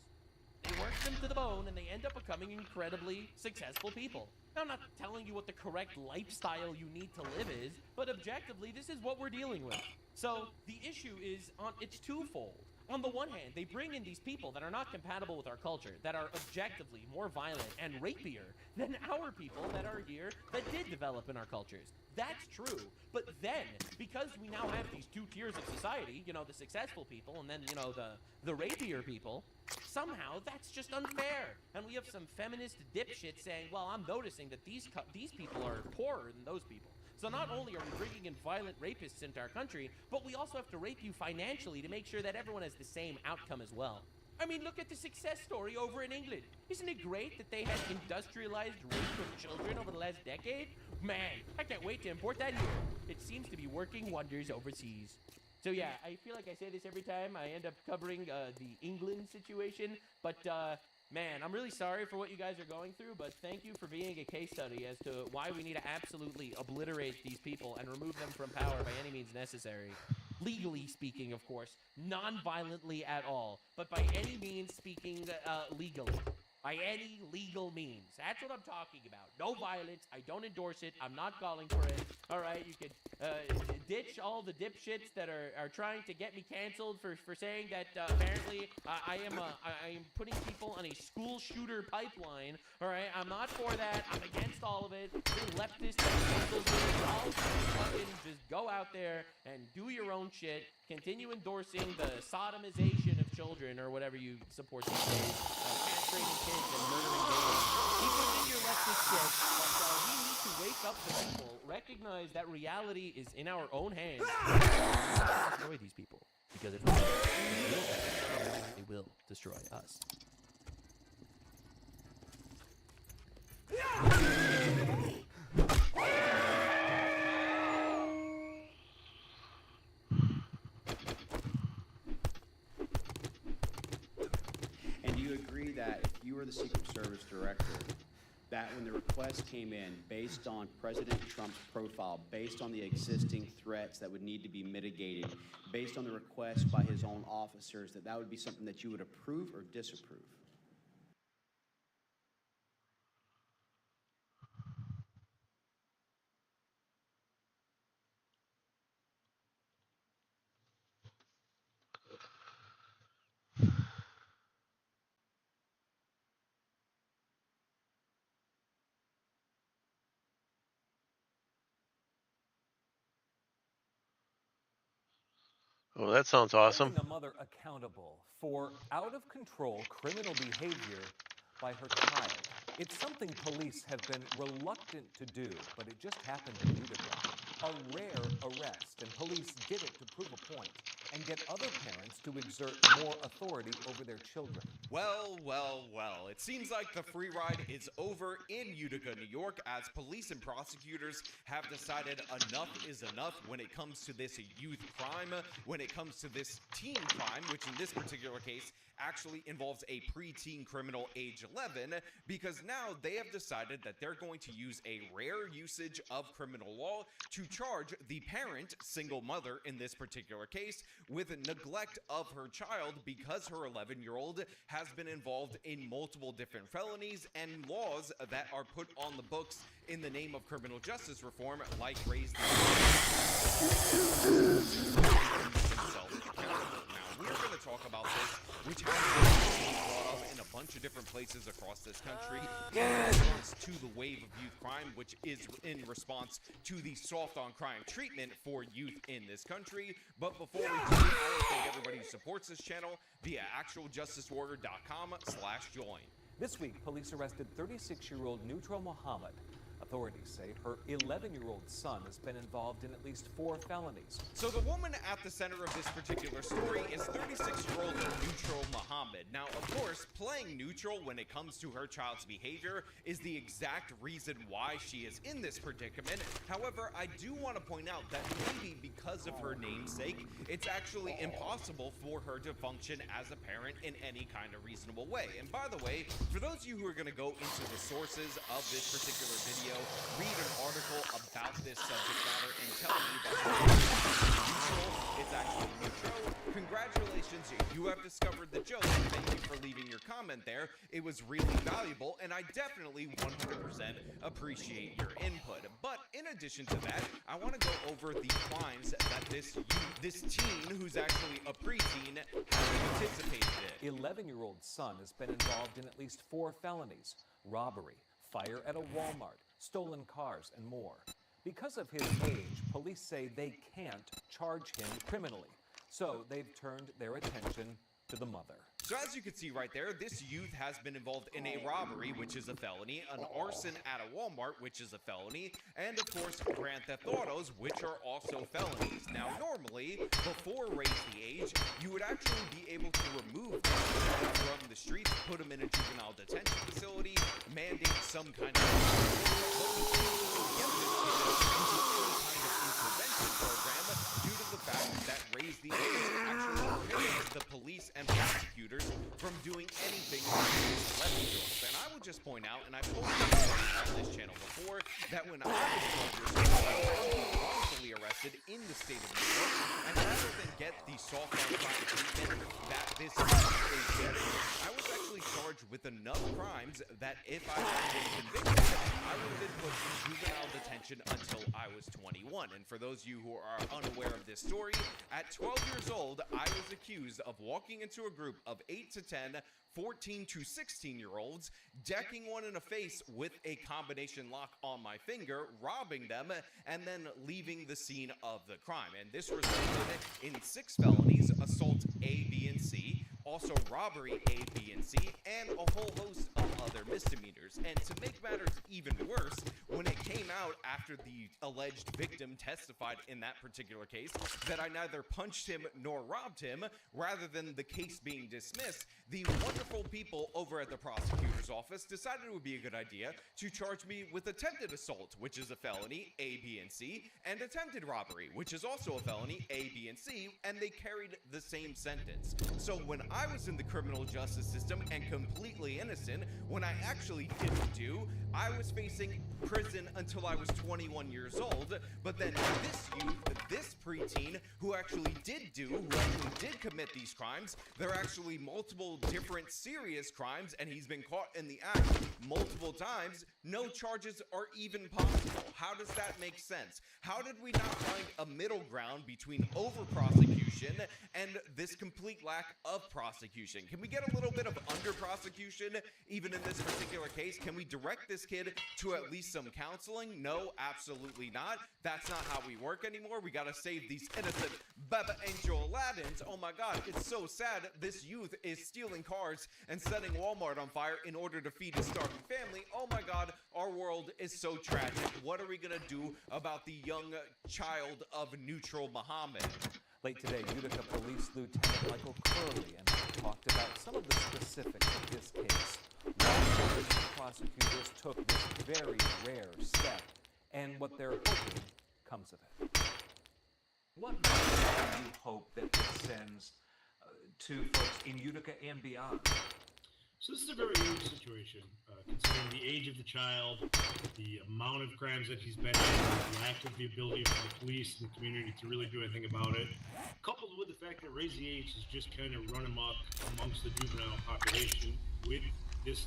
They work them to the bone, and they end up becoming incredibly successful people. Now, I'm not telling you what the correct lifestyle you need to live is, but objectively, this is what we're dealing with. So, the issue is, it's twofold. On the one hand, they bring in these people that are not compatible with our culture, that are objectively more violent and rapier than our people that are here that did develop in our cultures. That's true. But then, because we now have these two tiers of society, the successful people and then, the rapier people, somehow that's just unfair. And we have some feminist dipshits saying, well, I'm noticing that these people are poorer than those people. So not only are we bringing in violent rapists into our country, but we also have to rape you financially to make sure that everyone has the same outcome as well. I mean, look at the success story over in England. Isn't it great that they had industrialized rape of children over the last decade? Man, I can't wait to import that here. It seems to be working wonders overseas. So yeah, I feel like I say this every time I end up covering the England situation, but man, I'm really sorry for what you guys are going through, but thank you for being a case study as to why we need to absolutely obliterate these people and remove them from power by any means necessary. Legally speaking, of course, non-violently at all, but by any means speaking legally. By any legal means. That's what I'm talking about. No violence. I don't endorse it. I'm not calling for it. All right, you can ditch all the dipshits that are trying to get me canceled for saying that apparently I am putting people on a school shooter pipeline. All right, I'm not for that. I'm against all of it. You leftists and all fucking just go out there and do your own shit. Continue endorsing the sodomization of children or whatever you support these days. Castrating kids and murdering babies. Keep within your leftist shit, but we need to wake up the people, recognize that reality is in our own hands. Destroy these people, because if not, they will destroy us. And do you agree that if you were the Secret Service director, that when the request came in based on President Trump's profile, based on the existing threats that would need to be mitigated, based on the request by his own officers, that would be something that you would approve or disapprove? Oh, that sounds awesome. Holding a mother accountable for out-of-control criminal behavior by her child. It's something police have been reluctant to do, but it just happened in Utica. A rare arrest, and police did it to prove a point and get other parents to exert more authority over their children. Well, well, well, it seems like the free ride is over in Utica, New York, as police and prosecutors have decided enough is enough when it comes to this youth crime, when it comes to this teen crime, which in this particular case actually involves a preteen criminal age 11, because now they have decided that they're going to use a rare usage of criminal law to charge the parent, single mother in this particular case, with neglect of her child because her 11-year-old has been involved in multiple different felonies and laws that are put on the books in the name of criminal justice reform, like raise the Now, we're going to talk about this, which has been brought up in a bunch of different places across this country in response to the wave of youth crime, which is in response to the soft on crime treatment for youth in this country. But before we do, I want to thank everybody who supports this channel via actualjusticewarrior.com/join. This week, police arrested 36-year-old Neutral Muhammad, a Authorities say her 11-year-old son has been involved in at least 4 felonies. So the woman at the center of this particular story is 36-year-old Neutral Muhammad. Now, of course, playing neutral when it comes to her child's behavior is the exact reason why she is in this predicament. However, I do want to point out that maybe because of her namesake, it's actually impossible for her to function as a parent in any kind of reasonable way. And by the way, for those of you who are going to go into the sources of this particular video, read an article about this subject matter and tell me that neutral, it's actually neutral. Congratulations, you have discovered the joke. Thank you for leaving your comment there. It was really valuable, and I definitely 100% appreciate your input. But in addition to that, I want to go over the crimes that this teen, who's actually a preteen, has participated in. 11-year-old son has been involved in at least 4 felonies: robbery, fire at a Walmart, stolen cars, and more. Because of his age, police say they can't charge him criminally, so they've turned their attention to the mother. So as you can see right there, this youth has been involved in a robbery, which is a felony, an arson at a Walmart, which is a felony, and of course, Grand Theft Autos, which are also felonies. Now, normally, before raise the age, you would actually be able to remove them from the streets, put them in a juvenile detention facility, mandate some kind of intervention program due to the fact that raise the age actually prohibits the police and prosecutors from doing anything with 11-year-olds. And I will just point out, and I've told you on this channel before, that when I was 12 years old, I was wrongfully arrested in the state of New York, and rather than get the soft crime treatment that this is getting, I was actually charged with enough crimes that if I had been convicted, I would have been put in juvenile detention until I was 21. And for those of you who are unaware of this story, at 12 years old, I was accused of walking into a group of 8 to 10 14 to 16-year-olds, decking one in the face with a combination lock on my finger, robbing them, and then leaving the scene of the crime. And this resulted in 6 felonies, assault A, B, and C, also robbery A, B, and C, and a whole host of other misdemeanors. And to make matters even worse, when it came out after the alleged victim testified in that particular case that I neither punched him nor robbed him, rather than the case being dismissed, the wonderful people over at the prosecutor's office decided it would be a good idea to charge me with attempted assault, which is a felony, A, B, and C, and attempted robbery, which is also a felony, A, B, and C, and they carried the same sentence. So when I was in the criminal justice system and completely innocent, when I actually didn't do, I was facing prison until I was 21 years old, but then this youth, this preteen, who actually did commit these crimes, they're actually multiple different serious crimes, and he's been caught in the act multiple times. No charges are even possible. How does that make sense? How did we not find a middle ground between over-prosecution and this complete lack of prosecution? Can we get a little bit of under-prosecution even in this particular case? Can we direct this kid to at least some counseling? No, absolutely not. That's not how we work anymore. We gotta save these innocent Baba Angel Aladdins. Oh my god, it's so sad. This youth is stealing cars and setting Walmart on fire in order to feed his starving family. Oh my god, our world is so tragic. What are we gonna do about the young child of Neutral Muhammad? Late today, Utica Police Lieutenant Michael Curley and I talked about some of the specifics of this case. Why police and prosecutors took this very rare step, and what they're hoping comes of it. What message do you hope that this sends to folks in Utica and beyond? So this is a very unique situation, considering the age of the child, the amount of crimes that he's been in, the lack of the ability for the police and the community to really do anything about it, coupled with the fact that Raise the Age has just kind of run amok amongst the juvenile population with this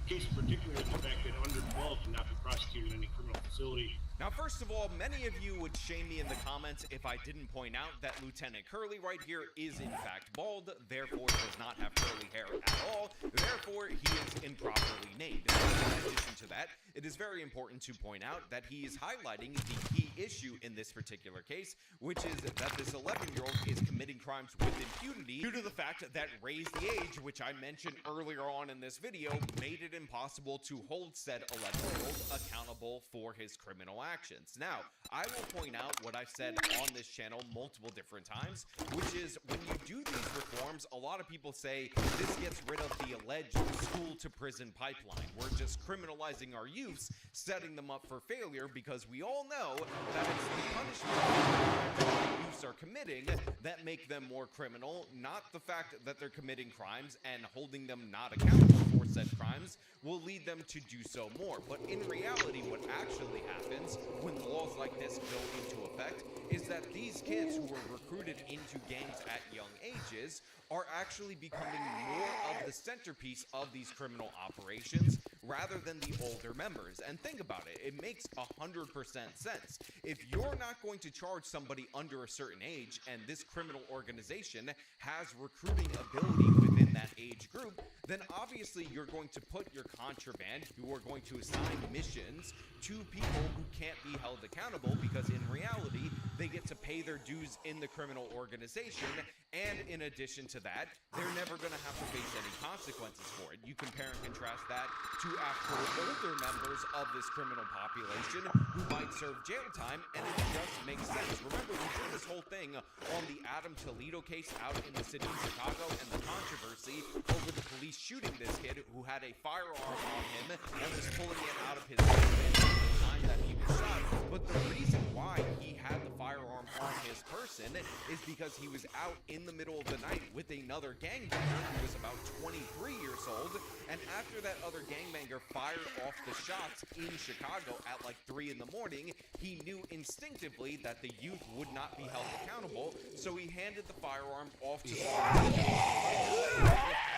case in particular, the fact that under 12 cannot be prosecuted in any criminal facility. Now, first of all, many of you would shame me in the comments if I didn't point out that Lieutenant Curley right here is in fact bald, therefore does not have curly hair at all, therefore he is improperly named. In addition to that, it is very important to point out that he is highlighting the key issue in this particular case, which is that this 11-year-old is committing crimes with impunity due to the fact that Raise the Age, which I mentioned earlier on in this video, made it impossible to hold said 11-year-old accountable for his criminal actions. Now, I will point out what I've said on this channel multiple different times, which is when you do these reforms, a lot of people say this gets rid of the alleged school-to-prison pipeline. We're just criminalizing our youths, setting them up for failure, because we all know that it's the punishment that youths are committing that make them more criminal, not the fact that they're committing crimes, and holding them not accountable for said crimes will lead them to do so more. But in reality, what actually happens when laws like this go into effect is that these kids who are recruited into gangs at young ages are actually becoming more of the centerpiece of these criminal operations rather than the older members. And think about it, it makes 100% sense. If you're not going to charge somebody under a certain age, and this criminal organization has recruiting ability within that age group, then obviously you're going to put your contraband, you are going to assign missions to people who can't be held accountable, because in reality, they get to pay their dues in the criminal organization, and in addition to that, they're never going to have to face any consequences for it. You compare and contrast that to after older members of this criminal population who might serve jail time, and it just makes sense. Remember, we did this whole thing on the Adam Toledo case out in the city of Chicago, and the controversy over the police shooting this kid who had a firearm on him and was pulling it out of his waistband at the time that he was shot. But the reason why he had the firearm on his person is because he was out in the middle of the night with another gangbanger who was about 23 years old, and after that other gangbanger fired off the shots in Chicago at like 3 in the morning, he knew instinctively that the youth would not be held accountable, so he handed the firearm off to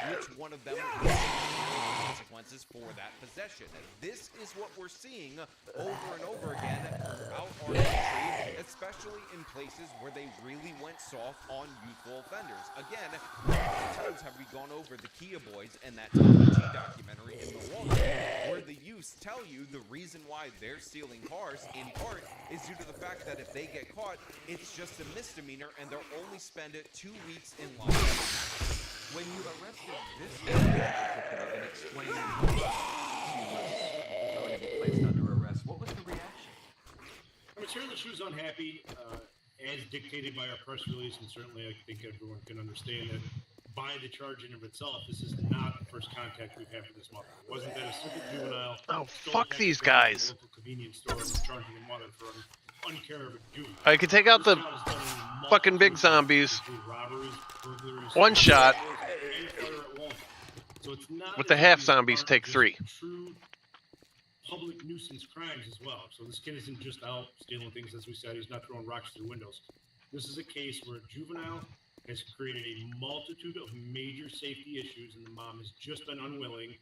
which one of them would have consequences for that possession. And this is what we're seeing over and over again throughout our country, especially in places where they really went soft on youthful offenders. Again, how many times have we gone over the Kia Boys and that Tommy G documentary in Milwaukee, where the youths tell you the reason why they're stealing cars, in part, is due to the fact that if they get caught, it's just a misdemeanor and they'll only spend it 2 weeks in lockdown. When you arrested this man and explained to how he was placed under arrest, what was the reaction? I'm sure that she was unhappy, as dictated by our press release, and certainly I think everyone can understand that by the charge in of itself, this is not the first contact we've had with this mother. It wasn't that a simple juvenile. Oh, fuck these guys. Convenience store and charging a mother for uncare of a juvenile. I could take out the fucking big zombies. One shot. With the half zombies, take 3. True public nuisance crimes as well. So this kid isn't just out stealing things, as we said. He's not throwing rocks through windows. This is a case where a juvenile has created a multitude of major safety issues, and the mom has just been unwilling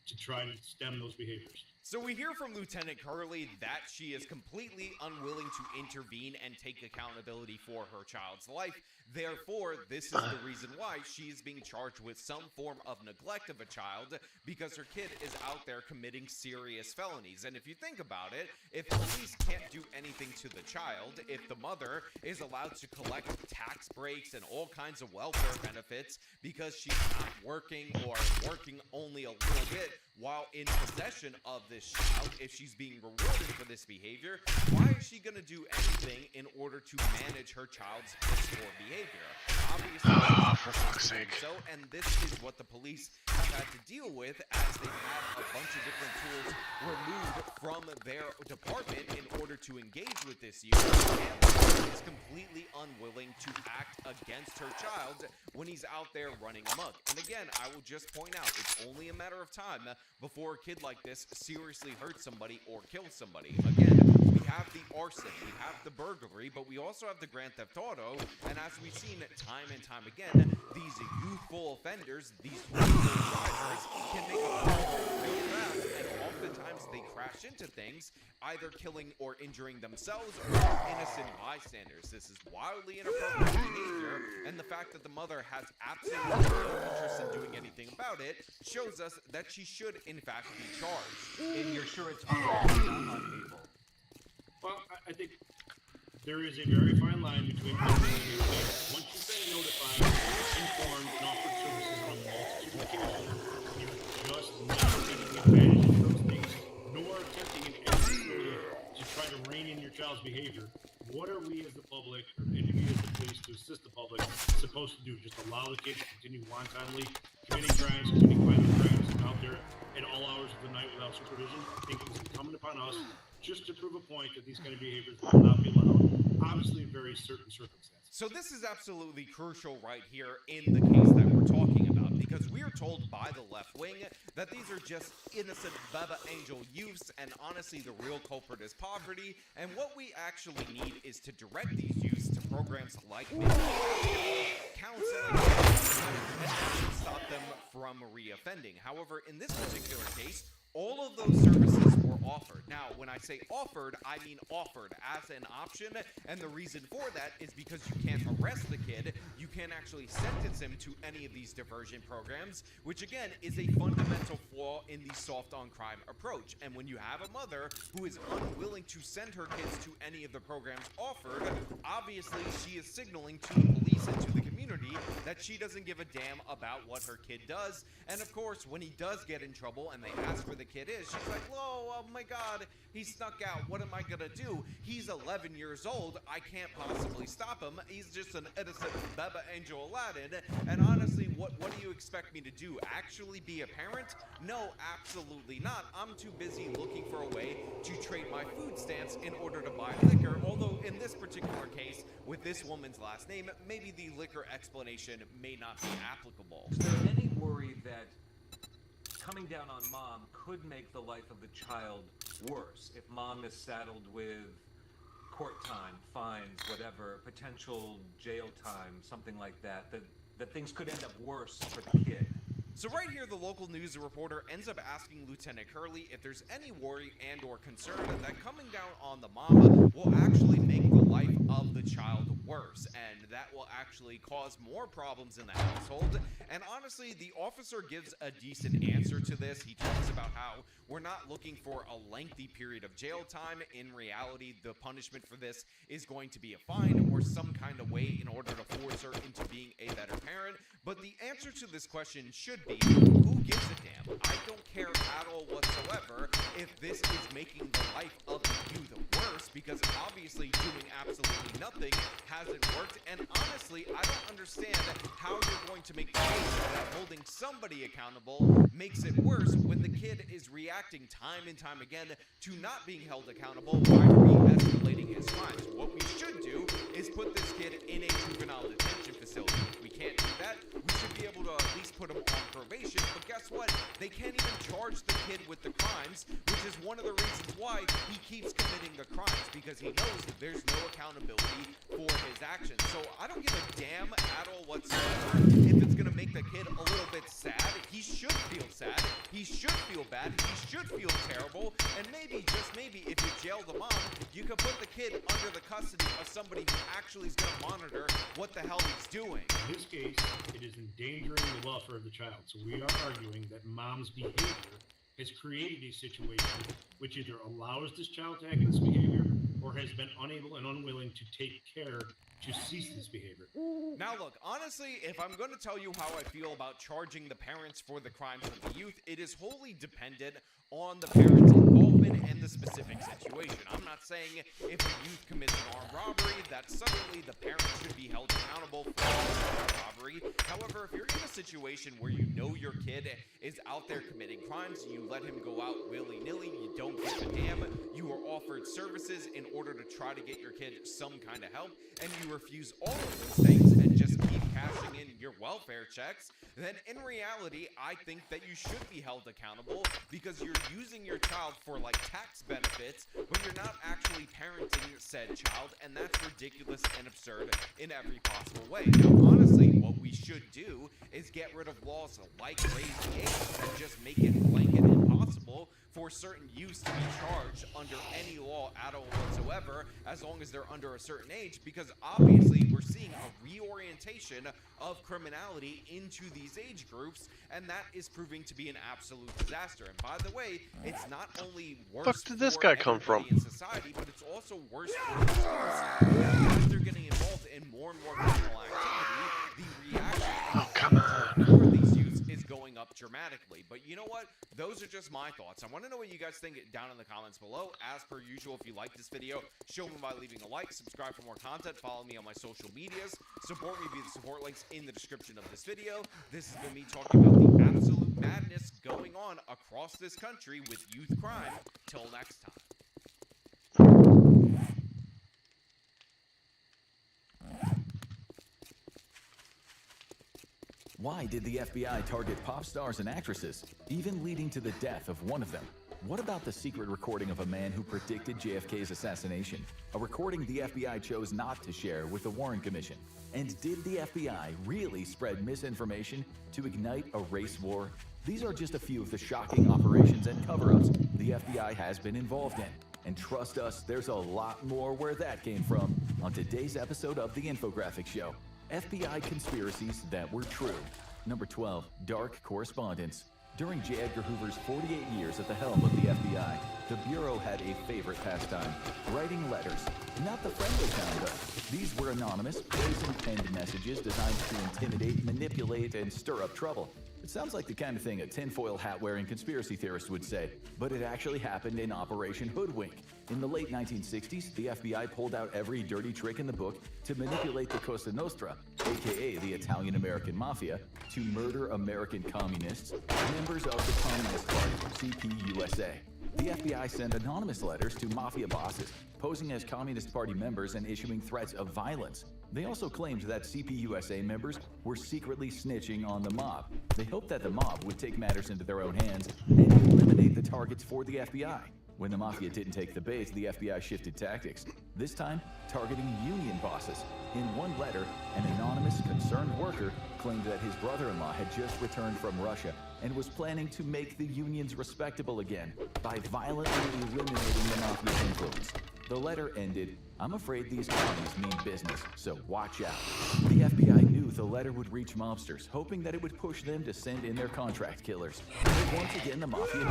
to try to stem those behaviors. So we hear from Lieutenant Curley that she is completely unwilling to intervene and take accountability for her child's life. Therefore, this is the reason why she is being charged with some form of neglect of a child, because her kid is out there committing serious felonies. And if you think about it, if police can't do anything to the child, if the mother is allowed to collect tax breaks and all kinds of welfare benefits because she's not working or working only a little bit while in possession of this child, if she's being rewarded for this behavior, why is she going to do anything in order to manage her child's piss-poor behavior? Obviously, for fuck's sake. So, and this is what the police have had to deal with, as they've had a bunch of different tools removed from their department in order to engage with this youth, and the mother is completely unwilling to act against her child when he's out there running amok. And again, I will just point out, it's only a matter of time before a kid like this seriously hurts somebody or kills somebody. Again, we have the arson, we have the burglary, but we also have the Grand Theft Auto, and as we've seen time and time again, these youthful offenders, these youthful drivers, can make a real fast, and oftentimes they crash into things, either killing or injuring themselves or innocent bystanders. This is wildly inappropriate behavior, and the fact that the mother has absolutely no interest in doing anything about it shows us that she should, in fact, be charged. And you're sure it's unlawful, not unable? Well, I think there is a very fine line between once you've been notified, informed, and offered services on a multitude of occasions, you're just not taking advantage of those things, nor attempting in any way to try to rein in your child's behavior. What are we as the public, and we as the police to assist the public, supposed to do? Just allow the kid to continue wantonly committing crimes, committing violent crimes out there at all hours of the night without supervision? I think it's incumbent upon us just to prove a point that these kind of behaviors will not be allowed, obviously in very certain circumstances. So this is absolutely crucial right here in the case that we're talking about, because we are told by the left wing that these are just innocent Baba Angel youths, and honestly the real culprit is poverty, and what we actually need is to direct these youths to programs like counseling and actually stop them from reoffending. However, in this particular case, all of those services were offered. Now, when I say offered, I mean offered as an option, and the reason for that is because you can't arrest the kid, you can't actually sentence him to any of these diversion programs, which again is a fundamental flaw in the soft on crime approach. And when you have a mother who is unwilling to send her kids to any of the programs offered, obviously she is signaling to the police and to the community that she doesn't give a damn about what her kid does. And of course, when he does get in trouble and they ask where the kid is, she's like, oh my god, he snuck out, what am I gonna do? He's 11 years old, I can't possibly stop him, he's just an innocent Baba Angel Aladdin. And honestly, what do you expect me to do? Actually be a parent? No, absolutely not. I'm too busy looking for a way to trade my food stamps in order to buy liquor, although in this particular case, with this woman's last name, maybe the liquor explanation may not be applicable. Is there any worry that coming down on mom could make the life of the child worse if mom is saddled with court time, fines, whatever, potential jail time, something like that, that things could end up worse for the kid? So right here, the local news reporter ends up asking Lieutenant Curley if there's any worry and or concern that coming down on the mama will actually make the life of the child worse, and that will actually cause more problems in the household. And honestly, the officer gives a decent answer to this. He talks about how we're not looking for a lengthy period of jail time. In reality, the punishment for this is going to be a fine or some kind of way in order to force her into being a better parent. But the answer to this question should be, who gives a damn? I don't care at all whatsoever if this is making the life of the youth worse, because obviously doing absolutely nothing hasn't worked. And honestly, I don't understand how you're going to make the case that holding somebody accountable makes it worse when the kid is reacting time and time again to not being held accountable by re-escalating his crimes. What we should do is put this kid in a juvenile detention facility. If we can't do that, we should be able to at least put him on probation. But guess what? They can't even charge the kid with the crimes, which is one of the reasons why he keeps committing the crimes, because he knows that there's no accountability for his actions. So I don't give a damn at all whatsoever if it's going to make the kid a little bit sad. He should feel sad. He should feel bad. He should feel terrible. And maybe, just maybe, if you jail the mom, you could put the kid under the custody of somebody who actually is going to monitor what the hell he's doing. In this case, it is endangering the welfare of the child. So we are arguing that mom's behavior has created a situation which either allows this child to act this behavior or has been unable and unwilling to take care to cease this behavior. Now look, honestly, if I'm going to tell you how I feel about charging the parents for the crimes of the youth, it is wholly dependent on the parents' involvement and the specific situation. I'm not saying if a youth commits an armed robbery that suddenly the parents should be held accountable for armed robbery. However, if you're in a situation where you know your kid is out there committing crimes, you let him go out willy-nilly, you don't give a damn, you are offered services in order to try to get your kid some kind of help, and you refuse all of those things and just keep cashing in your welfare checks, then in reality, I think that you should be held accountable, because you're using your child for like tax benefits, but you're not actually parenting said child, and that's ridiculous and absurd in every possible way. Now, honestly, what we should do is get rid of laws like raise the age that just make it blanket impossible possible for certain youths to be charged under any law at all whatsoever, as long as they're under a certain age, because obviously we're seeing a reorientation of criminality into these age groups, and that is proving to be an absolute disaster. And by the way, it's not only worse Fuck did this for guy come everybody from? in society, but it's also worse for the schools, because they're getting involved in more and more criminal activity. The reaction for these youths is going up dramatically. But you know what? Those are just my thoughts. I want to know what you guys think down in the comments below. As per usual, if you like this video, show me by leaving a like, subscribe for more content, follow me on my social medias, support me via the support links in the description of this video. This has been me talking about the absolute madness going on across this country with youth crime. Till next time. Why did the FBI target pop stars and actresses, even leading to the death of one of them? What about the secret recording of a man who predicted JFK's assassination? A recording the FBI chose not to share with the Warren Commission. And did the FBI really spread misinformation to ignite a race war? These are just a few of the shocking operations and cover-ups the FBI has been involved in. And trust us, there's a lot more where that came from on today's episode of The Infographic Show. FBI conspiracies that were true. Number 12, dark correspondence. During J. Edgar Hoover's 48 years at the helm of the FBI, the Bureau had a favorite pastime, writing letters. Not the friendly kind, though. These were anonymous, brazen-penned messages designed to intimidate, manipulate, and stir up trouble. It sounds like the kind of thing a tinfoil hat-wearing conspiracy theorist would say, but it actually happened in Operation Hoodwink. In the late 1960s, the FBI pulled out every dirty trick in the book to manipulate the Cosa Nostra, aka the Italian-American Mafia, to murder American communists, members of the Communist Party, CPUSA. The FBI sent anonymous letters to mafia bosses, posing as Communist Party members and issuing threats of violence. They also claimed that CPUSA members were secretly snitching on the mob. They hoped that the mob would take matters into their own hands and eliminate the targets for the FBI. When the mafia didn't take the bait, the FBI shifted tactics, this time targeting union bosses. In one letter, an anonymous concerned worker claimed that his brother-in-law had just returned from Russia and was planning to make the unions respectable again by violently eliminating the mafia's influence. The letter ended, "I'm afraid these commies mean business, so watch out." The FBI knew the letter would reach mobsters, hoping that it would push them to send in their contract killers. But once again, the mafia knew.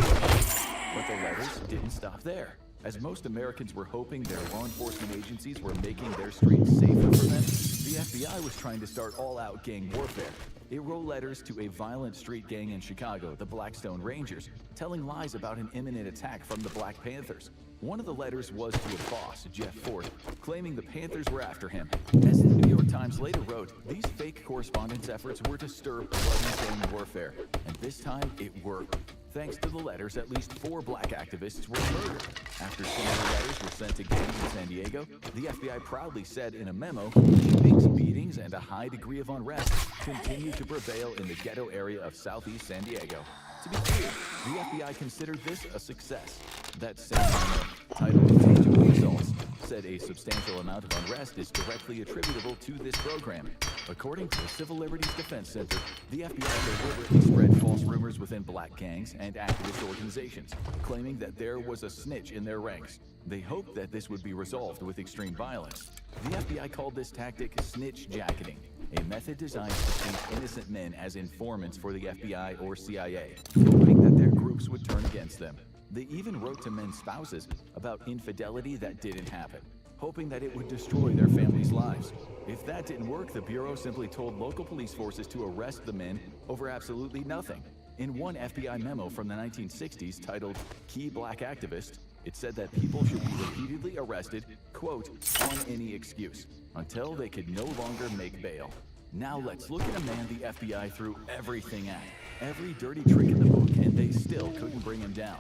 But the letters didn't stop there. As most Americans were hoping their law enforcement agencies were making their streets safer for them, the FBI was trying to start all-out gang warfare. It wrote letters to a violent street gang in Chicago, the Blackstone Rangers, telling lies about an imminent attack from the Black Panthers. One of the letters was to a boss, Jeff Ford, claiming the Panthers were after him. As the New York Times later wrote, these fake correspondence efforts were to stir bloody gang warfare, and this time it worked. Thanks to the letters, at least 4 black activists were murdered. After similar letters were sent to gangs in San Diego, the FBI proudly said in a memo, shootings, beatings, and a high degree of unrest continue to prevail in the ghetto area of southeast San Diego. To be clear, the FBI considered this a success. That same memo, titled Tangible Results, said a substantial amount of unrest is directly attributable to this program. According to the Civil Liberties Defense Center, the FBI deliberately spread false rumors within black gangs and activist organizations, claiming that there was a snitch in their ranks. They hoped that this would be resolved with extreme violence. The FBI called this tactic snitch jacketing, a method designed to paint innocent men as informants for the FBI or CIA, hoping that their groups would turn against them. They even wrote to men's spouses about infidelity that didn't happen, hoping that it would destroy their families' lives. If that didn't work, the Bureau simply told local police forces to arrest the men over absolutely nothing. In one FBI memo from the 1960s titled Key Black Activist, it said that people should be repeatedly arrested, quote, on any excuse, until they could no longer make bail. Now let's look at a man the FBI threw everything at, every dirty trick in the book, and they still couldn't bring him down.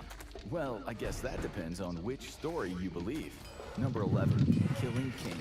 Well, I guess that depends on which story you believe. Number 11, Killing King.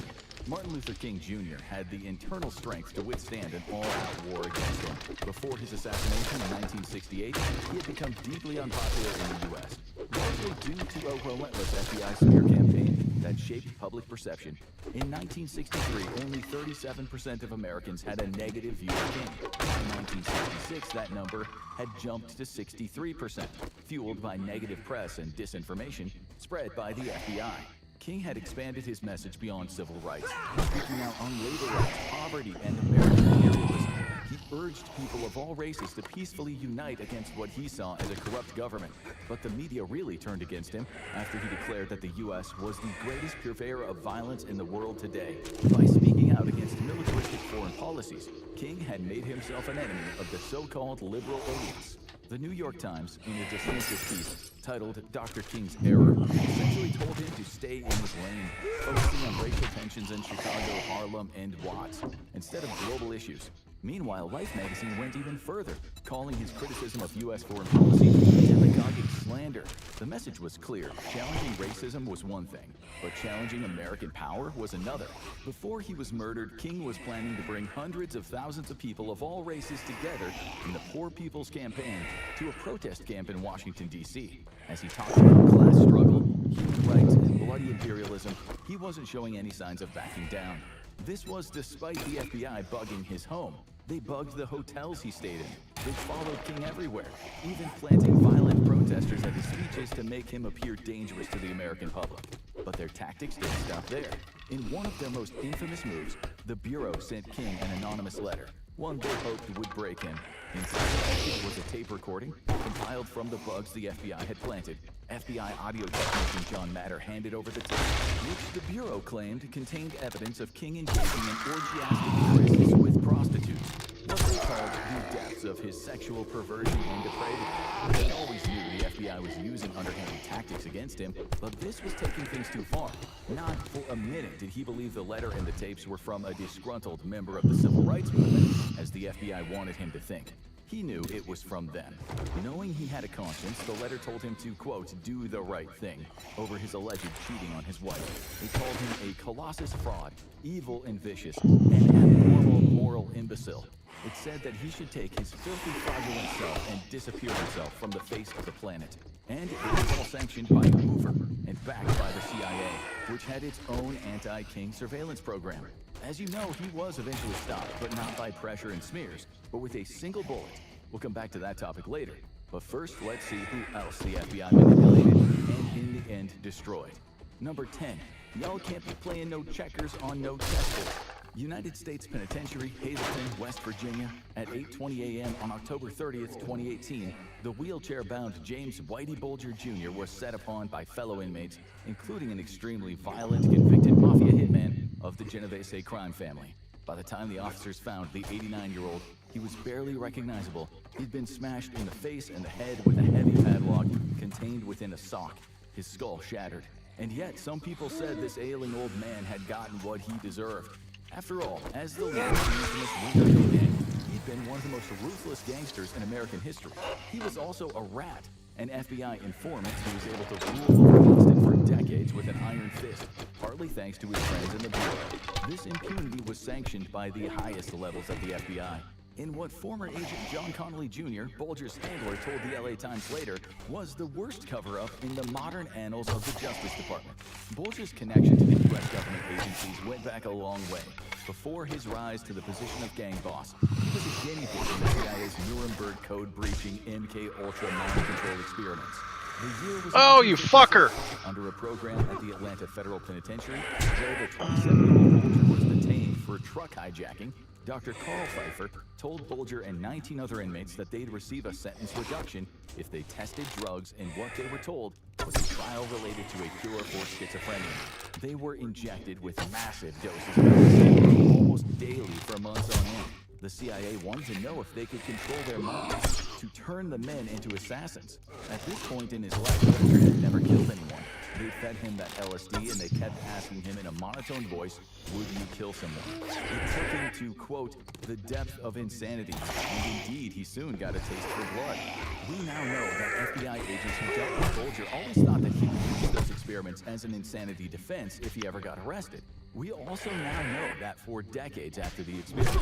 Martin Luther King Jr. had the internal strength to withstand an all-out war against him. Before his assassination in 1968, he had become deeply unpopular in the U.S., largely due to a relentless FBI smear campaign that shaped public perception. In 1963, only 37% of Americans had a negative view of King. In 1966, that number had jumped to 63%, fueled by negative press and disinformation spread by the FBI. King had expanded his message beyond civil rights, speaking out on labor rights, poverty, and American imperialism. He urged people of all races to peacefully unite against what he saw as a corrupt government. But the media really turned against him after he declared that the U.S. was the greatest purveyor of violence in the world today. By speaking out against militaristic foreign policies, King had made himself an enemy of the so-called liberal elites. The New York Times, in a distinctive piece titled Dr. King's Error, essentially told him to stay in his lane, focusing on racial tensions in Chicago, Harlem, and Watts, instead of global issues. Meanwhile, Life magazine went even further, calling his criticism of U.S. foreign policy demagogic slander. The message was clear. Challenging racism was one thing, but challenging American power was another. Before he was murdered, King was planning to bring hundreds of thousands of people of all races together in the Poor People's Campaign to a protest camp in Washington, D.C. As he talked about class struggle, human rights, and bloody imperialism, he wasn't showing any signs of backing down. This was despite the FBI bugging his home. They bugged the hotels he stayed in. They followed King everywhere, even planting violent protesters at his speeches to make him appear dangerous to the American public. But their tactics didn't stop there. In one of their most infamous moves, the Bureau sent King an anonymous letter, one they hoped would break him. Inside the package was a tape recording compiled from the bugs the FBI had planted. FBI audio technician John Matter handed over the tape, which the Bureau claimed contained evidence of King engaging in orgiastic trysts with prostitutes, what they called the depths of his sexual perversion and depravity. They always knew the FBI was using underhanded tactics against him, but this was taking things too far. Not for a minute did he believe the letter and the tapes were from a disgruntled member of the civil rights movement, as the FBI wanted him to think. He knew it was from them. Knowing he had a conscience, the letter told him to, quote, do the right thing over his alleged cheating on his wife. They called him a colossus fraud, evil and vicious, an abnormal moral imbecile. It said that he should take his filthy, fraudulent self and disappear himself from the face of the planet. And it was all sanctioned by Hoover and backed by the CIA, which had its own anti-King surveillance program. As you know, he was eventually stopped, but not by pressure and smears, but with a single bullet. We'll come back to that topic later. But first, let's see who else the FBI manipulated and in the end destroyed. Number 10. Y'all can't be playing no checkers on no chessboard. United States Penitentiary, Hazleton, West Virginia, at 8:20 a.m. on October 30th, 2018, the wheelchair-bound James Whitey Bulger Jr. was set upon by fellow inmates, including an extremely violent, convicted mafia hitman of the Genovese crime family. By the time the officers found the 89-year-old, he was barely recognizable. He'd been smashed in the face and the head with a heavy padlock contained within a sock, his skull shattered. And yet, some people said this ailing old man had gotten what he deserved. After all, as the leader of the infamous Winter Gang, he'd been one of the most ruthless gangsters in American history. He was also a rat, an FBI informant who was able to rule over Boston for decades with an iron fist, partly thanks to his friends in the Bureau. This impunity was sanctioned by the highest levels of the FBI. In what former agent John Connolly Jr., Bulger's handler, told the LA Times later, was the worst cover-up in the modern annals of the Justice Department. Bulger's connection to the U.S. government agencies went back a long way. Before his rise to the position of gang boss, he was a guinea pig in the CIA's Nuremberg code-breaching MK-Ultra mind control experiments. The year was oh, you fucker! Under a program at the Atlanta Federal Penitentiary, where the 27-year-old Bulger was detained for truck hijacking, Dr. Carl Pfeiffer told Bulger and 19 other inmates that they'd receive a sentence reduction if they tested drugs in what they were told was a trial related to a cure for schizophrenia. They were injected with massive doses of LSD almost daily for months on end. The CIA wanted to know if they could control their minds to turn the men into assassins. At this point in his life, Bulger had never killed anyone. They fed him that LSD and they kept asking him in a monotone voice, would you kill someone? It took him to, quote, the depth of insanity, and indeed he soon got a taste for blood. We now know that FBI agents who dealt with Bulger always thought that he would use those experiments as an insanity defense if he ever got arrested. We also now know that for decades after the experiments,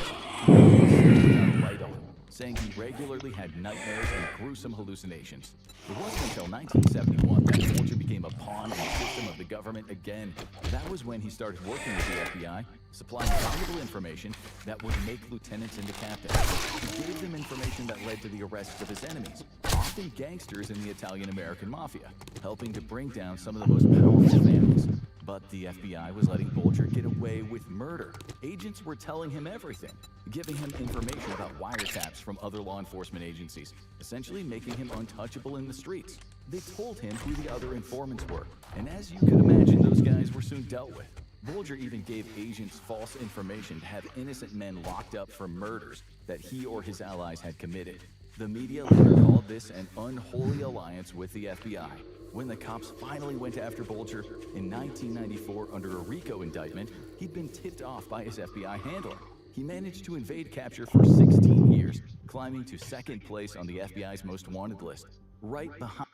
he was light on. saying he regularly had nightmares and gruesome hallucinations. It wasn't until 1971 that Bulger became a pawn in the system of the government again. That was when he started working with the FBI, supplying valuable information that would make lieutenants into captains. He gave them information that led to the arrests of his enemies, often gangsters in the Italian-American mafia, helping to bring down some of the most powerful families. But the FBI was letting Bulger get away with murder. Agents were telling him everything, giving him information about wiretaps from other law enforcement agencies, essentially making him untouchable in the streets. They told him who the other informants were, and as you could imagine, those guys were soon dealt with. Bulger even gave agents false information to have innocent men locked up for murders that he or his allies had committed. The media later called this an unholy alliance with the FBI. When the cops finally went after Bulger in 1994 under a RICO indictment, he'd been tipped off by his FBI handler. He managed to evade capture for 16 years, climbing to second place on the FBI's most wanted list, right behind.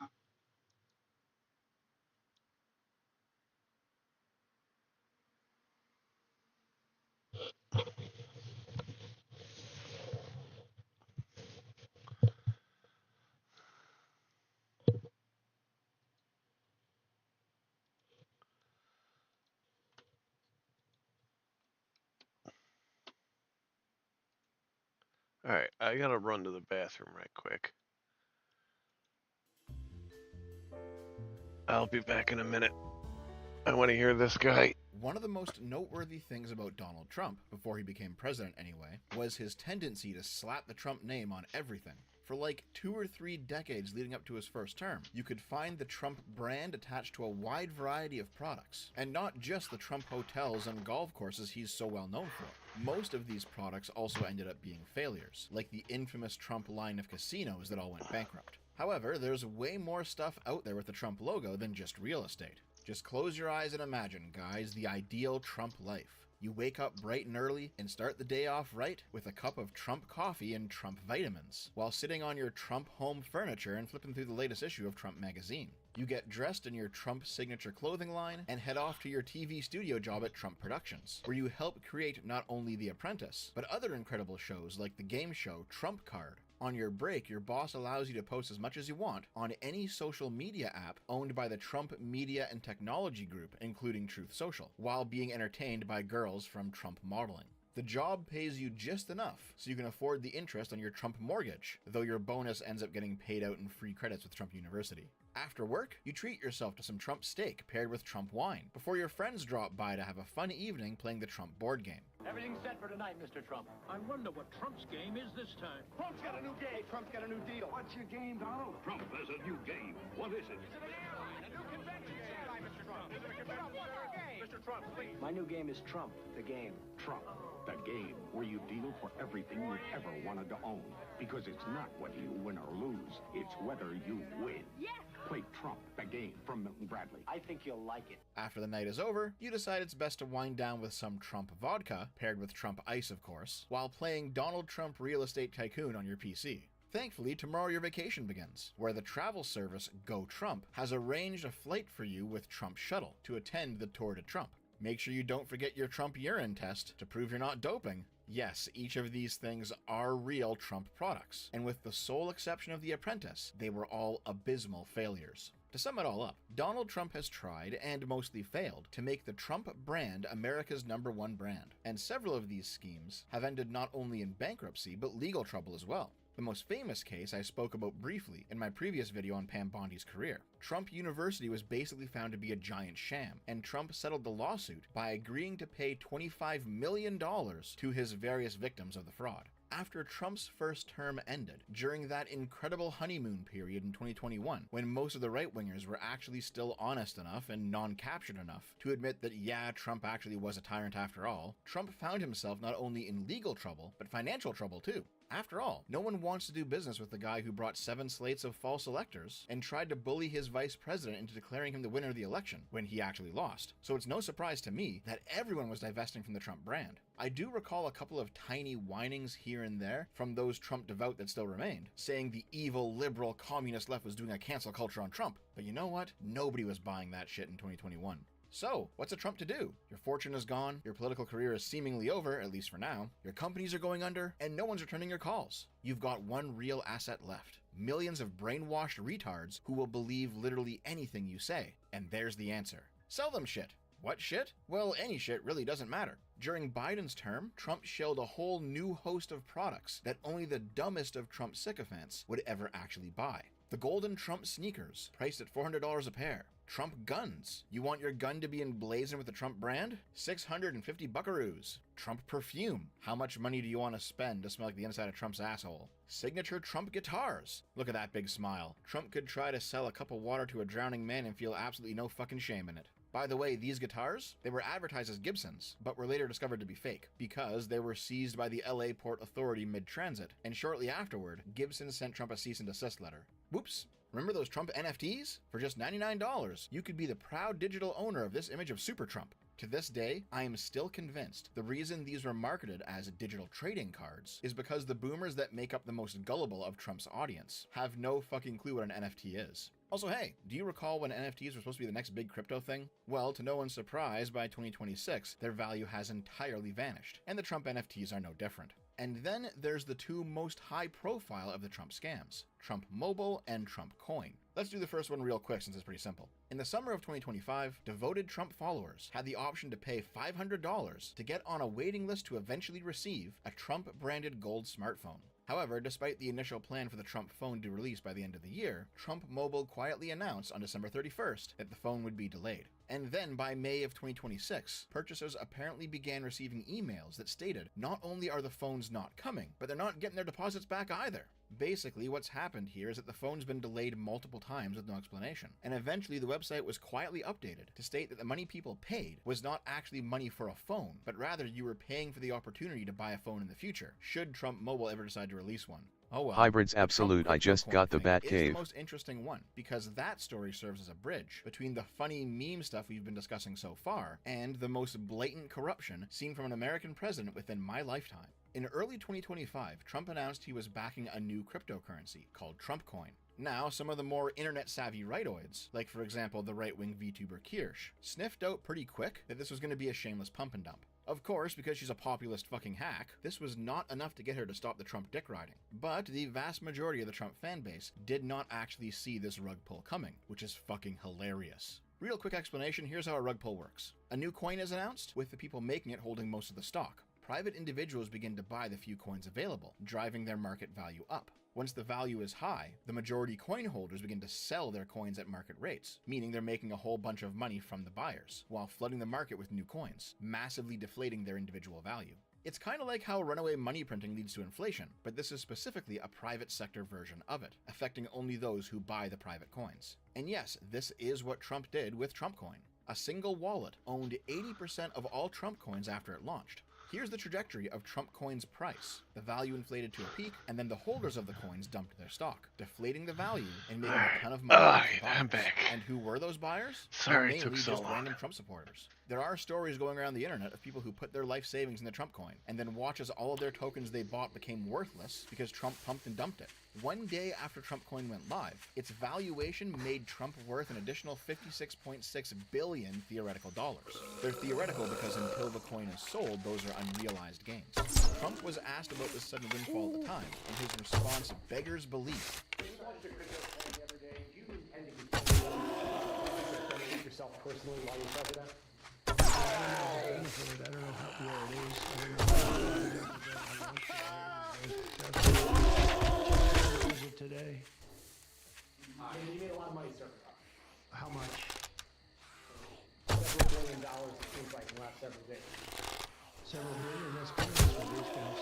Alright, I gotta run to the bathroom right quick. I'll be back in a minute. I want to hear this guy. One of the most noteworthy things about Donald Trump, before he became president anyway, was his tendency to slap the Trump name on everything. For like 2 or 3 decades leading up to his first term, you could find the Trump brand attached to a wide variety of products, and not just the Trump hotels and golf courses he's so well known for. Most of these products also ended up being failures, like the infamous Trump line of casinos that all went bankrupt. However, there's way more stuff out there with the Trump logo than just real estate. Just close your eyes and imagine, guys, the ideal Trump life. You wake up bright and early and start the day off right with a cup of Trump coffee and Trump vitamins, while sitting on your Trump home furniture and flipping through the latest issue of Trump magazine. You get dressed in your Trump signature clothing line and head off to your TV studio job at Trump Productions, where you help create not only The Apprentice, but other incredible shows like the game show Trump Card. On your break, your boss allows you to post as much as you want on any social media app owned by the Trump Media and Technology Group, including Truth Social, while being entertained by girls from Trump Modeling. The job pays you just enough so you can afford the interest on your Trump mortgage, though your bonus ends up getting paid out in free credits with Trump University. After work, you treat yourself to some Trump steak paired with Trump wine before your friends drop by to have a fun evening playing the Trump board game. Everything's set for tonight, Mr. Trump. I wonder what Trump's game is this time. Trump's got a new game. Trump's got a new deal. What's your game, Donald? Trump has a new game. What is it? It's an airline, a new convention center. Mr. Trump. Is it a convention center? Mr. Trump, please. My new game is Trump, the game. Trump, the game where you deal for everything you've ever wanted to own. Because it's not whether you win or lose. It's whether you win. Yes! Play Trump, the game, from Milton Bradley. I think you'll like it. After the night is over, you decide it's best to wind down with some Trump vodka, paired with Trump ice of course, while playing Donald Trump Real Estate Tycoon on your PC. Thankfully, tomorrow your vacation begins, where the travel service Go Trump has arranged a flight for you with Trump Shuttle to attend the Tour de Trump. Make sure you don't forget your Trump urine test to prove you're not doping. Yes, each of these things are real Trump products, and with the sole exception of The Apprentice, they were all abysmal failures. To sum it all up, Donald Trump has tried, and mostly failed, to make the Trump brand America's #1 brand, and several of these schemes have ended not only in bankruptcy, but legal trouble as well. The most famous case I spoke about briefly in my previous video on Pam Bondi's career. Trump University was basically found to be a giant sham, and Trump settled the lawsuit by agreeing to pay $25 million to his various victims of the fraud. After Trump's first term ended, during that incredible honeymoon period in 2021, when most of the right-wingers were actually still honest enough and non-captured enough to admit that yeah, Trump actually was a tyrant after all, Trump found himself not only in legal trouble, but financial trouble too. After all, no one wants to do business with the guy who brought 7 slates of false electors and tried to bully his vice president into declaring him the winner of the election when he actually lost. So it's no surprise to me that everyone was divesting from the Trump brand. I do recall a couple of tiny whinings here and there from those Trump devout that still remained, saying the evil, liberal, communist left was doing a cancel culture on Trump. But you know what? Nobody was buying that shit in 2021. So, what's a Trump to do? Your fortune is gone, your political career is seemingly over, at least for now, your companies are going under, and no one's returning your calls. You've got one real asset left. Millions of brainwashed retards who will believe literally anything you say. And there's the answer. Sell them shit. What shit? Well, any shit really doesn't matter. During Biden's term, Trump shilled a whole new host of products that only the dumbest of Trump sycophants would ever actually buy. The golden Trump sneakers, priced at $400 a pair. Trump guns. You want your gun to be emblazoned with the Trump brand? 650 buckaroos. Trump perfume. How much money do you want to spend to smell like the inside of Trump's asshole? Signature Trump guitars. Look at that big smile. Trump could try to sell a cup of water to a drowning man and feel absolutely no fucking shame in it. By the way, these guitars, they were advertised as Gibsons, but were later discovered to be fake, because they were seized by the LA Port Authority mid-transit, and shortly afterward, Gibson sent Trump a cease and desist letter. Whoops. Remember those Trump NFTs? For just $99, you could be the proud digital owner of this image of Super Trump. To this day, I am still convinced the reason these were marketed as digital trading cards is because the boomers that make up the most gullible of Trump's audience have no fucking clue what an NFT is. Also, hey, do you recall when NFTs were supposed to be the next big crypto thing? Well, to no one's surprise, by 2026, their value has entirely vanished, and the Trump NFTs are no different. And then there's the two most high profile of the Trump scams, Trump Mobile and Trump Coin. Let's do the first one real quick since it's pretty simple. In the summer of 2025, devoted Trump followers had the option to pay $500 to get on a waiting list to eventually receive a Trump-branded gold smartphone. However, despite the initial plan for the Trump phone to release by the end of the year, Trump Mobile quietly announced on December 31st that the phone would be delayed. And then by May of 2026, purchasers apparently began receiving emails that stated not only are the phones not coming, but they're not getting their deposits back either. Basically, what's happened here is that the phone's been delayed multiple times with no explanation, and eventually the website was quietly updated to state that the money people paid was not actually money for a phone, but rather you were paying for the opportunity to buy a phone in the future, should Trump Mobile ever decide to release one. Oh well. Hybrids absolute. I just got the Bat Is Cave. the most interesting one, because that story serves as a bridge between the funny meme stuff we've been discussing so far and the most blatant corruption seen from an American president within my lifetime. In early 2025, Trump announced he was backing a new cryptocurrency called Trump Coin. Now, some of the more internet-savvy rightoids, like for example the right-wing VTuber Kirsch, sniffed out pretty quick that this was going to be a shameless pump and dump. Of course, because she's a populist fucking hack, this was not enough to get her to stop the Trump dick riding. But the vast majority of the Trump fanbase did not actually see this rug pull coming, which is fucking hilarious. Real quick explanation, here's how a rug pull works. A new coin is announced, with the people making it holding most of the stock. Private individuals begin to buy the few coins available, driving their market value up. Once the value is high, the majority coin holders begin to sell their coins at market rates, meaning they're making a whole bunch of money from the buyers, while flooding the market with new coins, massively deflating their individual value. It's kind of like how runaway money printing leads to inflation, but this is specifically a private sector version of it, affecting only those who buy the private coins. And yes, this is what Trump did with Trump Coin. A single wallet owned 80% of all Trump coins after it launched. Here's the trajectory of Trump Coin's price. The value inflated to a peak, and then the holders of the coins dumped their stock, deflating the value and making a ton of money. I'm back. And who were those buyers? Sorry it took Mainly so just long. random Trump supporters. There are stories going around the internet of people who put their life savings in the Trump Coin, and then watch as all of their tokens they bought became worthless because Trump pumped and dumped it. One day after Trump Coin went live, its valuation made Trump worth an additional $56.6 billion theoretical dollars. They're theoretical because until the coin is sold, those are unrealized gains. Trump was asked about this sudden windfall at the time, and his response beggars belief. Yourself personally while you're president? I don't know how where it is. Where is it today? You made a lot of money, sir. How much? Several $1 billion, it seems like, in the last several days. Several billion. That's good for these guys.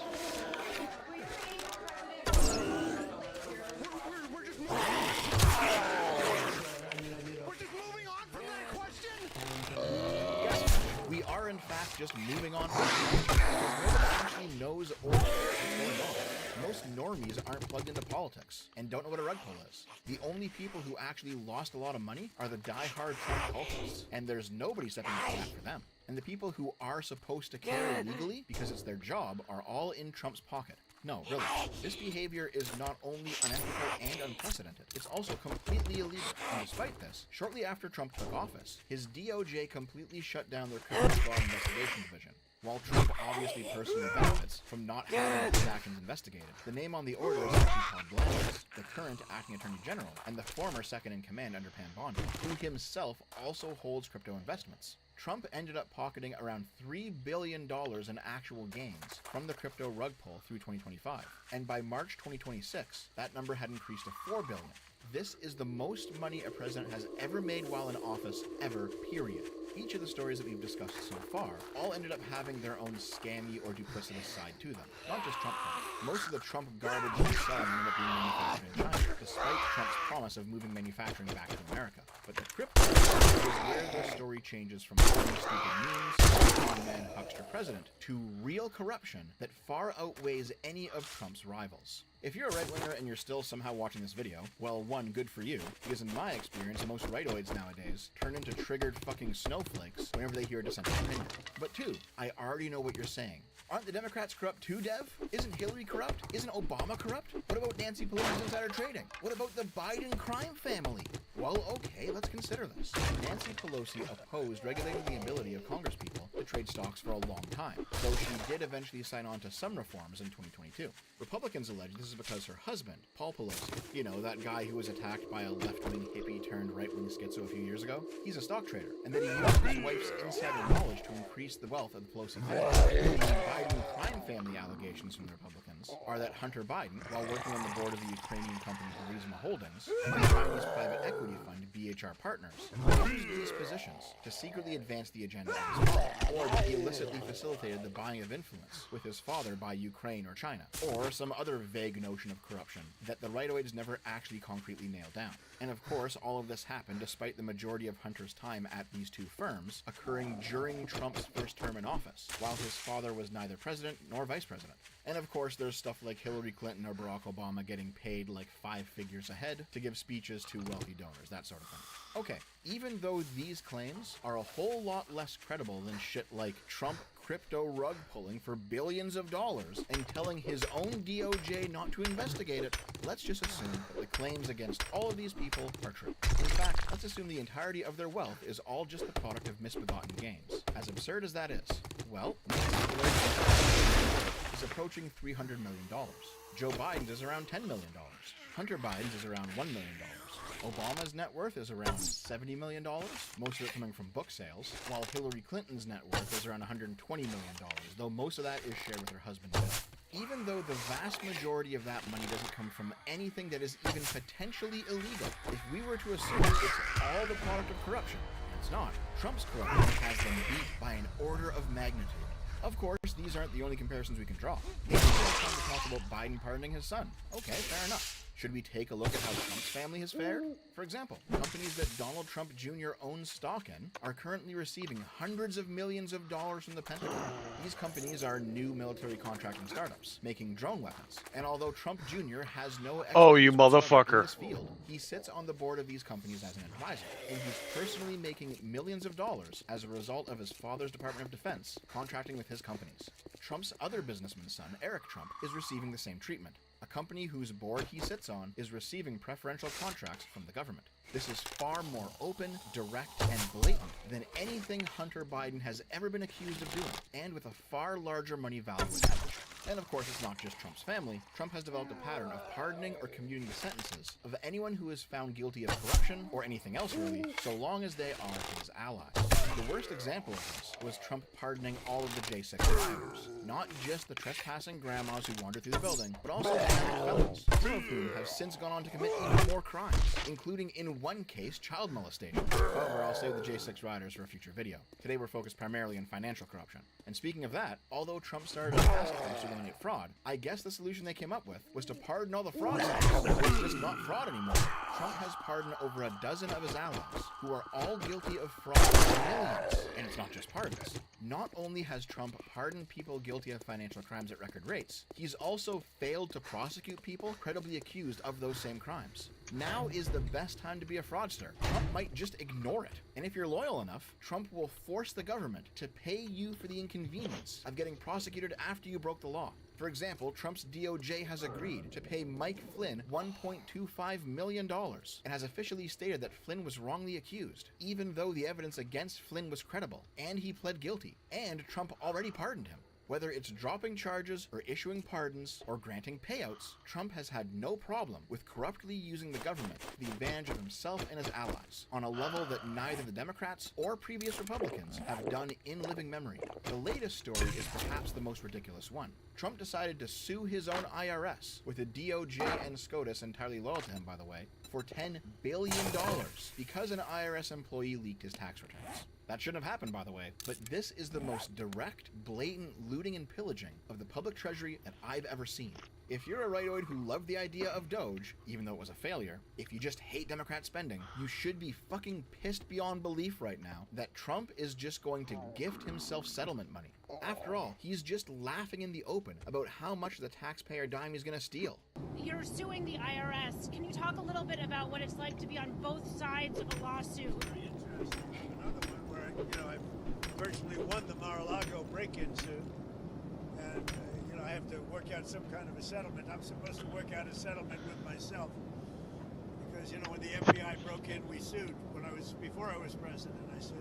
We're just moving on from that question. Yes, we are in fact just moving on from the question because nobody actually knows or cares what's going on. Most normies aren't plugged into politics and don't know what a rug pull is. The only people who actually lost a lot of money are the die-hard Trump cultists, and there's nobody stepping up for them. And the people who are supposed to care legally because it's their job are all in Trump's pocket. No, really. This behavior is not only unethical and unprecedented, it's also completely illegal. And despite this, shortly after Trump took office, his DOJ completely shut down their criminal fraud investigation division. While Trump obviously personally benefits from not having his actions investigated, the name on the order is actually Todd Blanchard, the current acting attorney general and the former second-in-command under Pam Bondi, who himself also holds crypto investments. Trump ended up pocketing around $3 billion in actual gains from the crypto rug pull through 2025, and by March 2026, that number had increased to $4 billion. This is the most money a president has ever made while in office, ever, period. Each of the stories that we've discussed so far all ended up having their own scammy or duplicitous side to them, not just Trump things. Most of the Trump garbage he's selling ended up being manufactured in China, despite Trump's promise of moving manufacturing back to America. But the crypto is where the story changes from funny, stupid memes, con-man, huckster president, to real corruption that far outweighs any of Trump's rivals. If you're a right-winger and you're still somehow watching this video, well, one, good for you, because in my experience, most rightoids nowadays turn into triggered fucking snowflakes whenever they hear a dissenting opinion. But two, I already know what you're saying. Aren't the Democrats corrupt too, Dev? Isn't Hillary corrupt? Isn't Obama corrupt? What about Nancy Pelosi's insider trading? What about the Biden crime family? Well, okay, let's consider this. Nancy Pelosi opposed regulating the ability of congresspeople to trade stocks for a long time, though she did eventually sign on to some reforms in 2022. Republicans allege this is because her husband, Paul Pelosi, you know, that guy who was attacked by a left-wing hippie turned right-wing schizo a few years ago, he's a stock trader, and that he used his wife's insider knowledge to increase the wealth of the Pelosi family. The Biden crime family allegations from the Republicans are that Hunter Biden, while working on the board of the Ukrainian company Burisma Holdings and the Chinese private equity fund BHR Partners, used these positions to secretly advance the agenda of his father, or that he illicitly facilitated the buying of influence with his father by Ukraine or China, or some other vague notion of corruption that the rightoids never actually concretely nailed down. And of course, all of this happened despite the majority of Hunter's time at these two firms occurring during Trump's first term in office, while his father was neither president nor vice president. And of course, there's stuff like Hillary Clinton or Barack Obama getting paid like 5 figures ahead to give speeches to wealthy donors, that sort of thing. Okay, even though these claims are a whole lot less credible than shit like Trump crypto rug pulling for billions of dollars and telling his own DOJ not to investigate it, let's just assume that the claims against all of these people are true. In fact, let's assume the entirety of their wealth is all just the product of misbegotten gains. As absurd as that is, well, is approaching $300 million. Joe Biden's is around $10 million. Hunter Biden's is around $1 million. Obama's net worth is around $70 million, most of it coming from book sales, while Hillary Clinton's net worth is around $120 million, though most of that is shared with her husband Bill. Even though the vast majority of that money doesn't come from anything that is even potentially illegal, if we were to assume it's all the product of corruption, and it's not, Trump's corruption has them beat by an order of magnitude. Of course, these aren't the only comparisons we can draw. Maybe it's time to talk about Biden pardoning his son. Okay, fair enough. Should we take a look at how Trump's family has fared? For example, companies that Donald Trump Jr. owns stock in are currently receiving hundreds of millions of dollars from the Pentagon. These companies are new military contracting startups, making drone weapons. And although Trump Jr. has no Oh, you expertise whatsoever in motherfucker. this field, he sits on the board of these companies as an advisor, and he's personally making millions of dollars as a result of his father's Department of Defense contracting with his companies. Trump's other businessman's son, Eric Trump, is receiving the same treatment. A company whose board he sits on is receiving preferential contracts from the government. This is far more open, direct, and blatant than anything Hunter Biden has ever been accused of doing, and with a far larger money value attached. And of course, it's not just Trump's family. Trump has developed a pattern of pardoning or commuting the sentences of anyone who is found guilty of corruption, or anything else really, so long as they are his allies. The worst example of this was Trump pardoning all of the J6 survivors. Not just the trespassing grandmas who wandered through the building, but also the felons, some of whom have since gone on to commit even more crimes, including in one case, child molestation. However, I'll save the J6 riders for a future video. Today we're focused primarily on financial corruption. And speaking of that, although Trump started a task force to eliminate fraud, I guess the solution they came up with was to pardon all the fraudsters. It's just not fraud anymore. Trump has pardoned over a dozen of his allies, who are all guilty of fraud for millions. And it's not just pardons. Not only has Trump pardoned people guilty of financial crimes at record rates, he's also failed to prosecute people credibly accused of those same crimes. Now is the best time to be a fraudster. Trump might just ignore it. And if you're loyal enough, Trump will force the government to pay you for the inconvenience of getting prosecuted after you broke the law. For example, Trump's DOJ has agreed to pay Mike Flynn $1.25 million and has officially stated that Flynn was wrongly accused, even though the evidence against Flynn was credible, and he pled guilty, and Trump already pardoned him. Whether it's dropping charges or issuing pardons or granting payouts, Trump has had no problem with corruptly using the government to the advantage of himself and his allies, on a level that neither the Democrats or previous Republicans have done in living memory. The latest story is perhaps the most ridiculous one. Trump decided to sue his own IRS, with the DOJ and SCOTUS entirely loyal to him, by the way, for $10 billion because an IRS employee leaked his tax returns. That shouldn't have happened, by the way, but this is the most direct, blatant looting and pillaging of the public treasury that I've ever seen. If you're a rightoid who loved the idea of Doge, even though it was a failure, if you just hate Democrat spending, you should be fucking pissed beyond belief right now that Trump is just going to gift himself settlement money. After all, he's just laughing in the open about how much of the taxpayer dime he's gonna steal. You're suing the IRS. Can you talk a little bit about what it's like to be on both sides of a lawsuit? Very interesting. Another one where, I've virtually won the Mar-a-Lago break-in suit, and I have to work out some kind of a settlement. I'm supposed to work out a settlement with myself because when the FBI broke in, we sued. Before I was president, I sued.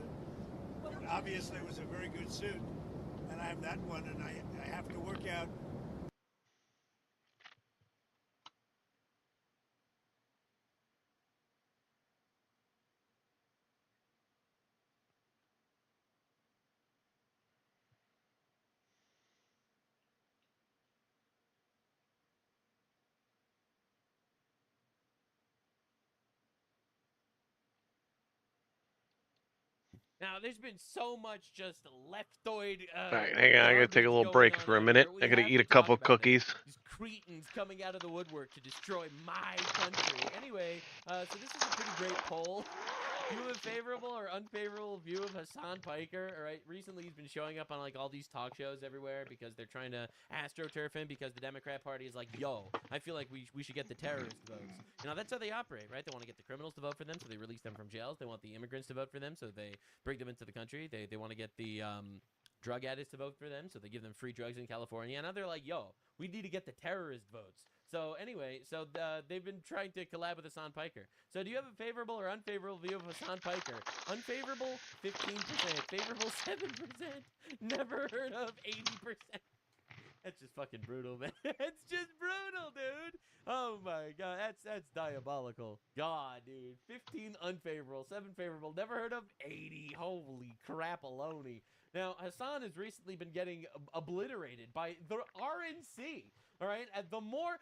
And obviously, it was a very good suit, and I have that one, and I have to work out. Now, there's been so much just leftoid. Alright, hang on. I gotta take a little break for a minute. I gotta eat a couple cookies. These cretins coming out of the woodwork to destroy my country. Anyway, so this is a pretty great poll. Do you have a favorable or unfavorable view of Hassan Piker? All right, recently he's been showing up on all these talk shows everywhere because they're trying to astroturf him because the Democrat Party is like, yo, I feel like we should get the terrorist votes. That's how they operate, right? They want to get the criminals to vote for them, so they release them from jails. They want the immigrants to vote for them, so they bring them into the country. They want to get the drug addicts to vote for them, so they give them free drugs in California. And now they're like, yo, we need to get the terrorist votes. So anyway, they've been trying to collab with Hassan Piker. So do you have a favorable or unfavorable view of Hassan Piker? Unfavorable, 15%. Favorable, 7%. Never heard of, 80%. That's just fucking brutal, man. It's just brutal, dude. Oh my god, that's diabolical. God, dude. 15 unfavorable, 7 favorable. Never heard of, 80. Holy crap-a-loni. Now, Hassan has recently been getting obliterated by the RNC. All right, and the more,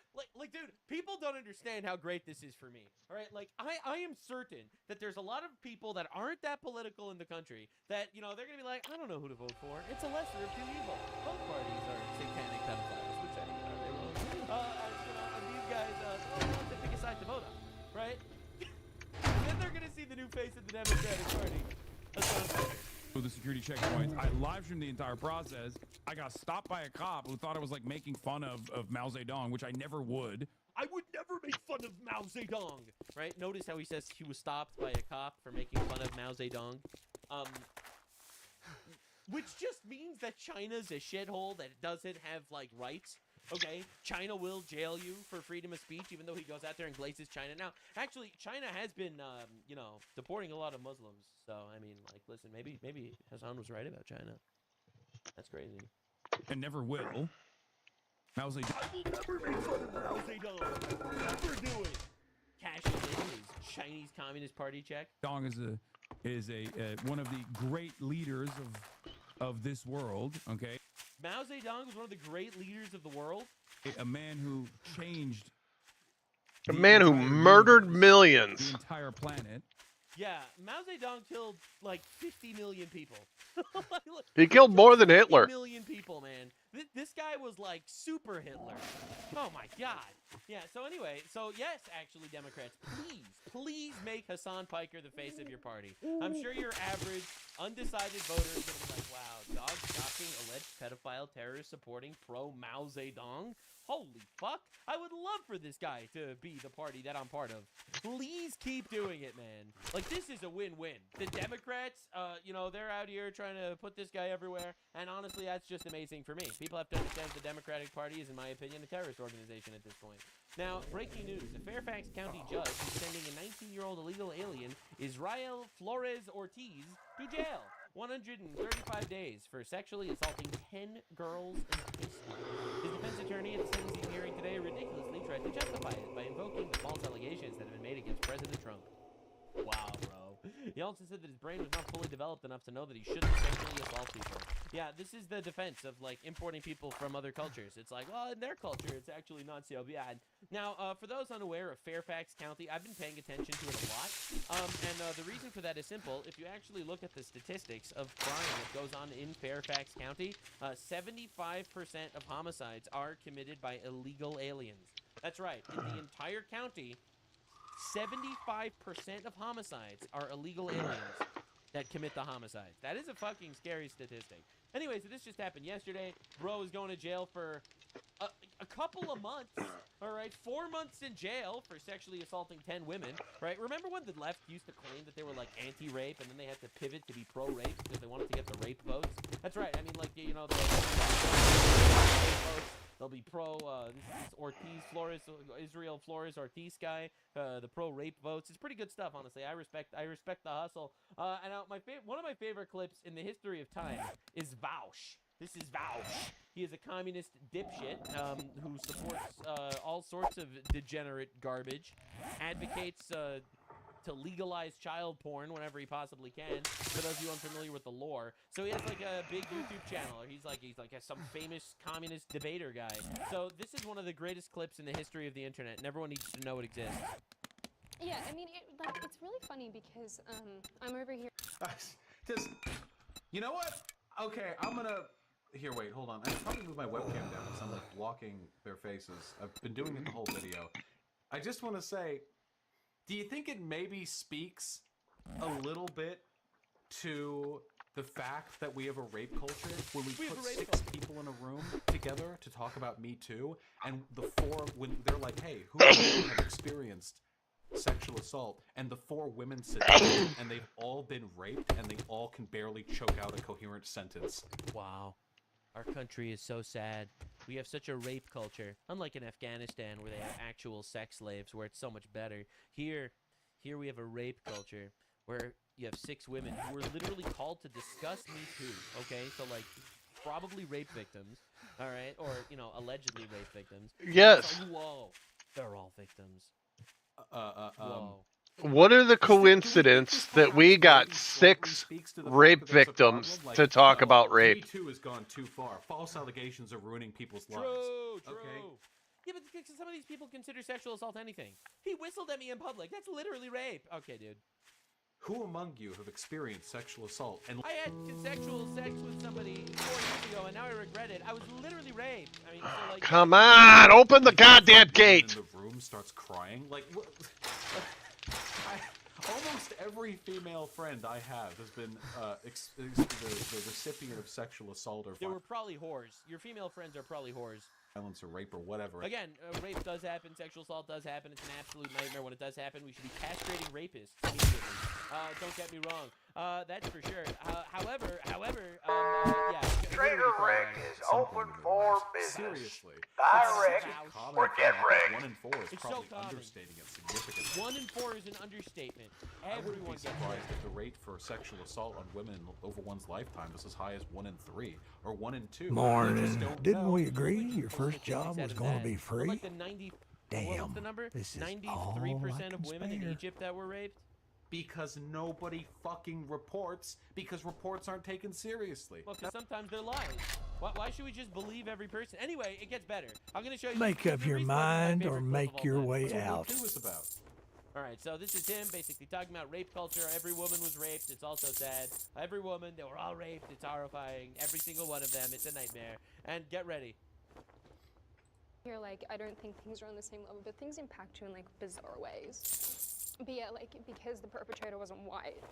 dude, people don't understand how great this is for me. All right, I am certain that there's a lot of people that aren't that political in the country that, they're going to be like, I don't know who to vote for. It's a lesser of two evils. Both parties are satanic pedophiles, which I think are. They will. And these guys, they want to pick a side to vote on, right? Then they're going to see the new face of the Democratic Party. The security checkpoints. I live streamed the entire process. I got stopped by a cop who thought I was making fun of Mao Zedong, which I never would. I would never make fun of Mao Zedong. Right? Notice how he says he was stopped by a cop for making fun of Mao Zedong. Which just means that China's a shithole that doesn't have rights. Okay, China will jail you for freedom of speech, even though he goes out there and glazes China. Now, actually, China has been, deporting a lot of Muslims. So, I mean, listen, maybe Hassan was right about China. That's crazy. And never will. Mao Zedong. I will never make fun of Mao Zedong. Never do it. Cashing in his Chinese Communist Party check. Dong is one of the great leaders of this world. Okay. Mao Zedong was one of the great leaders of the world. A man who changed. A man who murdered millions. The entire planet. Yeah, Mao Zedong killed like 50 million people. He killed more than 50 Hitler. million people, man. This guy was like super Hitler. Oh my God. Yeah. So anyway, yes, actually, Democrats, please make Hassan Piker the face of your party. I'm sure your average undecided voter is gonna be like, wow, dog stalking, alleged pedophile, terrorist supporting, pro Mao Zedong. Holy fuck! I would love for this guy to be the party that I'm part of. Please keep doing it, man. Like, this is a win-win. The Democrats, they're out here trying to put this guy everywhere, and honestly, that's just amazing for me. People have to understand the Democratic Party is, in my opinion, a terrorist organization at this point. Now, breaking news. A Fairfax County judge is sending a 19-year-old illegal alien, Israel Flores Ortiz, to jail. 135 days for sexually assaulting 10 girls in high school. His defense attorney at the sentencing hearing today ridiculously tried to justify it by invoking the false allegations that have been made against President Trump. Wow, bro. He also said that his brain was not fully developed enough to know that he shouldn't sexually assault people. Yeah, this is the defense of, like, importing people from other cultures. It's like, well, in their culture, it's actually not so bad. Now, for those unaware of Fairfax County, I've been paying attention to it a lot. And the reason for that is simple. If you actually look at the statistics of crime that goes on in Fairfax County, 75% of homicides are committed by illegal aliens. That's right. In the entire county, 75% of homicides are illegal aliens that commit the homicides. That is a fucking scary statistic. Anyway, so this just happened yesterday. Bro is going to jail for a couple of months. All right, 4 months in jail for sexually assaulting 10 women. Right? Remember when the left used to claim that they were like anti-rape, and then they had to pivot to be pro-rape because they wanted to get the rape votes? That's right. I mean, like, they'll be pro this Ortiz Flores, Israel Flores Ortiz guy, the pro rape votes. It's pretty good stuff, honestly. I respect the hustle. And one of my favorite clips in the history of time is Vaush. This is Vaush. He is a communist dipshit who supports all sorts of degenerate garbage, advocates to legalize child porn whenever he possibly can, for those of you unfamiliar with the lore. So he has like a big YouTube channel. He's like some famous communist debater guy. So this is one of the greatest clips in the history of the internet, and everyone needs to know it exists. Yeah, I mean, it's really funny because I'm over here. Just, you know what? Okay, I'm gonna. Here, wait, hold on. I should probably move my webcam down because I'm like blocking their faces. I've been doing it the whole video. I just want to say, do you think it maybe speaks a little bit to the fact that we have a rape culture when we put 6 people in a room together to talk about Me Too, and when they're like, hey, who have experienced sexual assault, and the 4 women sit down and they've all been raped and they all can barely choke out a coherent sentence. Wow. Our country is so sad. We have such a rape culture, unlike in Afghanistan where they have actual sex slaves, where it's so much better. Here we have a rape culture where you have 6 women who were literally called to discuss Me Too, okay? So, like, probably rape victims, all right? Or, allegedly rape victims. Yes. Like, whoa, they're all victims. Whoa. What are the coincidences that we got 6 rape victims to talk about rape? Me Too has gone too far. False allegations are ruining people's lives. True. Yeah, but some of these people consider sexual assault anything. He whistled at me in public. That's literally rape. Okay, dude. Who among you have experienced sexual assault? And I had consensual sex with somebody 4 years ago, and now I regret it. I was literally raped. I mean, so like. Come on, open the goddamn gate! And the room starts crying. Like, almost every female friend I have has been the recipient of sexual assault or. They were probably whores. Your female friends are probably whores. Violence or rape or whatever. Again, rape does happen, sexual assault does happen. It's an absolute nightmare when it does happen. We should be castrating rapists immediately. Don't get me wrong. That's for sure. However, yeah. Trader Rekt is open for business. Seriously. Direct or get wrecked. 1 in 4 is It's probably so common. understating it significantly. 1 in 4 is an understatement. I wouldn't Everyone be gets surprised raped. if the rate for sexual assault on women over one's lifetime is as high as 1 in 3 or 1 in 2. Morning. Didn't we agree your first job was going to be free? Like the 90. What's the number? This is 93% of women in Egypt that were raped. Because nobody fucking reports, because reports aren't taken seriously. Well, because sometimes they're lies. Why should we just believe every person? Anyway, it gets better. I'm going to show you. Make up your mind or make your way out. What is about? All right, so this is him basically talking about rape culture. Every woman was raped. It's also sad. Every woman, they were all raped. It's horrifying. Every single one of them. It's a nightmare. And get ready. You're like, I don't think things are on the same level, but things impact you in like bizarre ways. But yeah, like because the perpetrator wasn't white,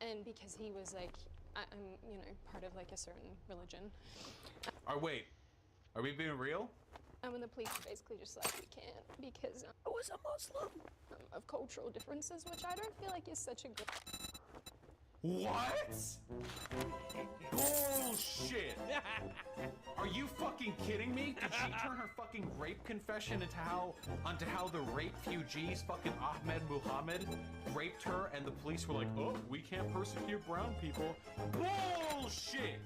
and because he was like, I'm, you know, part of like a certain religion. Wait, are we being real? And the police are basically just like, we can't because I was a Muslim of cultural differences, which I don't feel like is such a good. What? Bullshit! Are you fucking kidding me? Did she turn her fucking rape confession onto how the rape refugees, fucking Ahmed Muhammad, raped her and the police were like, oh, we can't persecute brown people? Bullshit!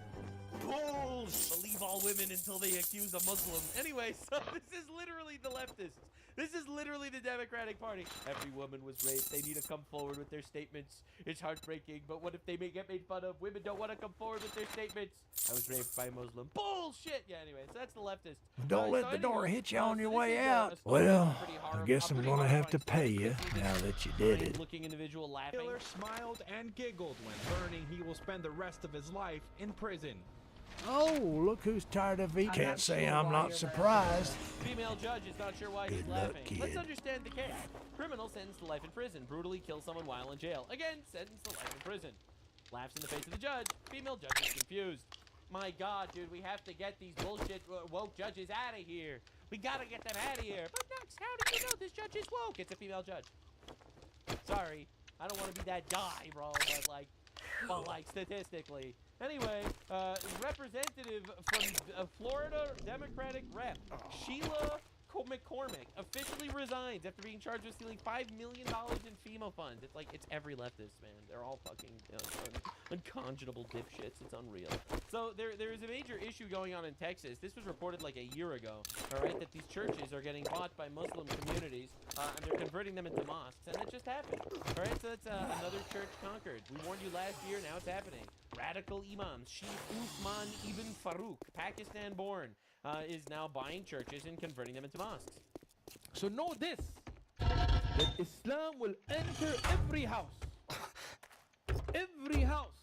Bullshit! Believe all women until they accuse a Muslim. Anyway, so this is literally the leftists. This is literally the Democratic Party. Every woman was raped. They need to come forward with their statements. It's heartbreaking, but what if they may get made fun of? Women don't want to come forward with their statements. I was raped by a Muslim. Bullshit! Yeah, anyway, so that's the leftists. Don't let the door hit you on your way out. Well, I guess I'm gonna have to pay you now that you did it. Looking individual laughing. Killer smiled and giggled when learning he will spend the rest of his life in prison. Oh, look who's tired of eating. Can't say I'm not surprised. Female judge is not sure why he's Good luck, laughing. kid. Let's understand the case. Criminal sentenced to life in prison. Brutally kills someone while in jail. Again, sentenced to life in prison. Laughs in the face of the judge. Female judge is confused. My God, dude, we have to get these bullshit woke judges out of here. We gotta get them out of here. But next, how did you know this judge is woke? It's a female judge. Sorry, I don't want to be that guy, bro, but like statistically. Anyway, representative from Florida Democratic Rep, Sheila McCormick, officially resigns after being charged with stealing $5 million in FEMA funds. It's like, it's every leftist, man. They're all fucking unconscionable dipshits. It's unreal. So there is a major issue going on in Texas. This was reported like a year ago, all right, that these churches are getting bought by Muslim communities, and they're converting them into mosques, and it just happened. All right, so that's another church conquered. We warned you last year, now it's happening. Radical imams, Sheikh Uthman Ibn Farouk, Pakistan-born, is now buying churches and converting them into mosques. So know this, that Islam will enter every house. Every house.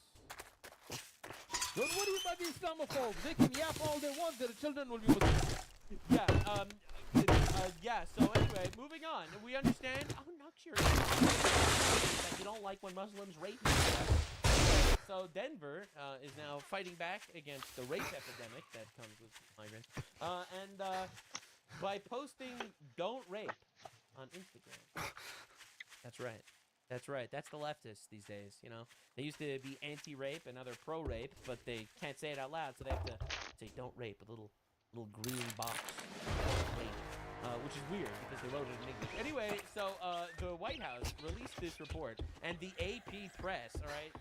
Don't worry about the Islamophobes. They can yap all they want, their children will be Muslims. Yeah, so anyway, moving on. We understand. Oh, Nuxure. That you don't like when Muslims rape you. So Denver is now fighting back against the rape epidemic that comes with migrants. And by posting "Don't Rape" on Instagram. That's right. That's right. That's the leftists these days, you know. They used to be anti-rape and now they're pro-rape, but they can't say it out loud, so they have to say "Don't rape" with a little green box. Don't rape. Which is weird because they wrote it in English. Anyway, so the White House released this report, and the AP press, all right,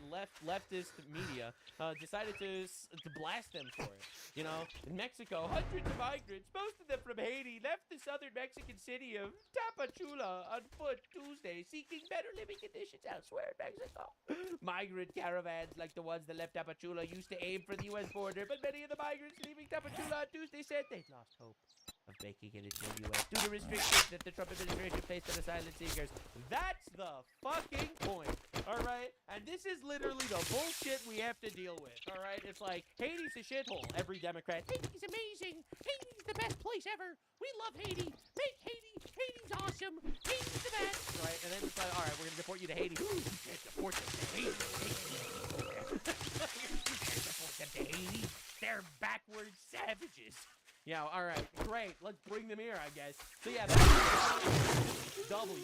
leftist media, decided to blast them for it. You know, in Mexico, hundreds of migrants, most of them from Haiti, left the southern Mexican city of Tapachula on foot Tuesday, seeking better living conditions elsewhere in Mexico. Migrant caravans like the ones that left Tapachula used to aim for the U.S. border, but many of the migrants leaving Tapachula on Tuesday said they'd lost hope of making it into the U.S. due to restrictions that the Trump administration placed on asylum seekers. That's the fucking point, all right? And this is literally the bullshit we have to deal with, all right? It's like, Haiti's a shithole. Every Democrat, Haiti's amazing. Haiti's the best place ever. We love Haiti. Make Haiti. Haiti's awesome. Haiti's the best, right? And then it's like, all right, we're going to deport you to Haiti. You can't deport them to Haiti. You can't deport them to Haiti. They're backward savages. Yeah, all right, great. Let's bring them here, I guess. So yeah, that's W.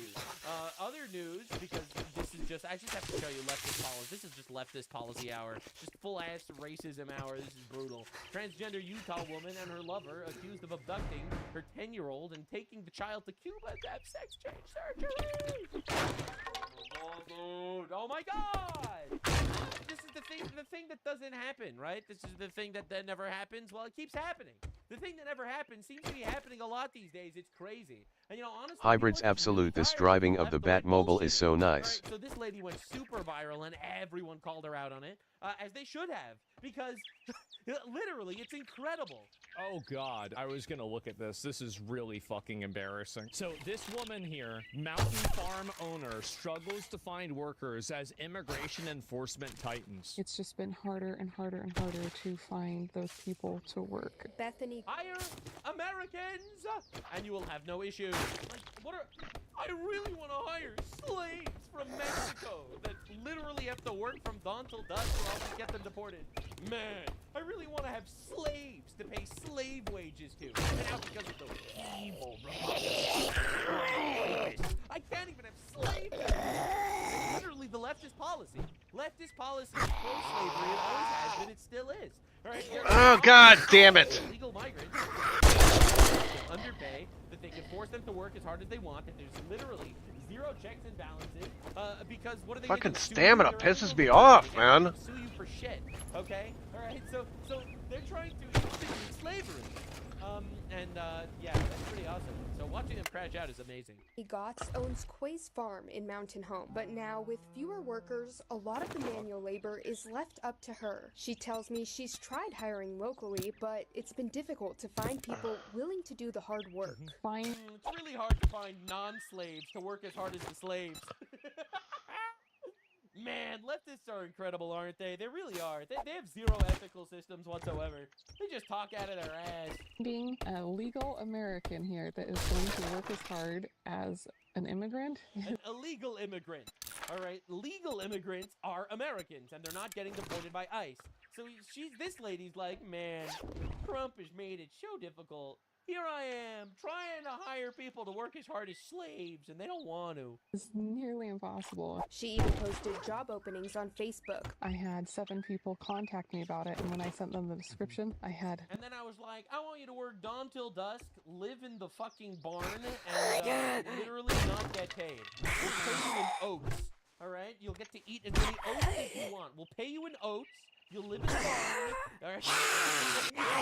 Other news, because this is just, I just have to show you leftist policy. This is just leftist policy hour. Just full-ass racism hour. This is brutal. Transgender Utah woman and her lover accused of abducting her 10-year-old and taking the child to Cuba to have sex change surgery. Oh my God! This is the thing that doesn't happen, right? This is the thing that never happens. Well, it keeps happening. The thing that never happens seems to be happening a lot these days. It's crazy. And you know, honestly, Hybrids absolute. This driving of the Batmobile is so nice. Right, so this lady went super viral and everyone called her out on it. as they should have, because literally, it's incredible. Oh God, I was gonna look at this. This is really fucking embarrassing. So this woman here, mountain farm owner, struggles to find workers as immigration enforcement tightens. It's just been harder and harder and harder to find those people to work. Bethany. Hire Americans, and you will have no issues. Like, what are... I really want to hire slaves from Mexico that literally have to work from dawn till dusk or else we get them deported. Man, I really want to have slaves to pay slave wages to. And now because of the evil Republicans, I can't even have slaves. It's literally the leftist policy. Leftist policy is pro-slavery. It always has been. It still is. All right, Oh, God damn it. Illegal migrants underpay, that they can force them to work as hard as they want, that there's literally zero checks and balances, because what are they Fucking gonna do? stamina pisses me off, man. Sue you for shit, okay? All right, so they're trying to institute slavery, yeah, that's pretty awesome. So watching them crash out is amazing. Gotts owns Quay's farm in Mountain Home, but now with fewer workers, a lot of the manual labor is left up to her. She tells me she's tried hiring locally, but it's been difficult to find people willing to do the hard work. It's really hard to find non-slaves to work as hard as the slaves. Man, leftists are incredible, aren't they? They really are. They have zero ethical systems whatsoever. They just talk out of their ass. Being a legal American here that is going to work as hard as an immigrant. An illegal immigrant. All right, legal immigrants are Americans, and they're not getting deported by ICE. So this lady's like, man, Trump has made it so difficult. Here I am, trying to hire people to work as hard as slaves, and they don't want to. It's nearly impossible. She even posted job openings on Facebook. I had 7 people contact me about it, and when I sent them the description, I had... And then I was like, I want you to work dawn till dusk, live in the fucking barn, and literally not get paid. We'll pay you in oats, all right? You'll get to eat as many oats as you want. We'll pay you in oats. You'll live in the barn, all right?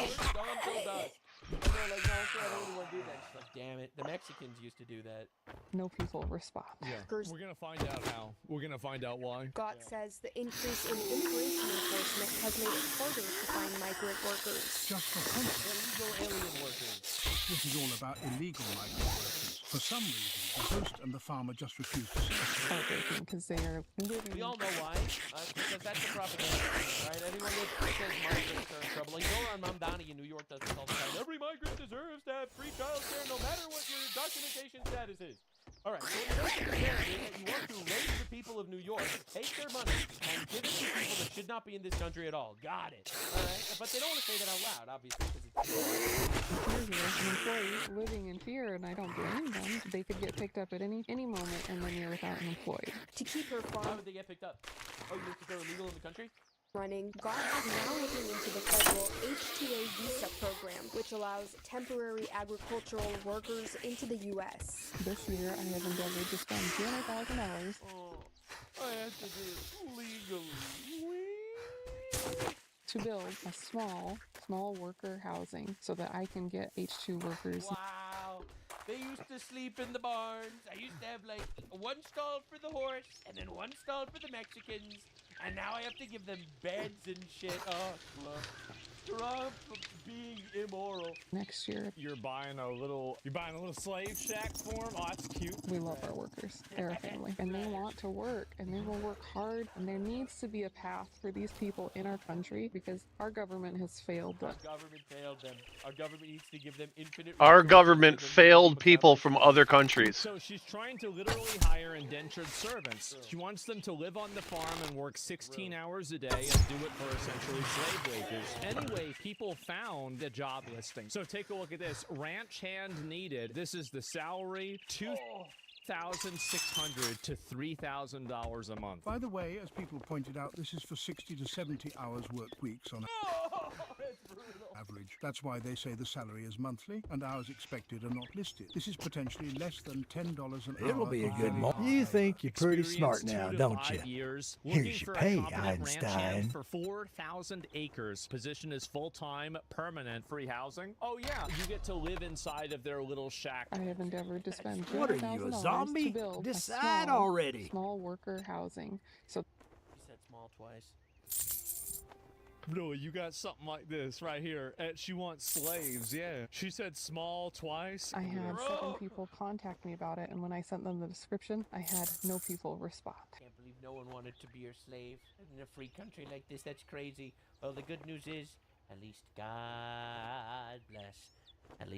Work dawn till dusk. And they're like, no, sir, I don't really want to do that. She's like, damn it. The Mexicans used to do that. No people respond. Yeah, we're gonna find out how. We're gonna find out why. Gott says the increase in immigration enforcement has made it harder to find migrant workers. Just for fun. Illegal alien workers. This is all about illegal migrant workers. For some reason, the host and the farmer just refuse to see it. Heartbreaking because they are living... We all know why. Because that's the propaganda. Right? Anyone that says migrants are in trouble. Like Zoran Mamdani in New York does this all the time. Every migrant deserves to have free child care no matter what your documentation status is. All right, so what you're saying is that you want to raise the people of New York, take their money, and give it to people that should not be in this country at all. Got it. All right? But they don't want to say that out loud, obviously, because it's... An employee living in fear, and I don't blame them. They could get picked up at any moment, and then you're without an employee. To keep her How farm would they get picked up? Oh, you think they're illegal in the country? running, Gott is now looking into the federal H-2A visa program, which allows temporary agricultural workers into the U.S. This year, I have endeavored to spend $200,000. Oh, I have to do it legally. To build a small worker housing so that I can get H-2 workers. Wow. They used to sleep in the barns. I used to have like one stall for the horse and then one stall for the Mexicans. And now I have to give them beds and shit. Oh, Trump being immoral. Next year, You're buying a little slave shack for them. Oh, that's cute. we love our workers. They're a family, and they want to work, and they will work hard. And there needs to be a path for these people in our country because our government has failed them. Our government failed them. Our government needs to give them infinite. Our government failed people from other countries. So she's trying to literally hire indentured servants. She wants them to live on the farm and work 16 hours a day and do it for essentially slave wages. Anyway, people found the job listing. So take a look at this. Ranch hand needed. This is the salary. $2,600 to $3,000 a month. By the way, as people pointed out, this is for 60 to 70 hours work weeks on average. That's why they say the salary is monthly and hours expected are not listed. This is potentially less than $10 an hour. It'll be a good month. You think you're pretty smart now, don't you? Years, Here's your pay, Einstein. For 4,000 acres. Position is full-time, permanent, free housing. Oh yeah, you get to live inside of their little shack. I have endeavored to spend What are you, a $200,000 zombie? to build Decide a already. small worker housing. So You said small twice. Really, you got something like this right here. She wants slaves, yeah. She said small twice. I had 7 people contact me about it, and when I sent them the description, I had no people respond. Can't believe no one wanted to be your slave in a free country like this. That's crazy. Well, the good news is, at least God bless. At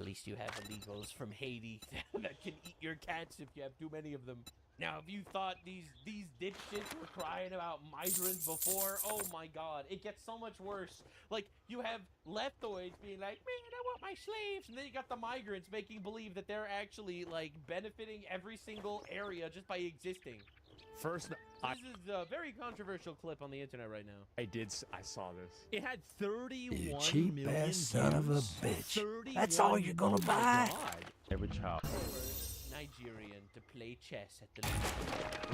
least you have illegals from Haiti that can eat your cats if you have too many of them. Now, if you thought these dipshits were crying about migrants before, oh my god, it gets so much worse. Like, you have leftoids being like, man, I want my slaves, and then you got the migrants making believe that they're actually, like, benefiting every single area just by existing. First, This is a very controversial clip on the internet right now. I saw this. It had 31 You cheap million ass son of a views. bitch. That's all you're gonna Oh my buy? God. Every child. Nigerian to play chess at the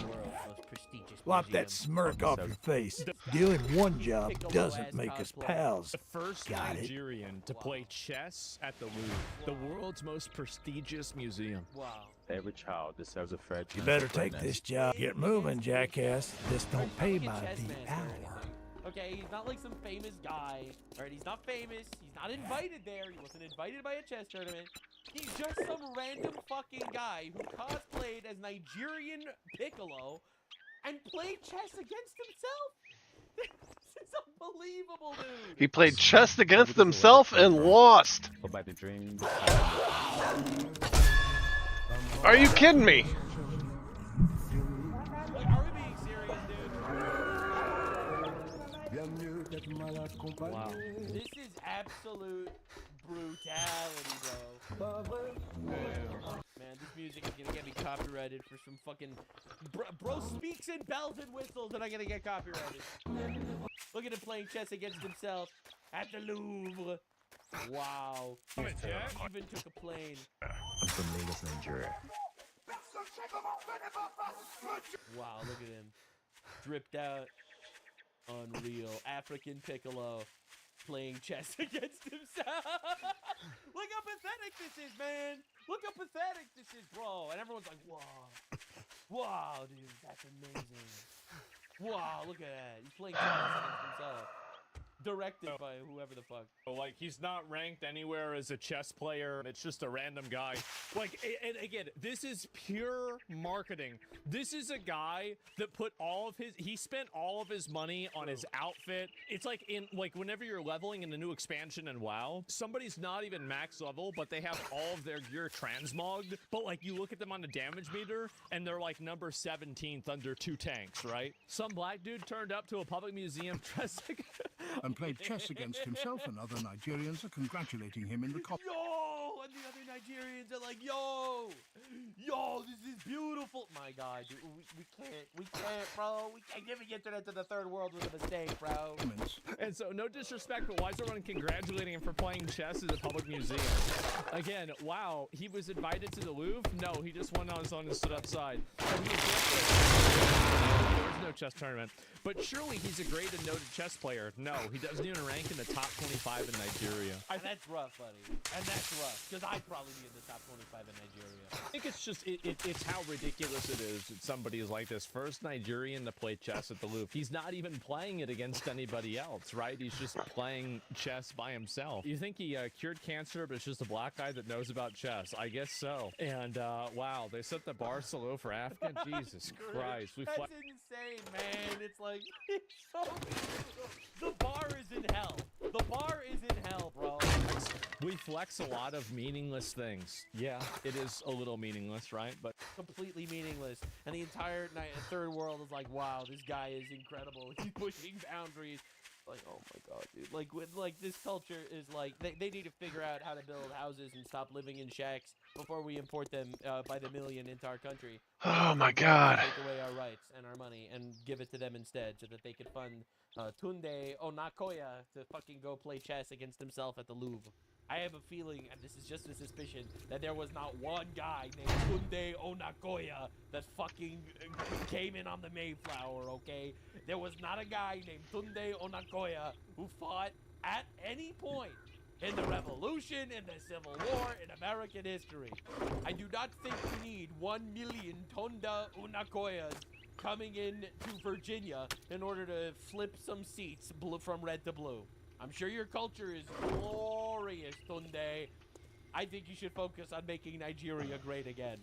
world's most prestigious Wipe museum. that smirk off your face. Doing one job doesn't make us pals. The first Got it? Nigerian to play chess at the Louvre, the world's most prestigious museum. Wow. Every child deserves a fair chance. You better of take greatness. this job. Get moving, jackass. This don't pay by the hour. Okay, he's not like some famous guy. Alright, he's not famous. He's not invited there. He wasn't invited by a chess tournament. He's just some random fucking guy who cosplayed as Nigerian Piccolo and played chess against himself. This is unbelievable, dude. He played chess against himself and lost. Go back to dreams. Are you kidding me? Like, are we being serious, dude? Wow. This is absolute brutality, bro. Man, this music is gonna get me copyrighted for some fucking... Bro speaks in bells and whistles and I'm gonna get copyrighted. Look at him playing chess against himself at the Louvre. Wow. Even took a plane. I'm from Lagos, Nigeria. Wow, look at him. Dripped out. Unreal. African Piccolo playing chess against himself. Look how pathetic this is, man. Look how pathetic this is, bro. And everyone's like, wow. Wow, dude, that's amazing. Wow, look at that. He's playing chess against himself. Directed by whoever the fuck. Like, he's not ranked anywhere as a chess player. It's just a random guy. Like, and again, this is pure marketing. This is a guy that put he spent all of his money on his outfit. It's like whenever you're leveling in the new expansion in WoW, somebody's not even max level, but they have all of their gear transmogged. But like, you look at them on the damage meter, and they're like number 17th under 2 tanks, right? Some black dude turned up to a public museum dressing and played chess against himself, and other Nigerians are congratulating him in the comments. Yo! And the other Nigerians are like, yo! Yo, this is beautiful! My God, dude, we can't, bro. We can't give the internet to the third world with a mistake, bro. And so, no disrespect, but why is everyone congratulating him for playing chess at a public museum? Again, wow, he was invited to the Louvre? No, he just went on his own and stood outside. There was no chess tournament. But surely he's a great and noted chess player. No, he doesn't even rank in the top 25 in Nigeria. And that's rough, buddy. And that's rough, because I'd probably be in the top 25 in Nigeria. I think it's just, it's how ridiculous it is that somebody is like this first Nigerian to play chess at the Louvre. He's not even playing it against anybody else, right? He's just playing chess by himself. You think he cured cancer, but it's just a black guy that knows about chess. I guess so. And wow, they set the bar so low for Africa. Jesus Christ. That's insane, man. It's like, it's so the bar is in hell. The bar is in hell, bro. We flex a lot of meaningless things. Yeah, it is a little meaningless, right? But completely meaningless. And the entire third world is like, wow, this guy is incredible. He's pushing boundaries. Like, oh my God, dude. Like this culture is like, they need to figure out how to build houses and stop living in shacks before we import them by the million into our country. Oh my God. Take away our rights and our money and give it to them instead so that they could fund Tunde Onakoya to fucking go play chess against himself at the Louvre. I have a feeling, and this is just a suspicion, that there was not one guy named Tunde Onakoya that fucking came in on the Mayflower, okay? There was not a guy named Tunde Onakoya who fought at any point in the Revolution, in the Civil War, in American history. I do not think we need 1 million Tunde Onakoyas coming in to Virginia in order to flip some seats from red to blue. I'm sure your culture is glorious, Tunde. I think you should focus on making Nigeria great again.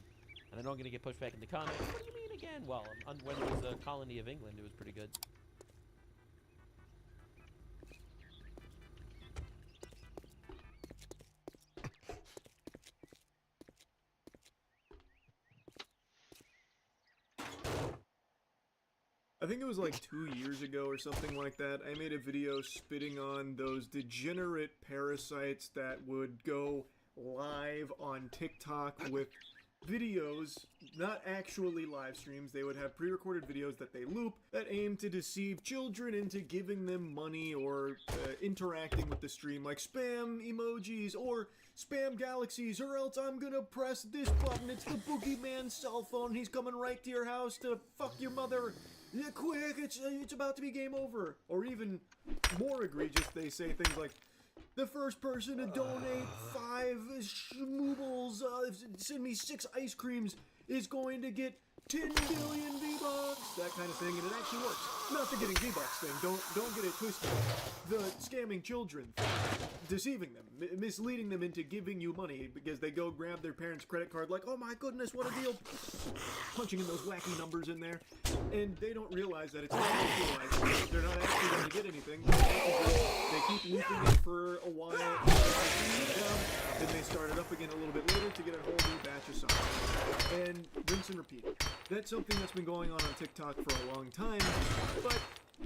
And I know I'm going to get pushed back in the comments. What do you mean again? Well, when it was a colony of England, it was pretty good. I think it was like 2 years ago or something like that, I made a video spitting on those degenerate parasites that would go live on TikTok with videos, not actually live streams. They would have pre-recorded videos that they loop that aim to deceive children into giving them money or interacting with the stream, like spam emojis or spam galaxies, or else I'm gonna press this button. It's the boogeyman's cell phone. He's coming right to your house to fuck your mother. Yeah, quick, it's about to be game over. Or even more egregious, they say things like, the first person to donate 5 schmoobles, send me 6 ice creams, is going to get 10 billion V-Bucks, that kind of thing, and it actually works. Not the getting V-Bucks thing, don't get it twisted. The scamming children thing, deceiving them, misleading them into giving you money because they go grab their parents' credit card like, oh my goodness, what a deal, punching in those wacky numbers in there, and they don't realize that it's not actualized. They're not actually going to get anything. They keep looping it for a while, then they start it up again a little bit later to get a whole new batch of something. And rinse and repeat. That's something that's been going on TikTok for a long time, but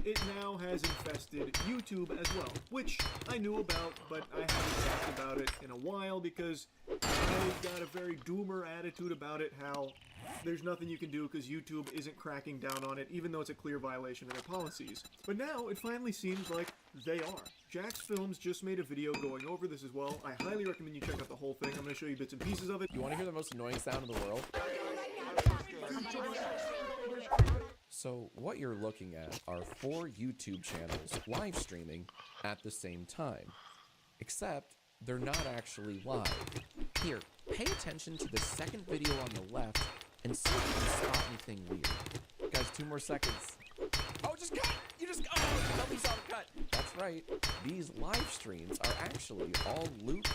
it now has infested YouTube as well, which I knew about, but I haven't talked about it in a while because I've got a very doomer attitude about it, how there's nothing you can do because YouTube isn't cracking down on it, even though it's a clear violation of their policies. But now, it finally seems like they are. Jax Films just made a video going over this as well. I highly recommend you check out the whole thing. I'm going to show you bits and pieces of it. You want to hear the most annoying sound in the world? So what you're looking at are 4 YouTube channels live streaming at the same time. Except they're not actually live. Here, pay attention to the second video on the left and see if you can spot anything weird. Guys, 2 more seconds. Oh, just cut! You just cut! Oh, nobody saw the cut! That's right. These live streams are actually all looped,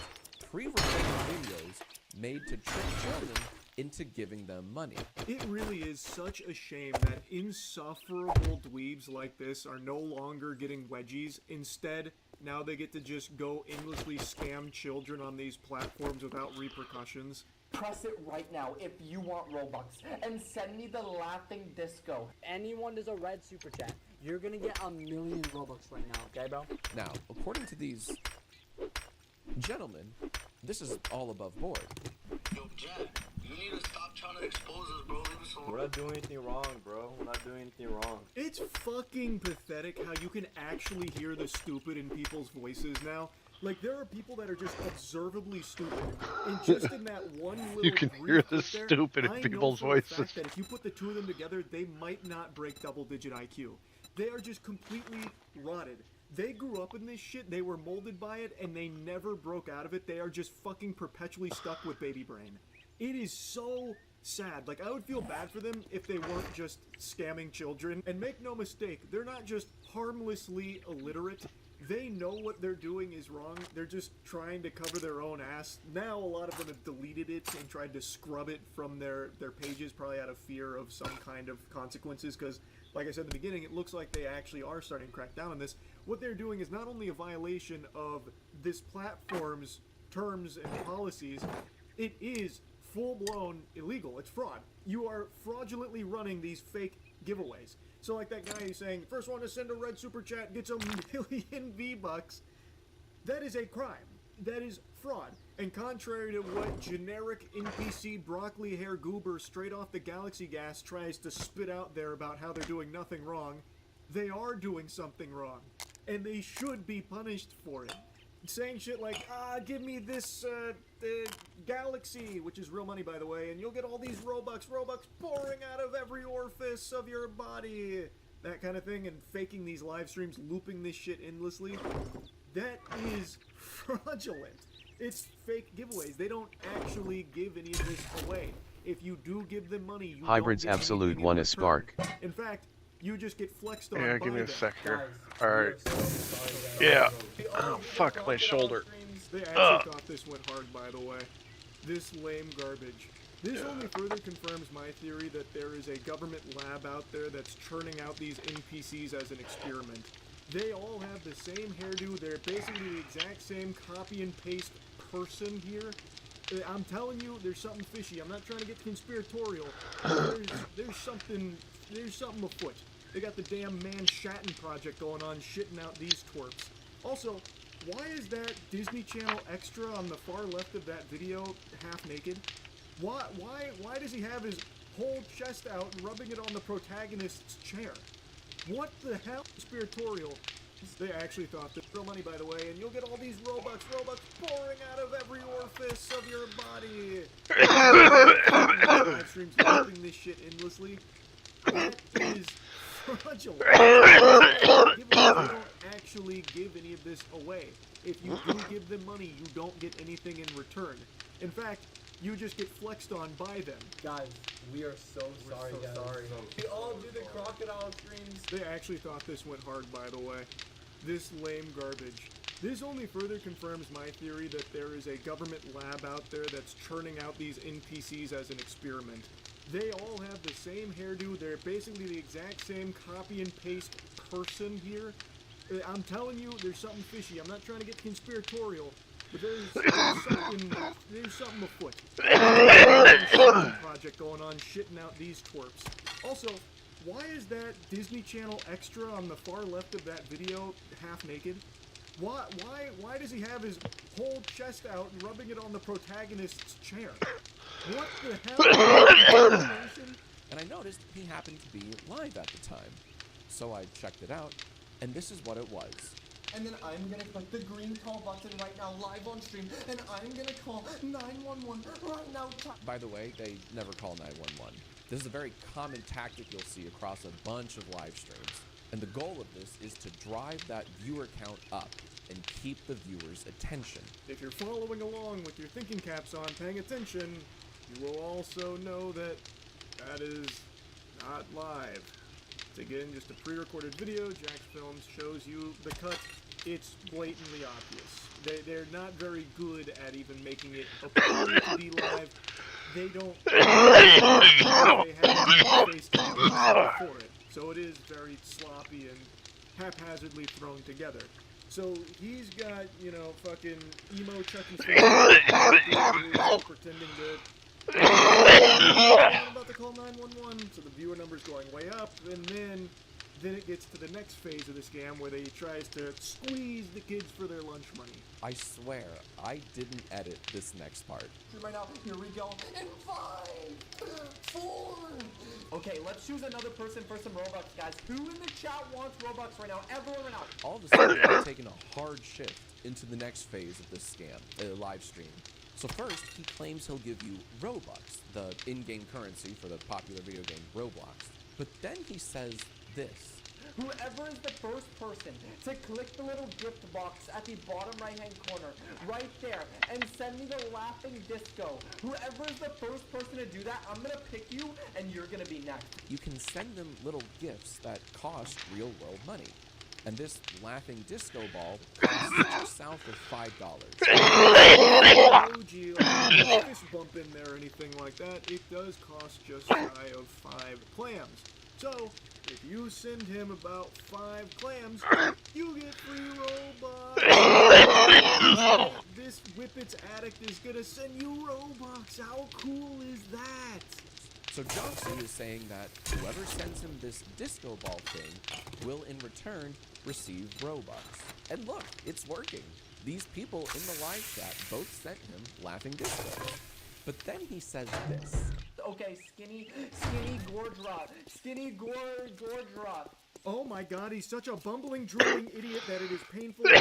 pre-recorded videos made to trick children into giving them money. It really is such a shame that insufferable dweebs like this are no longer getting wedgies. Instead, now they get to just go endlessly scam children on these platforms without repercussions. Press it right now if you want Robux, and send me the laughing disco. Anyone does a red super chat, you're gonna get 1,000,000 Robux right now, okay, bro? Now, according to these gentlemen, this is all above board. Yo, Jack, you need to stop trying to expose us, bro. Leave us alone. We're not doing anything wrong, bro. We're not doing anything wrong. It's fucking pathetic how you can actually hear the stupid in people's voices now. Like, there are people that are just observably stupid, and just in that one little you can hear the stupid in people's voices. Fact that if you put the 2 of them together, they might not break double-digit IQ. They are just completely rotted. They grew up in this shit, they were molded by it, and they never broke out of it. They are just fucking perpetually stuck with baby brain. It is so sad. Like, I would feel bad for them if they weren't just scamming children. And make no mistake, they're not just harmlessly illiterate. They know what they're doing is wrong. They're just trying to cover their own ass. Now a lot of them have deleted it and tried to scrub it from their pages, probably out of fear of some kind of consequences, because like I said in the beginning, it looks like they actually are starting to crack down on this. What they're doing is not only a violation of this platform's terms and policies, it is full-blown illegal. It's fraud. You are fraudulently running these fake giveaways. So like that guy who's saying, first one to send a red super chat gets 1,000,000 V-Bucks. That is a crime. That is fraud. And contrary to what generic NPC broccoli hair goober straight off the galaxy gas tries to spit out there about how they're doing nothing wrong, they are doing something wrong. And they should be punished for it. Saying shit like, give me this galaxy, which is real money by the way, and you'll get all these Robux pouring out of every orifice of your body, that kind of thing, and faking these live streams, looping this shit endlessly. That is fraudulent. It's fake giveaways. They don't actually give any of this away. if you do give them money, you Hybrids don't get absolute anything in one a return. spark. In fact, you just get flexed on. Yeah, by give me a them. sec here. Alright. Yeah. Oh, fuck my shoulder. They actually thought this went hard, by the way. This lame garbage. This only further confirms my theory that there is a government lab out there that's churning out these NPCs as an experiment. They all have the same hairdo. They're basically the exact same copy and paste person here. I'm telling you, there's something fishy. I'm not trying to get conspiratorial. There's something afoot. They got the damn Manhattan project going on, shitting out these twerps. Also, why is that Disney Channel extra on the far left of that video half naked? Why does he have his whole chest out and rubbing it on the protagonist's chair? What the hell? Conspiratorial. They actually thought that throw money, by the way, and you'll get all these Robux pouring out of every orifice of your body. Live streams helping this shit endlessly. That is fraudulent. They don't actually give any of this away. If you do give them money, you don't get anything in return. In fact, you just get flexed on by them. Guys, we are so sorry, guys. We all do the crocodile streams. They actually thought this went hard, by the way. This lame garbage. This only further confirms my theory that there is a government lab out there that's churning out these NPCs as an experiment. They all have the same hairdo. They're basically the exact same copy and paste person here. I'm telling you, there's something fishy. I'm not trying to get conspiratorial, but there's something afoot. Project going on, shitting out these twerps. Also, why is that Disney Channel extra on the far left of that video half naked? Why does he have his whole chest out and rubbing it on the protagonist's chair? What the hell? And I noticed he happened to be live at the time. So I checked it out, and this is what it was. And then I'm gonna click the green call button right now, live on stream, and I'm gonna call 911 right now. By the way, they never call 911. This is a very common tactic you'll see across a bunch of live streams. And the goal of this is to drive that viewer count up and keep the viewer's attention. If you're following along with your thinking caps on, paying attention, you will also know that that is not live. It's again just a pre-recorded video. Jax Films shows you the cut. It's blatantly obvious. They're not very good at even making it appear to be live. They don't they have FaceTime for it. So it is very sloppy and haphazardly thrown together. So he's got, you know, fucking emo Chucky pretending to I'm about to call 911, so the viewer number's going way up, and then it gets to the next phase of the scam where they tries to squeeze the kids for their lunch money. I swear, I didn't edit this next part. Right now, here we go. In 5, 4. Okay, let's choose another person for some Robux, guys. Who in the chat wants Robux right now? Everyone right now. All of a sudden, I've taken a hard shift into the next phase of this scam, live stream. So first, he claims he'll give you Robux, the in-game currency for the popular video game Roblox. But then he says this. Whoever is the first person to click the little gift box at the bottom right-hand corner, right there, and send me the laughing disco. Whoever is the first person to do that, I'm gonna pick you, and you're gonna be next. You can send them little gifts that cost real-world money. And this laughing disco ball costs just south of $5. No fist bump in there or anything like that. It does cost just shy of 5 clams. So, if you send him about 5 clams, you get free Robux. This Whippets addict is gonna send you Robux. How cool is that? So Johnson is saying that whoever sends him this disco ball thing will in return receive Robux. And look, it's working. These people in the live chat both sent him laughing discos. But then he says this. Okay, skinny Gordra. Skinny Gordra. Oh my god, he's such a bumbling, drooling idiot that it is painful. He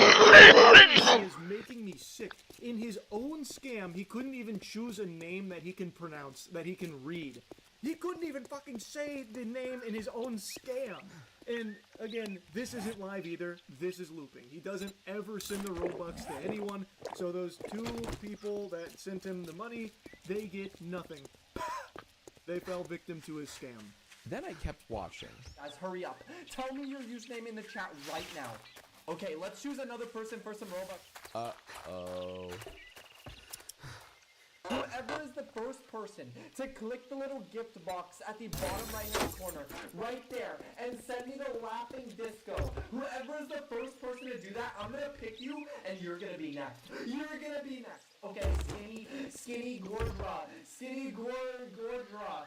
is making me sick. In his own scam, he couldn't even choose a name that he can pronounce, that he can read. He couldn't even fucking say the name in his own scam. And again, this isn't live either. This is looping. He doesn't ever send the Robux to anyone. So those 2 people that sent him the money, they get nothing. they fell victim to his scam. Then I kept watching. Guys, hurry up. Tell me your username in the chat right now. Okay, let's choose another person for some Robux. Uh-oh. Whoever is the first person to click the little gift box at the bottom right-hand corner, right there, and send me the laughing disco. Whoever is the first person to do that, I'm gonna pick you, and you're gonna be next. You're gonna be next. Okay, skinny Gordra.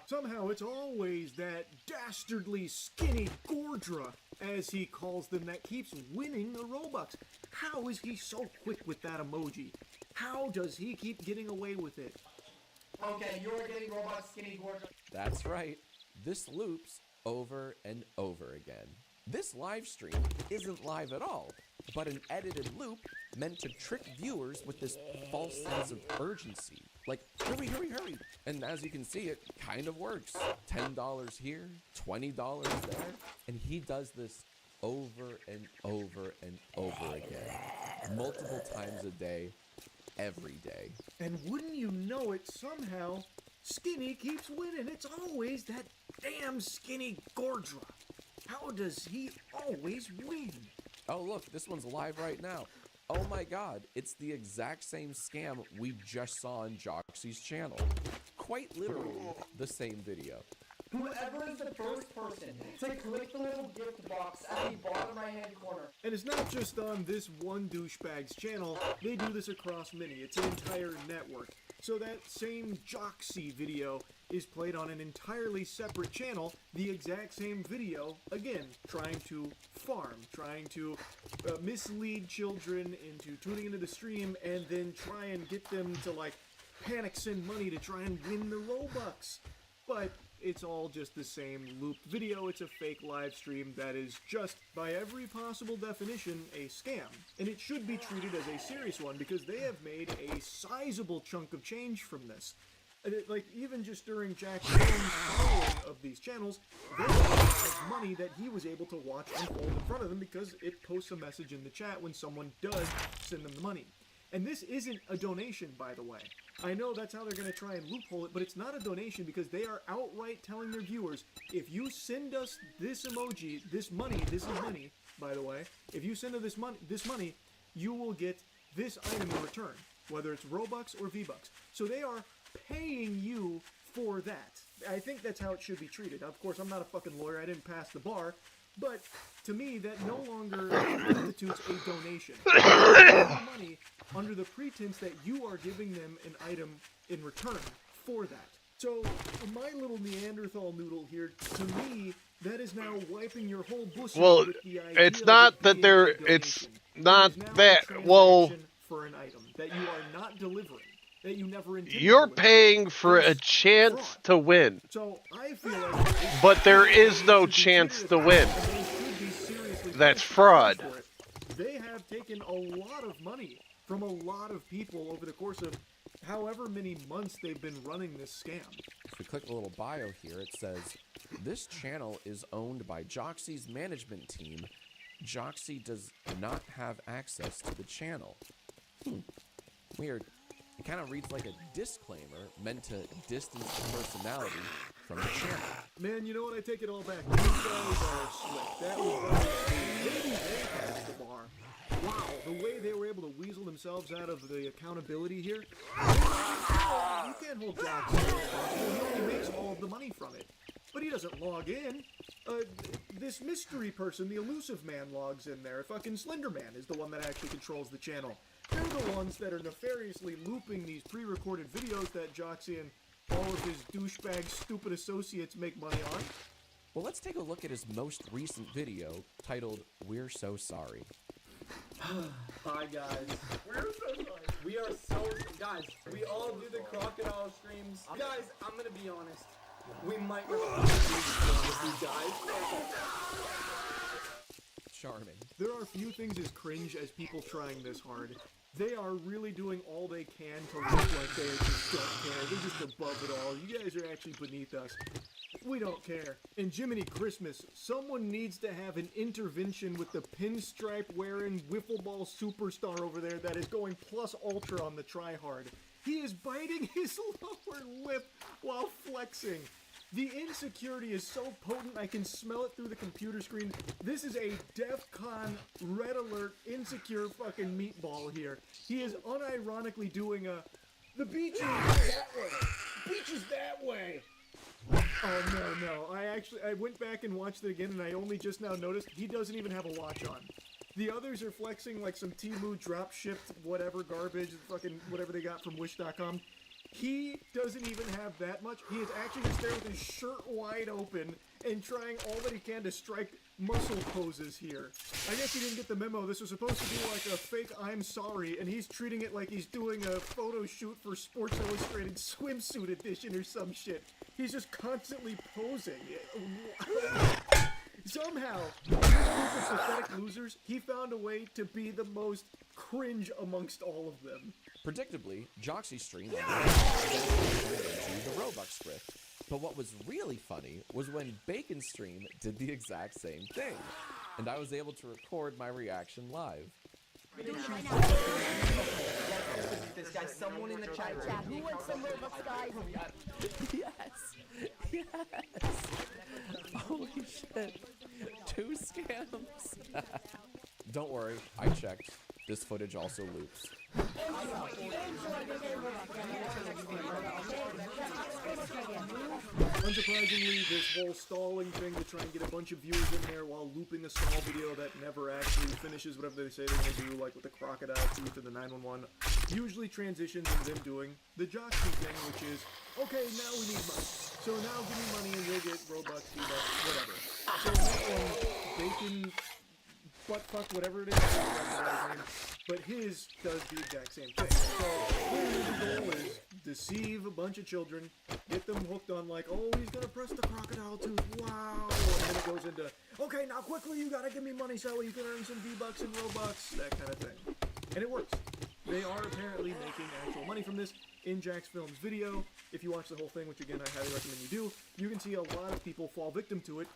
Somehow it's always that dastardly skinny Gordra, as he calls them, that keeps winning the Robux. How is he so quick with that emoji? How does he keep getting away with it? Okay, you're getting Robux, skinny Gordra. That's right. This loops over and over again. This live stream isn't live at all, but an edited loop meant to trick viewers with this false sense of urgency. Like, hurry, hurry, hurry. And as you can see, it kind of works. $10 here, $20 there. And he does this over and over and over again. Multiple times a day, every day. And wouldn't you know it, somehow, Skinny keeps winning. It's always that damn skinny Gordra. How does he always win? Oh, look, this one's live right now. Oh my god, it's the exact same scam we just saw on Joxy's channel. Quite literally, the same video. Whoever is the first person to click the little gift box at the bottom right-hand corner. And it's not just on this one douchebag's channel, they do this across many. It's an entire network. So that same Joxy video is played on an entirely separate channel, the exact same video, again, trying to farm, trying to mislead children into tuning into the stream, and then try and get them to, like, panic send money to try and win the Robux. But it's all just the same looped video. It's a fake live stream that is just, by every possible definition, a scam. And it should be treated as a serious one because they have made a sizable chunk of change from this. And like, even just during Jack Jones' following of these channels, they have money that he was able to watch unfold in front of them because it posts a message in the chat when someone does send them the money. And this isn't a donation, by the way. I know that's how they're going to try and loophole it, but it's not a donation because they are outright telling their viewers, if you send us this emoji, this is money, by the way, if you send us this money, you will get this item in return, whether it's Robux or V-Bucks. So they are paying you for that. I think that's how it should be treated. Of course, I'm not a fucking lawyer, I didn't pass the bar, but to me, that no longer constitutes a donation. Money under the pretense that you are giving them an item in return for that. So, my little Neanderthal noodle here, to me, that is now wiping your whole bush with the idea it's not that they're, it's not that, well, for an item that you are not delivering, that you never intended you're paying for a chance to win. So, I feel like but there is no chance to win. That's fraud. They have taken a lot of money from a lot of people over the course of however many months they've been running this scam. If we click the little bio here, it says, this channel is owned by Joxy's management team. Joxy does not have access to the channel. Weird. It kind of reads like a disclaimer meant to distance the personality from the channel. Man, you know what? I take it all back. These guys are slick. That was maybe they passed the bar. Wow, the way they were able to weasel themselves out of the accountability here. You can't hold Joxy responsible. He only makes all of the money from it. But he doesn't log in. This mystery person, the elusive man, logs in there. Fucking Slender Man is the one that actually controls the channel. They're the ones that are nefariously looping these pre-recorded videos that Joxy and all of his douchebag stupid associates make money on. Well, let's take a look at his most recent video titled, We're So Sorry. Hi guys. We're so sorry. We are so guys. We all do the crocodile streams. Guys, I'm gonna be honest. We might not with you guys. Charming. There are few things as cringe as people trying this hard. They are really doing all they can to look like they just don't care. They're just above it all. You guys are actually beneath us. We don't care. And Jiminy Christmas, someone needs to have an intervention with the pinstripe-wearing wiffle ball superstar over there that is going plus ultra on the tryhard. He is biting his lower lip while flexing. The insecurity is so potent, I can smell it through the computer screen. This is a DEFCON red alert insecure fucking meatball here. He is unironically doing the beach is that way. Beach is that way. Oh no. I went back and watched it again and I only just now noticed he doesn't even have a watch on. The others are flexing like some Temu drop shipped whatever garbage, fucking whatever they got from Wish.com. He doesn't even have that much. He is actually just there with his shirt wide open and trying all that he can to strike muscle poses here. I guess he didn't get the memo. This was supposed to be like a fake I'm sorry, and he's treating it like he's doing a photo shoot for Sports Illustrated swimsuit edition or some shit. He's just constantly posing. Somehow, this group of pathetic losers, he found a way to be the most cringe amongst all of them. Predictably, Joxy streamed the Robux script. But what was really funny was when Bacon Stream did the exact same thing, and I was able to record my reaction live. This guy, someone in the chat. Who wants some Robux, guys? Yes. Holy shit. 2 scams. Don't worry, I checked. This footage also loops. Unsurprisingly, this whole stalling thing to try and get a bunch of viewers in there while looping a stall video that never actually finishes whatever they say they're going to do, like with the crocodile tooth and the 911, usually transitions into them doing the Joxy thing, which is, okay, now we need money. So now give me money and you'll get Robux, V-Bucks, whatever. So that one, Bacon, buttfuck, whatever it is, but his does the exact same thing. So clearly the goal is deceive a bunch of children, get them hooked on like, oh, he's gonna press the crocodile tooth, wow, and then it goes into, okay, now quickly you gotta give me money so you can earn some V-Bucks and Robux, that kind of thing. And it works. They are apparently making actual money from this. In Jack's Films video, if you watch the whole thing, which again I highly recommend you do, you can see a lot of people fall victim to it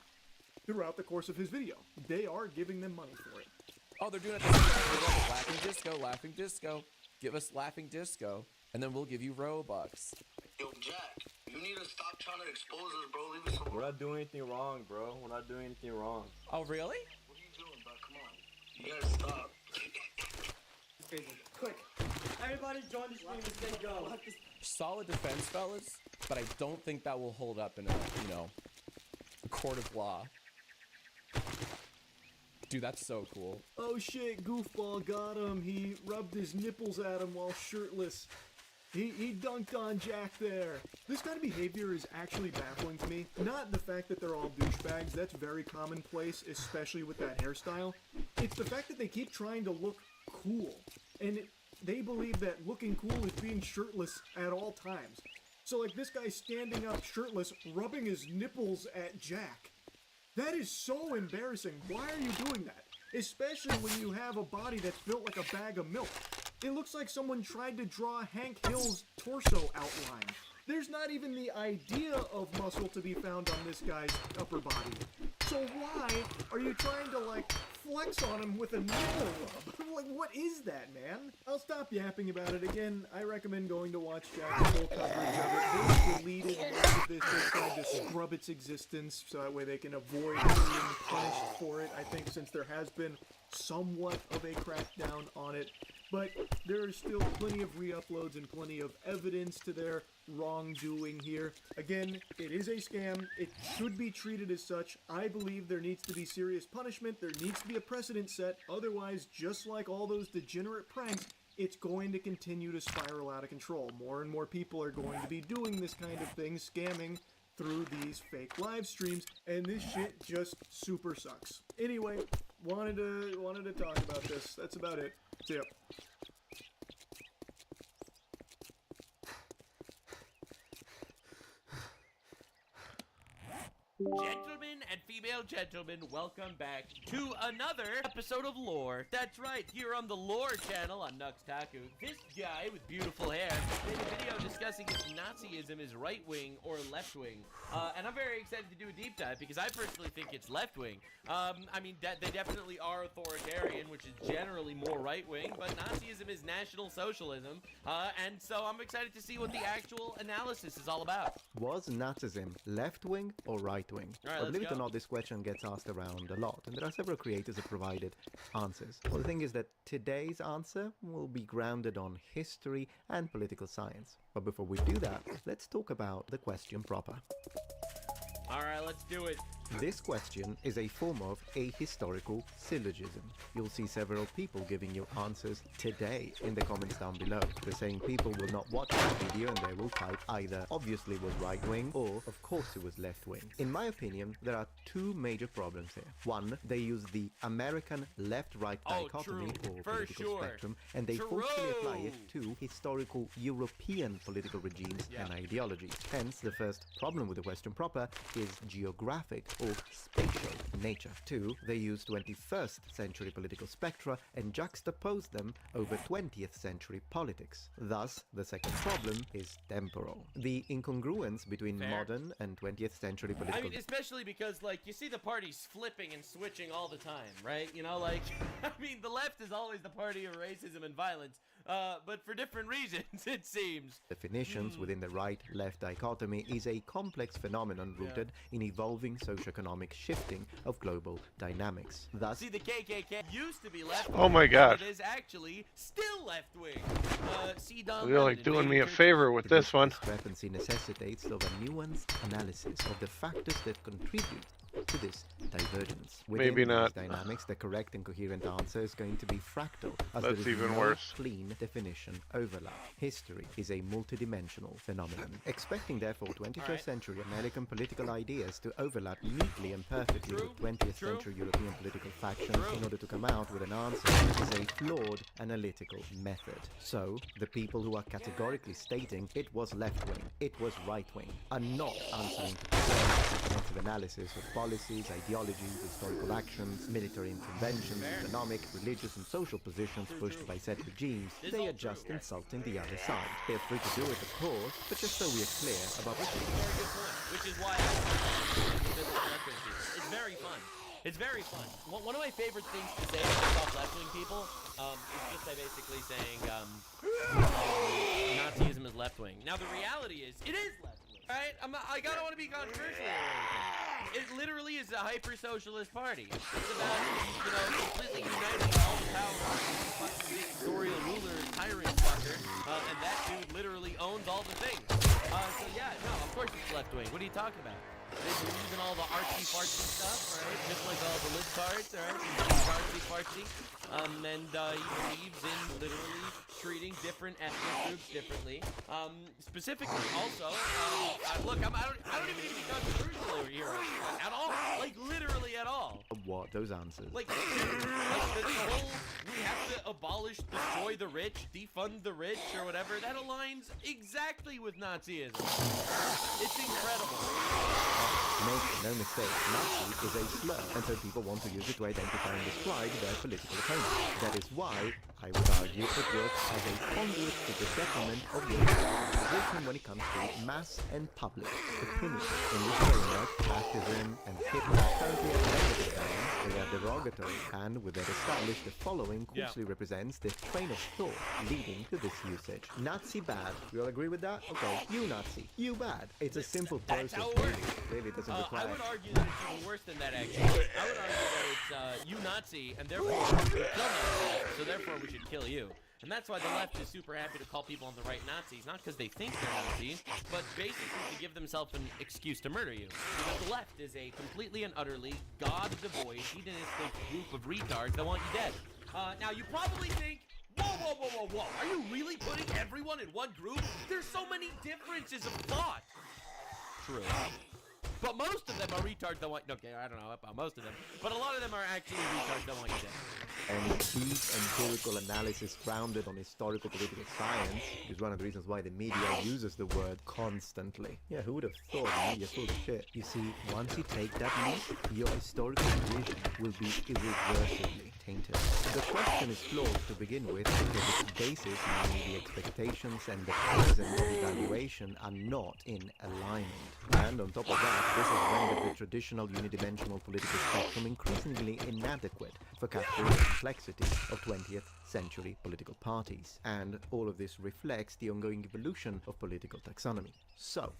throughout the course of his video. They are giving them money for it. Oh, they're doing it at the same time. Laughing disco, laughing disco. Give us laughing disco, and then we'll give you Robux. Yo, Jack, you need to stop trying to expose us, bro. Leave us alone. We're not doing anything wrong, bro. We're not doing anything wrong. Oh, really? What are you doing, bro? Come on. You gotta stop. Quick. Everybody join the stream and say go. Solid defense, fellas, but I don't think that will hold up in a, a court of law. Dude, that's so cool. Oh shit, Goofball got him. He rubbed his nipples at him while shirtless. He dunked on Jack there. This kind of behavior is actually baffling to me. Not the fact that they're all douchebags, that's very commonplace, especially with that hairstyle. It's the fact that they keep trying to look cool. And they believe that looking cool is being shirtless at all times. So like this guy standing up shirtless, rubbing his nipples at Jack. That is so embarrassing. Why are you doing that? Especially when you have a body that's built like a bag of milk. It looks like someone tried to draw Hank Hill's torso outline. There's not even the idea of muscle to be found on this guy's upper body. So why are you trying to, like, flex on him with a nipple rub? Like, what is that, man? I'll stop yapping about it again. I recommend going to watch Jack's full coverage of it. They deleted much of this. They tried to scrub its existence so that way they can avoid being punished for it. I think since there has been somewhat of a crackdown on it. But there are still plenty of re-uploads and plenty of evidence to their wrongdoing here. Again, it is a scam. It should be treated as such. I believe there needs to be serious punishment. There needs to be a precedent set. Otherwise, just like all those degenerate pranks, it's going to continue to spiral out of control. More and more people are going to be doing this kind of thing, scamming through these fake live streams, and this shit just super sucks. Anyway, wanted to talk about this. That's about it. See ya. Gentlemen and female gentlemen, welcome back to another episode of Lore. That's right, here on the Lore channel on Nux Taku. This guy with beautiful hair made a video discussing discussing if Nazism is right-wing or left-wing. And I'm very excited to do a deep dive because I personally think it's left-wing. I mean, they definitely are authoritarian, which is generally more right-wing, but Nazism is National Socialism. And so I'm excited to see what the actual analysis is all about. Was Nazism left-wing or right-wing? All right, Well, let's believe it or go. not, this question gets asked around a lot, and there are several creators who provided answers. Well, the thing is that today's answer will be grounded on history and political science. But before we do that, let's talk about the question proper. All right, let's do it. This question is a form of ahistorical syllogism. You'll see several people giving you answers today in the comments down below. They're saying people will not watch this video and they will type either obviously was right wing or of course it was left wing. In my opinion, there are two major problems here. One, they use the American left-right dichotomy or political spectrum and they forcefully apply it to historical European political regimes and ideologies. Hence, the first problem with the question proper is geographic or spatial nature. Two, they use 21st century political spectra and juxtapose them over 20th century politics. Thus, the second problem is temporal. The incongruence between modern and 20th century political... I mean, especially because, like, you see the parties flipping and switching all the time, right? You know, like, I mean, the left is always the party of racism and violence, but for different reasons, it seems. Definitions within the right-left dichotomy is a complex phenomenon rooted in evolving socioeconomic shifting of global dynamics. Thus, See, the KKK used to be left. Oh my God. It is actually still left wing. See, Don You're like doing me a favor with this one. discrepancy necessitates of a nuanced analysis of the factors that contribute to this divergence. Maybe Within not. these dynamics, the correct and coherent answer is going to be fractal, as That's there is even no worse. clean definition overlap. History is a multidimensional phenomenon. Expecting, therefore, 21st century American political ideas to overlap neatly and perfectly with 20th century European political factions in order to come out with an answer is a flawed analytical method. So, the people who are categorically stating it was left-wing, it was right-wing, are not answering to comprehensive analysis of policies, ideologies, historical actions, military interventions, economic, religious and social positions pushed by said regimes. They are just insulting the other side. Feel free to do it, of course, but just so we are clear about what Very good point, which is why it's very fun. It's very fun. One of my favorite things to say about left-wing people is just by basically saying Nazism is left-wing. Now, the reality is, it is left-wing. Right? I don't want to be controversial or anything. It literally is a hyper-socialist party. It's about, you know, completely uniting all the power of fucking dictatorial ruler, tyrant fucker, and that dude literally owns all the things. So yeah, no, of course it's left-wing. What are you talking about? They believe in all the artsy-fartsy stuff, right? Just like all the libtards, right? Artsy-fartsy. And he believes in literally treating different ethnic groups differently. Specifically, also, look, I don't even need to be controversial over here at all. Like, literally at all. What? Those answers. Like the whole, we have to abolish, destroy the rich, defund the rich, or whatever, that aligns exactly with Nazism. It's incredible. Make no mistake, Nazi is a slur, and so people want to use it to identify and describe their political opponents. That is why, I would argue, it works as a conduit to the detriment of your position when it comes to mass and public opinion. In this framework, fascism and Hitler are currently at negative balance. They are derogatory, and with that established, the following closely represents the train of thought leading to this usage. Nazi bad. We all agree with that? Okay. You Nazi. You bad. It's a simple process. That's how it works. Really, it doesn't require... I would argue that it's even worse than that, actually. I would argue that it's you Nazi, and therefore we should kill Nazis, so therefore we should kill you. And that's why the left is super happy to call people on the right Nazis, not because they think they're Nazis, but basically to give themselves an excuse to murder you. Because the left is a completely and utterly God-devoid, hedonistic group of retards that want you dead. Now, you probably think, whoa, are you really putting everyone in one group? There's so many differences of thought. True. But most of them are retards that want... Okay, I don't know about most of them. But a lot of them are actually retards that want you dead. And deep empirical analysis grounded on historical political science is one of the reasons why the media uses the word constantly. Yeah, who would have thought the media full of shit? You see, once you take that leap, your historical vision will be irreversibly tainted. The question is flawed to begin with because its basis, namely the expectations and the present of evaluation, are not in alignment. And on top of that, this has rendered the traditional unidimensional political spectrum increasingly inadequate for capturing the complexity of 20th century political parties. And all of this reflects the ongoing evolution of political taxonomy. So,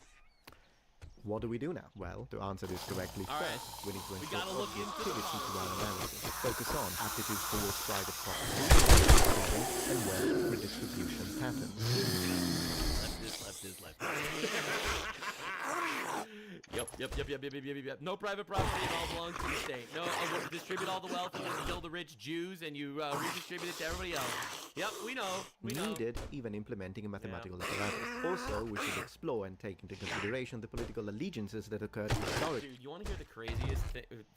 what do we do now? Well, to answer this correctly first, we need to ensure objectivity to our analysis. Focus on attitudes towards private property, and wealth redistribution patterns. Yep. No private property, it all belongs to the state. No, distribute all the wealth and just kill the rich Jews and you redistribute it to everybody else. Yep, we know. Needed even implementing a mathematical apparatus. Also, we should explore and take into consideration the political allegiances that occurred historically. Dude, you want to hear the craziest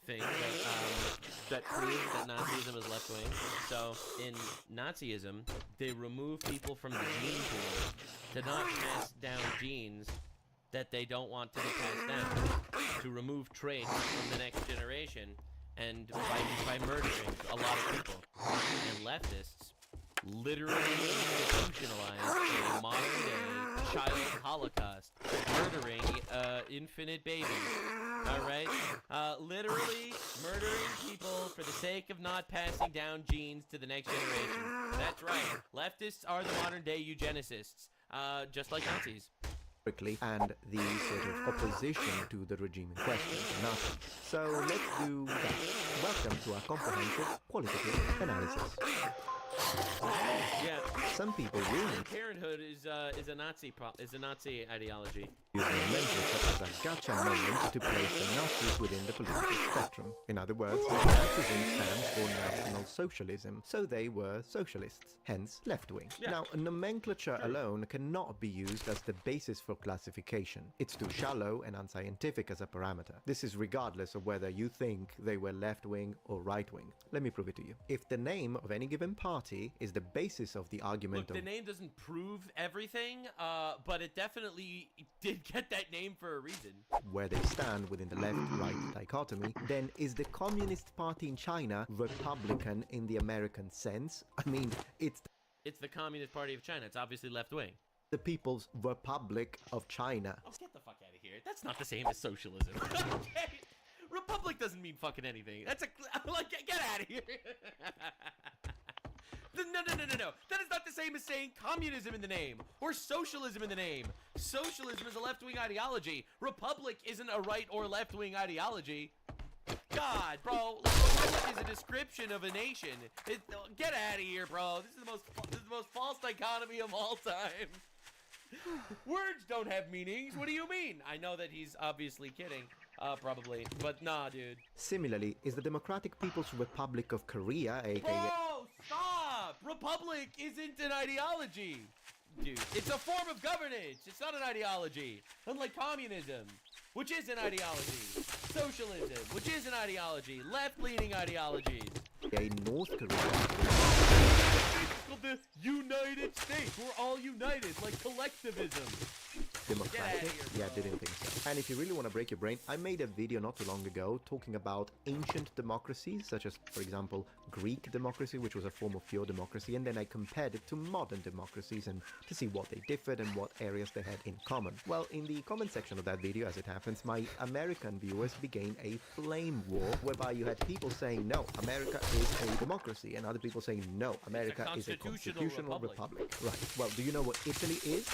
thing that proves that Nazism is left wing? So, in Nazism, they remove people from the gene pool to not pass down genes that they don't want to be passed down, to remove traits from the next generation, and by murdering a lot of people. And leftists literally institutionalized a modern-day child holocaust, murdering infinite babies. Alright? Literally murdering people for the sake of not passing down genes to the next generation. That's right. Leftists are the modern-day eugenicists, just like Nazis. And the sort of opposition to the regime in question, the Nazis. So let's do that. Welcome to our comprehensive qualitative analysis. Yeah. Some people will Planned Parenthood is a Nazi ideology. use the nomenclature as a gotcha moment to place the Nazis within the political spectrum. In other words, Nazism stands for National Socialism, so they were socialists, hence left-wing. Yeah. Now, nomenclature alone cannot be used as the basis for classification. It's too shallow and unscientific as a parameter. This is regardless of whether you think they were left-wing or right-wing. Let me prove it to you. If the name of any given party is the basis of the argument Look, the name doesn't prove everything, but it definitely did get that name for a reason. where they stand within the left-right dichotomy, then is the Communist Party in China Republican in the American sense? I mean, it's the Communist Party of China. It's obviously left-wing. the People's Republic of China. Oh, get the fuck out of here. That's not the same as socialism. Okay? Republic doesn't mean fucking anything. That's like, get out of here. No. That is not the same as saying communism in the name or socialism in the name. Socialism is a left-wing ideology. Republic isn't a right or left-wing ideology. God, bro, republic is a description of a nation. Get out of here, bro. This is the most false dichotomy of all time. Words don't have meanings. What do you mean? I know that he's obviously kidding. Probably. But nah, dude. Similarly, is the Democratic People's Republic of Korea, aka... Bro, stop! Republic isn't an ideology. Dude, it's a form of governance. It's not an ideology. Unlike communism, which is an ideology. Socialism, which is an ideology. Left-leaning ideologies. A North Korea. It's called the United States. We're all united, like collectivism. Democratic? Yeah, didn't think so. And if you really want to break your brain, I made a video not too long ago talking about ancient democracies, such as, for example, Greek democracy, which was a form of pure democracy, and then I compared it to modern democracies and to see what they differed and what areas they had in common. Well, in the comment section of that video, as it happens, my American viewers began a flame war, whereby you had people saying, no, America is a democracy, and other people saying, no, America is a constitutional republic. Right. Well, do you know what Italy is?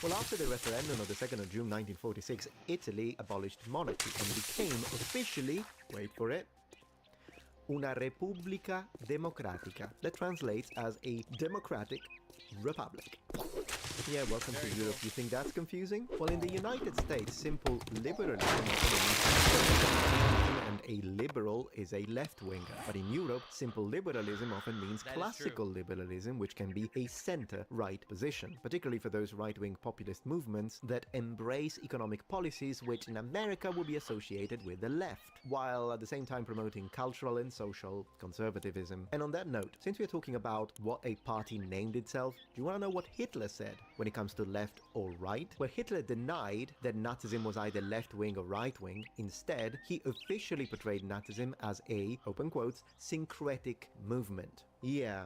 Well, after the referendum of the 2nd of June 1946, Italy abolished monarchy and became officially, wait for it, una repubblica democratica. That translates as a democratic republic. Yeah, welcome to Europe. You think that's confusing? Well, in the United States, simple liberalism and a liberal is a left-winger. But in Europe, simple liberalism often means classical liberalism, which can be a center-right position, particularly for those right-wing populist movements that embrace economic policies which in America will be associated with the left, while at the same time promoting cultural and social conservatism. And on that note, since we're talking about what a party named itself, do you want to know what Hitler said when it comes to left or right? Well, Hitler denied that Nazism was either left-wing or right-wing. Instead, he officially usually portrayed Nazism as a, open quotes, syncretic movement. Yeah,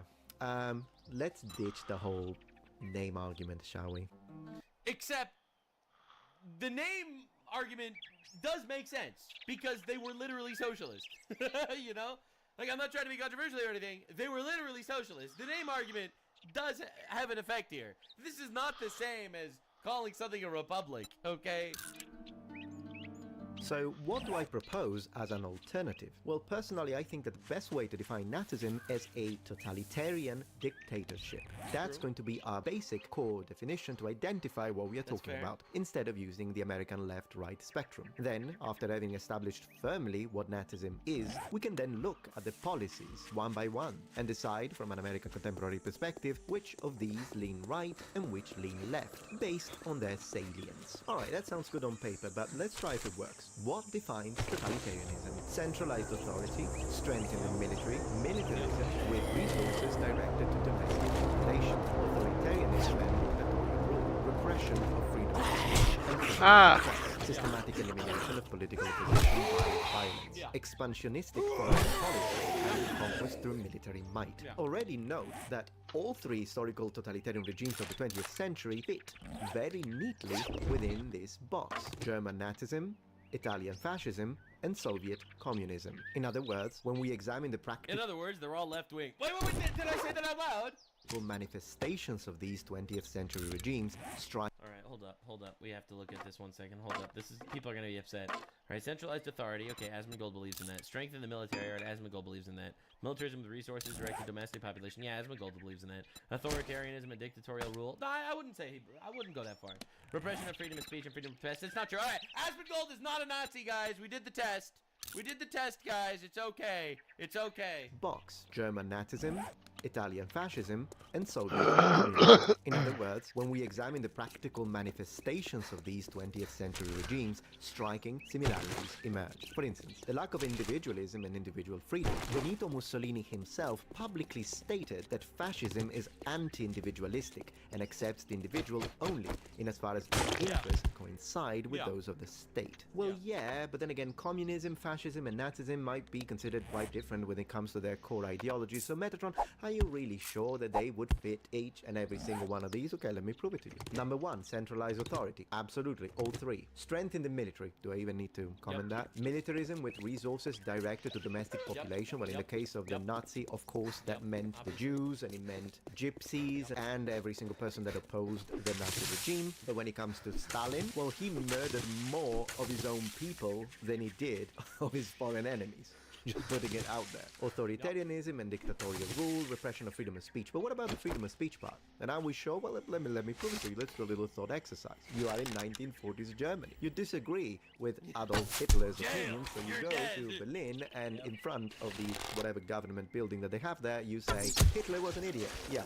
let's ditch the whole name argument, shall we? Except the name argument does make sense because they were literally socialists. You know? Like, I'm not trying to be controversial or anything. They were literally socialists. The name argument does have an effect here. This is not the same as calling something a republic, okay? So what do I propose as an alternative? Well, personally, I think that the best way to define Nazism is a totalitarian dictatorship. That's going to be our basic core definition to identify what we are talking about, instead of using the American left-right spectrum. Then, after having established firmly what Nazism is, we can then look at the policies one by one and decide from an American contemporary perspective which of these lean right and which lean left, based on their salience. Alright, that sounds good on paper, but let's try if it works. What defines totalitarianism? Centralized authority, strength in the military, militarism with resources directed to domestic population, authoritarianism and dictatorial rule, repression of freedom of speech, and systematic elimination of political opposition by violence, expansionistic foreign policy, and conquest through military might. Already note that all three historical totalitarian regimes of the 20th century fit very neatly within this box. German Nazism, Italian fascism, and Soviet communism. In other words, when we examine the practical... In other words, they're all left-wing. Wait, did I say that out loud? ...manifestations of these 20th century regimes strike... Alright, hold up. We have to look at this 1 second. Hold up. People are gonna be upset. Alright, centralized authority. Okay, Asmongold believes in that. Strength in the military. Alright, Asmongold believes in that. Militarism with resources directed to domestic population. Yeah, Asmongold believes in that. Authoritarianism and dictatorial rule. No, I wouldn't say I wouldn't go that far. Repression of freedom of speech and freedom of press. It's not true. Alright, Asmongold is not a Nazi, guys. We did the test. We did the test, guys. It's okay. It's okay. Box. German Nazism, Italian fascism, and Soviet communism. In other words, when we examine the practical manifestations of these 20th century regimes, striking similarities emerge. For instance, the lack of individualism and individual freedom. Benito Mussolini himself publicly stated that fascism is anti-individualistic and accepts the individual only in as far as their interests coincide with those of the state. Well, yeah, but then again, communism, fascism, and Nazism might be considered quite different when it comes to their core ideology. So Metatron, are you really sure that they would fit each and every single one of these? Okay, let me prove it to you. Number one, centralized authority. Absolutely, all three. Strength in the military. Do I even need to comment that? Militarism with resources directed to domestic population. Well, in the case of the Nazi, of course, that meant the Jews, and it meant gypsies, and every single person that opposed the Nazi regime. But when it comes to Stalin, well, he murdered more of his own people than he did of his foreign enemies. Just putting it out there. Authoritarianism and dictatorial rule, repression of freedom of speech. But what about the freedom of speech part? And are we sure? Well, let me prove it to you. Let's do a little thought exercise. You are in 1940s Germany. You disagree with Adolf Hitler's opinions, so you go to Berlin, and in front of the whatever government building that they have there, you say, Hitler was an idiot. Yeah.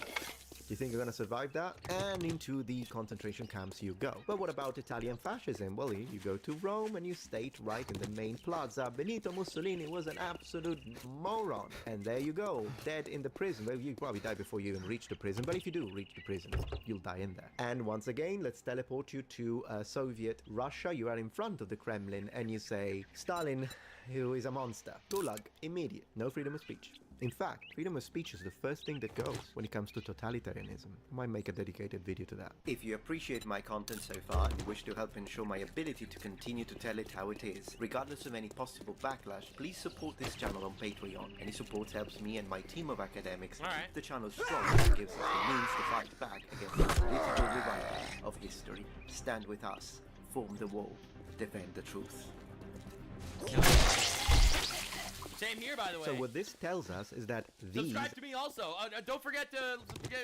You think you're gonna survive that? And into the concentration camps you go. But what about Italian fascism? Well, you go to Rome and you state right in the main plaza, Benito Mussolini was an absolute moron. And there you go, dead in the prison. Well, you probably die before you even reach the prison, but if you do reach the prison, you'll die in there. And once again, let's teleport you to Soviet Russia. You are in front of the Kremlin and you say, Stalin, who is a monster. Gulag, immediate. No freedom of speech. In fact, freedom of speech is the first thing that goes when it comes to totalitarianism. I might make a dedicated video to that. If you appreciate my content so far and wish to help ensure my ability to continue to tell it how it is, regardless of any possible backlash, please support this channel on Patreon. Any support helps me and my team of academics keep the channel strong and gives us the means to fight back against the political revival of history. Stand with us, form the wall, defend the truth. Same here, by the way. So what this tells us is that these... Subscribe to me also. Don't forget to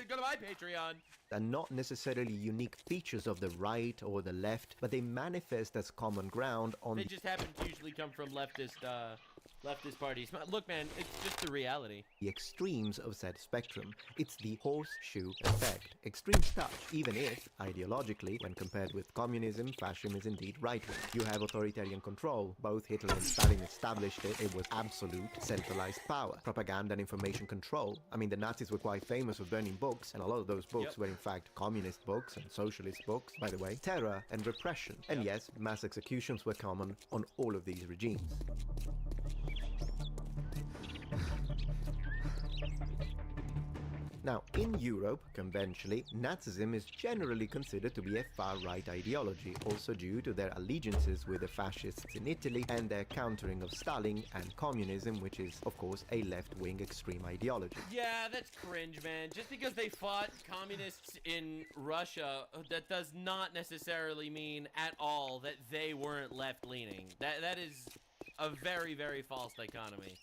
go to my Patreon. Are not necessarily unique features of the right or the left, but they manifest as common ground on... They just happen to usually come from leftist parties. Look, man, it's just the reality. The extremes of said spectrum. It's the horseshoe effect. Extreme stuff, even if, ideologically, when compared with communism, fascism is indeed right-wing. You have authoritarian control. Both Hitler and Stalin established it. It was absolute centralized power. Propaganda and information control. I mean, the Nazis were quite famous for burning books, and a lot of those books were in fact communist books and socialist books, by the way. Terror and repression. And yes, mass executions were common on all of these regimes. Now, in Europe, conventionally, Nazism is generally considered to be a far-right ideology, also due to their allegiances with the fascists in Italy and their countering of Stalin and communism, which is, of course, a left-wing extreme ideology. Yeah, that's cringe, man. Just because they fought communists in Russia, that does not necessarily mean at all that they weren't left-leaning. That is a very, very false dichotomy.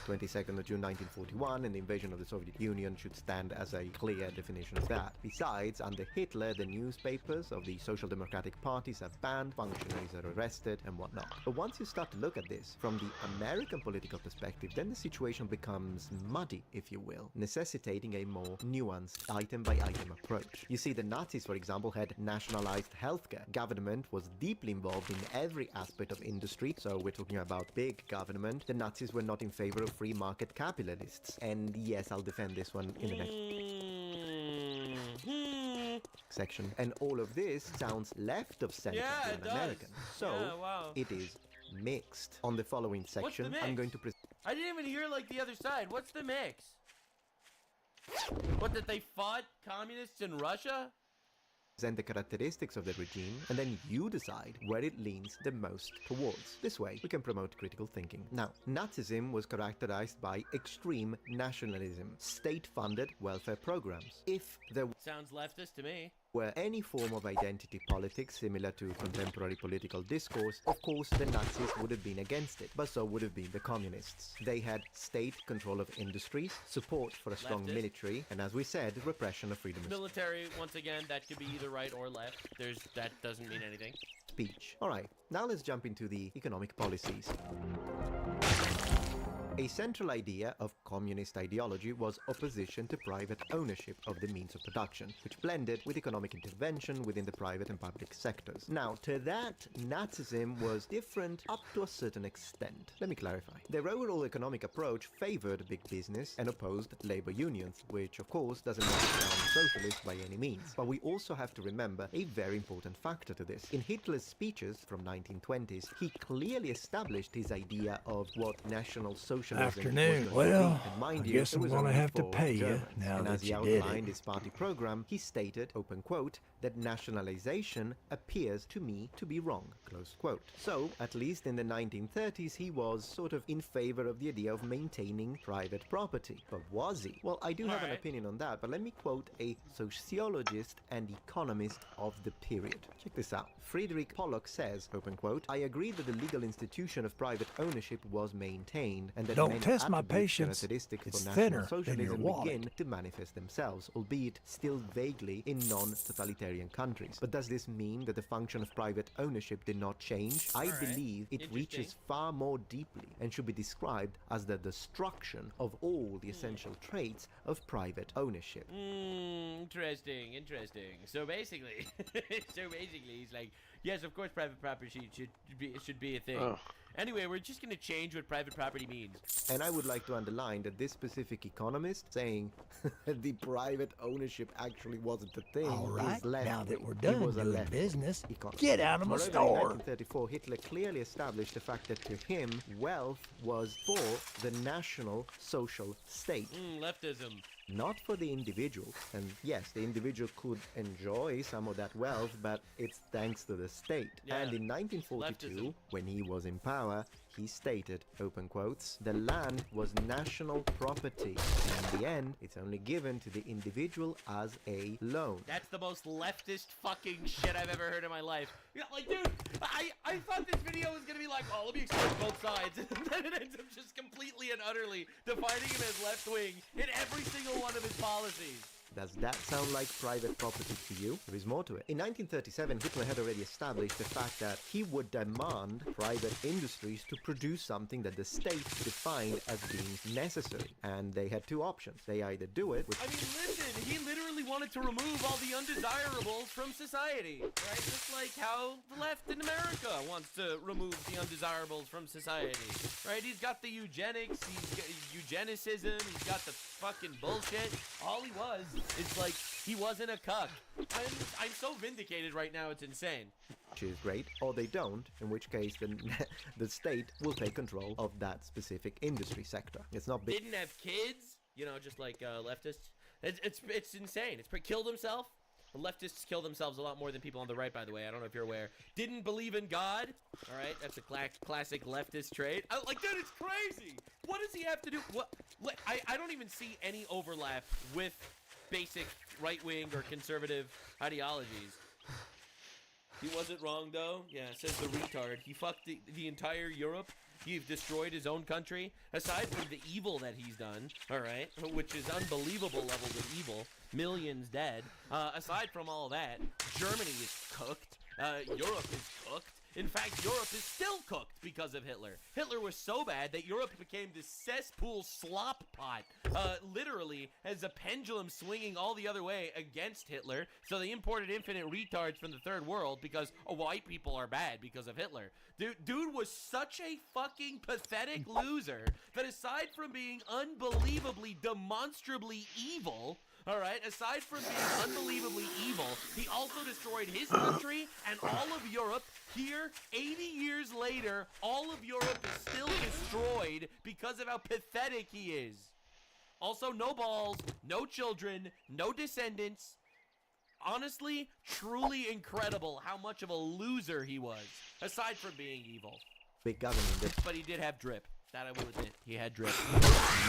22nd of June 1941 and the invasion of the Soviet Union should stand as a clear definition of that. Besides, under Hitler, the newspapers of the Social Democratic parties are banned, functionaries are arrested, and whatnot. But once you start to look at this from the American political perspective, then the situation becomes muddy, if you will, necessitating a more nuanced item-by-item approach. You see, the Nazis, for example, had nationalized healthcare. Government was deeply involved in every aspect of industry, so we're talking about big government. The Nazis were not in favor of free market capitalists. And yes, I'll defend this one in the next section. And all of this sounds left of center Yeah, to it an does. American. So Yeah, wow. it is mixed. On the following What's the section, mix? I'm going to present. I didn't even hear, like, the other side. What's the mix? What, that they fought communists in Russia? The characteristics of the regime, and then you decide where it leans the most towards. This way, we can promote critical thinking. Now, Nazism was characterized by extreme nationalism, state-funded welfare programs. If there Sounds leftist to me. were any form of identity politics similar to contemporary political discourse, of course the Nazis would have been against it, but so would have been the communists. They had state control of industries, support for a strong Leftist. military, and as we said, repression of freedom of Military, once again, that could be either right or left. That doesn't mean anything. speech. Alright, now let's jump into the economic policies. A central idea of communist ideology was opposition to private ownership of the means of production, which blended with economic intervention within the private and public sectors. Now, to that, Nazism was different up to a certain extent. Let me clarify. Their overall economic approach favored big business and opposed labor unions, which of course doesn't make it sound socialist by any means. But we also have to remember a very important factor to this. In Hitler's speeches from 1920s, he clearly established his idea of what National Socialism Afternoon. was going to Well, be. And mind I you, guess it I'm was gonna only have to for pay you Germans. now and that as he you did outlined it. his party program, he stated, open quote, that nationalization appears to me to be wrong, close quote. So, at least in the 1930s, he was sort of in favor of the idea of maintaining private property. But was he? Well, I do have an opinion on that, but let me quote a sociologist and economist of the period. Check this out. Friedrich Pollock says, open quote, I agree that the legal institution of private ownership was maintained, and that Don't many test my attributes patience. characteristic It's for thinner National than your Socialism wallet. begin to manifest themselves, albeit still vaguely in non-totalitarian countries. But does this mean that the function of private ownership did not change? I believe it reaches far more deeply and should be described as the destruction of all the essential traits of private ownership. Interesting. So basically, he's like, yes, of course, private property should be a thing. Oh. Anyway, we're just gonna change what private property means. And I would like to underline that this specific economist saying the private ownership actually wasn't a thing. All right, is left now that wing. we're He done was a doing left business, economist. get out of my Moreover, store. In 1934, Hitler clearly established the fact that to him, wealth was for the national social state. Leftism. Not for the individual. And yes, the individual could enjoy some of that wealth, but it's thanks to the state. Yeah. And in 1942, Leftism. when he was in power, he stated, open quotes, the land was national property. And in the end, it's only given to the individual as a loan. That's the most leftist fucking shit I've ever heard in my life. Yeah, like, dude, I thought this video was gonna be like, oh, let me explain both sides. And then it ends up just completely and utterly defining him as left-wing in every single one of his policies. Does that sound like private property to you? There is more to it. In 1937, Hitler had already established the fact that he would demand private industries to produce something that the state defined as being necessary. And they had two options. They either do it, which I mean, listen, he literally wanted to remove all the undesirables from society, right? Just like how the left in America wants to remove the undesirables from society, right? He's got the eugenics, he's got eugenicism, he's got the fucking bullshit. All he was is like, he wasn't a cuck. I'm so vindicated right now, it's insane. is great, or they don't, in which case the state will take control of that specific industry sector. It's not big. Didn't have kids, you know, just like leftists. It's insane. Killed himself. The leftists kill themselves a lot more than people on the right, by the way. I don't know if you're aware. Didn't believe in God. All right, that's a classic leftist trait. Like, dude, it's crazy. What does he have to do? What? I don't even see any overlap with basic right-wing or conservative ideologies. He wasn't wrong, though. Yeah, says the retard. He fucked the entire Europe. He destroyed his own country. Aside from the evil that he's done, all right, which is unbelievable levels of evil, millions dead. Aside from all that, Germany is cooked. Europe is cooked. In fact, Europe is still cooked because of Hitler. Hitler was so bad that Europe became this cesspool slop pot, literally as a pendulum swinging all the other way against Hitler. So they imported infinite retards from the third world because white people are bad because of Hitler. Dude was such a fucking pathetic loser that aside from being unbelievably, demonstrably evil, all right, aside from being unbelievably evil, he also destroyed his country and all of Europe. Here, 80 years later, all of Europe is still destroyed because of how pathetic he is. Also, no balls, no children, no descendants. Honestly, truly incredible how much of a loser he was, aside from being evil. Big government. But he did have drip. That I will admit, he had drip.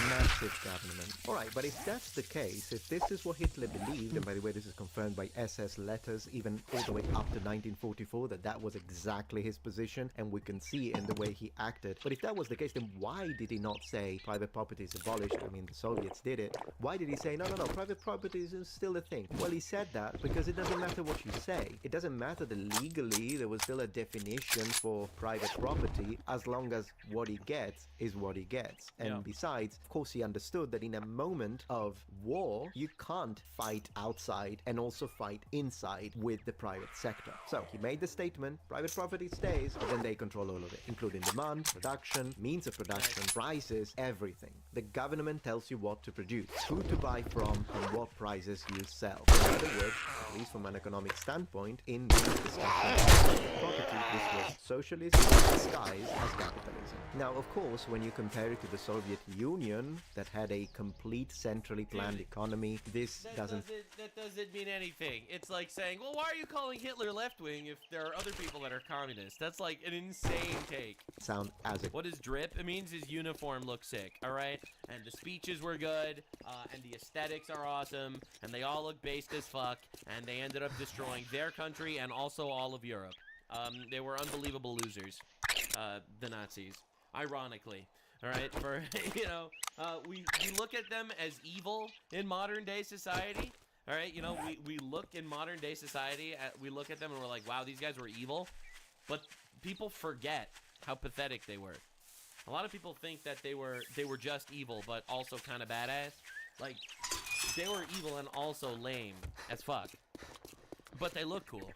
Massive government. Alright, but if that's the case, if this is what Hitler believed, and by the way, this is confirmed by SS letters, even all the way up to 1944, that was exactly his position, and we can see it in the way he acted. But if that was the case, then why did he not say private property is abolished? I mean, the Soviets did it. Why did he say, no, private property is still a thing? Well, he said that because it doesn't matter what you say. It doesn't matter that legally there was still a definition for private property, as long as what he gets is what he gets. And besides, of course, he understood that in a moment of war, you can't fight outside and also fight inside with the private sector. So he made the statement, private property stays, but then they control all of it, including demand, production, means of production, prices, everything. The government tells you what to produce, who to buy from, and what prices you sell. In other words, at least from an economic standpoint, in these discussions, property, this was socialism disguised as capitalism. Now, of course, when you compare it to the Soviet Union, that had a complete centrally planned economy, That doesn't mean anything. It's like saying, well, why are you calling Hitler left-wing if there are other people that are communists? That's like an insane take. Sound as a... What is drip? It means his uniform looks sick, all right? And the speeches were good, and the aesthetics are awesome, and they all look based as fuck, and they ended up destroying their country and also all of Europe. They were unbelievable losers, the Nazis. Ironically, all right, for, we look at them as evil in modern day society, all right, we look in modern day society, we look at them and we're like, wow, these guys were evil, but people forget how pathetic they were. A lot of people think that they were just evil, but also kind of badass. Like, they were evil and also lame as fuck, but they look cool.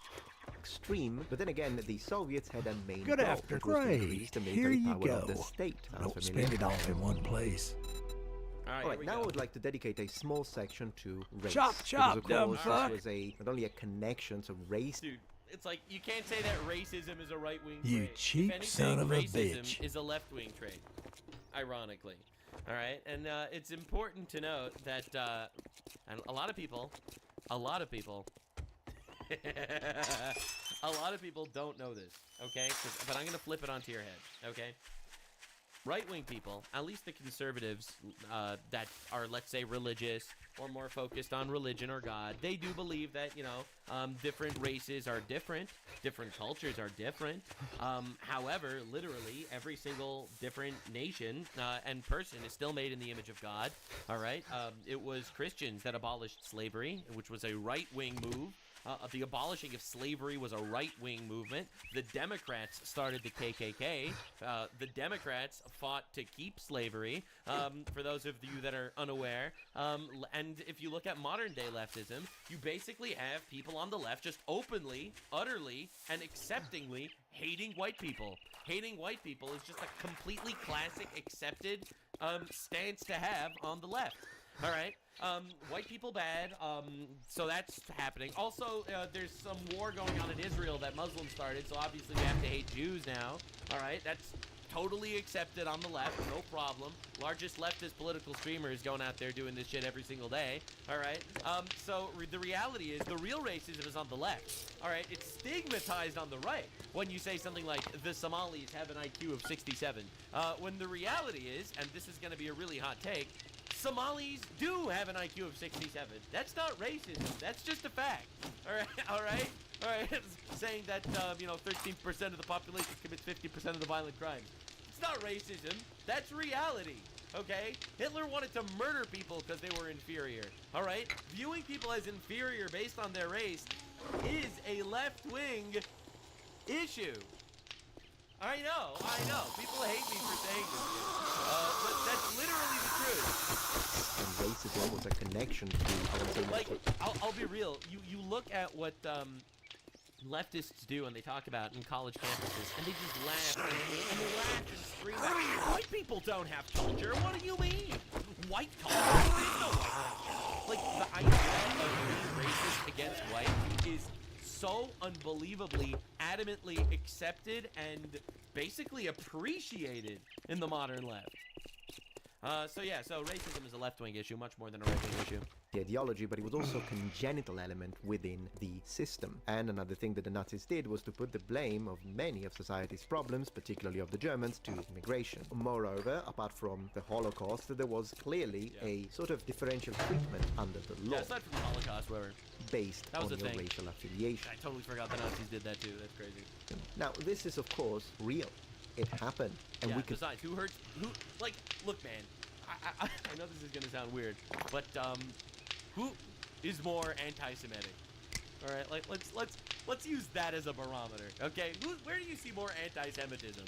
Extreme, but then again, the Soviets had a main Good goal, after which was to Craig. increase the Here military you power of go. the state. Sounds Don't familiar? spend it all in one place. Alright, now I would like to dedicate a small section to race. Chop, chop, because, dumb of course, fuck. this was not only a connection to race. Dude, it's like, you can't say that racism is a right-wing trait. You cheap If anything, son of a racism bitch. is a left-wing trait, ironically. All right, and it's important to note that and a lot of people don't know this, okay? But I'm going to flip it onto your head, okay? Right-wing people, at least the conservatives that are, let's say, religious or more focused on religion or God, they do believe that, different races are different cultures are different. However, literally, every single different nation and person is still made in the image of God, all right? It was Christians that abolished slavery, which was a right-wing move. The abolishing of slavery was a right-wing movement. The Democrats started the KKK. The Democrats fought to keep slavery, for those of you that are unaware. And if you look at modern-day leftism, you basically have people on the left just openly, utterly, and acceptingly hating white people. Hating white people is just a completely classic, accepted stance to have on the left. All right, white people bad, so that's happening. Also, there's some war going on in Israel that Muslims started, so obviously we have to hate Jews now. All right, that's totally accepted on the left, no problem. Largest leftist political streamer is going out there doing this shit every single day. All right. So the reality is the real racism is on the left. All right. It's stigmatized on the right when you say something like the Somalis have an IQ of 67. When the reality is, and this is going to be a really hot take, Somalis do have an IQ of 67. That's not racism. That's just a fact. All right. All right. All right. Saying that 13% of the population commits 50% of the violent crimes. It's not racism. That's reality. Okay? Hitler wanted to murder people because they were inferior. All right? Viewing people as inferior based on their race is a left-wing issue. I know. People hate me for saying this shit. But that's literally the truth. And racism was a connection to... Like, I'll be real. You look at what leftists do and they talk about in college campuses, and they just laugh and they laugh and scream. White people don't have culture. What do you mean? White culture? There's no white culture. Like, the idea of being racist against white is so unbelievably, adamantly accepted and basically appreciated in the modern left. So racism is a left-wing issue, much more than a right-wing issue. The ideology, but it was also a congenital element within the system. And another thing that the Nazis did was to put the blame of many of society's problems, particularly of the Germans, to immigration. Moreover, apart from the Holocaust, there was clearly a sort of differential treatment under the law. Yeah, aside from the Holocaust, whatever. Based That was on the your thing. racial affiliation. I totally forgot the Nazis did that too. That's crazy. Now, this is, of course, real. It happened. And Yeah, we could... besides, who hurts? Like, look, man. I know this is gonna sound weird, but who is more anti-Semitic? All right, like let's use that as a barometer, okay? Where do you see more anti-Semitism?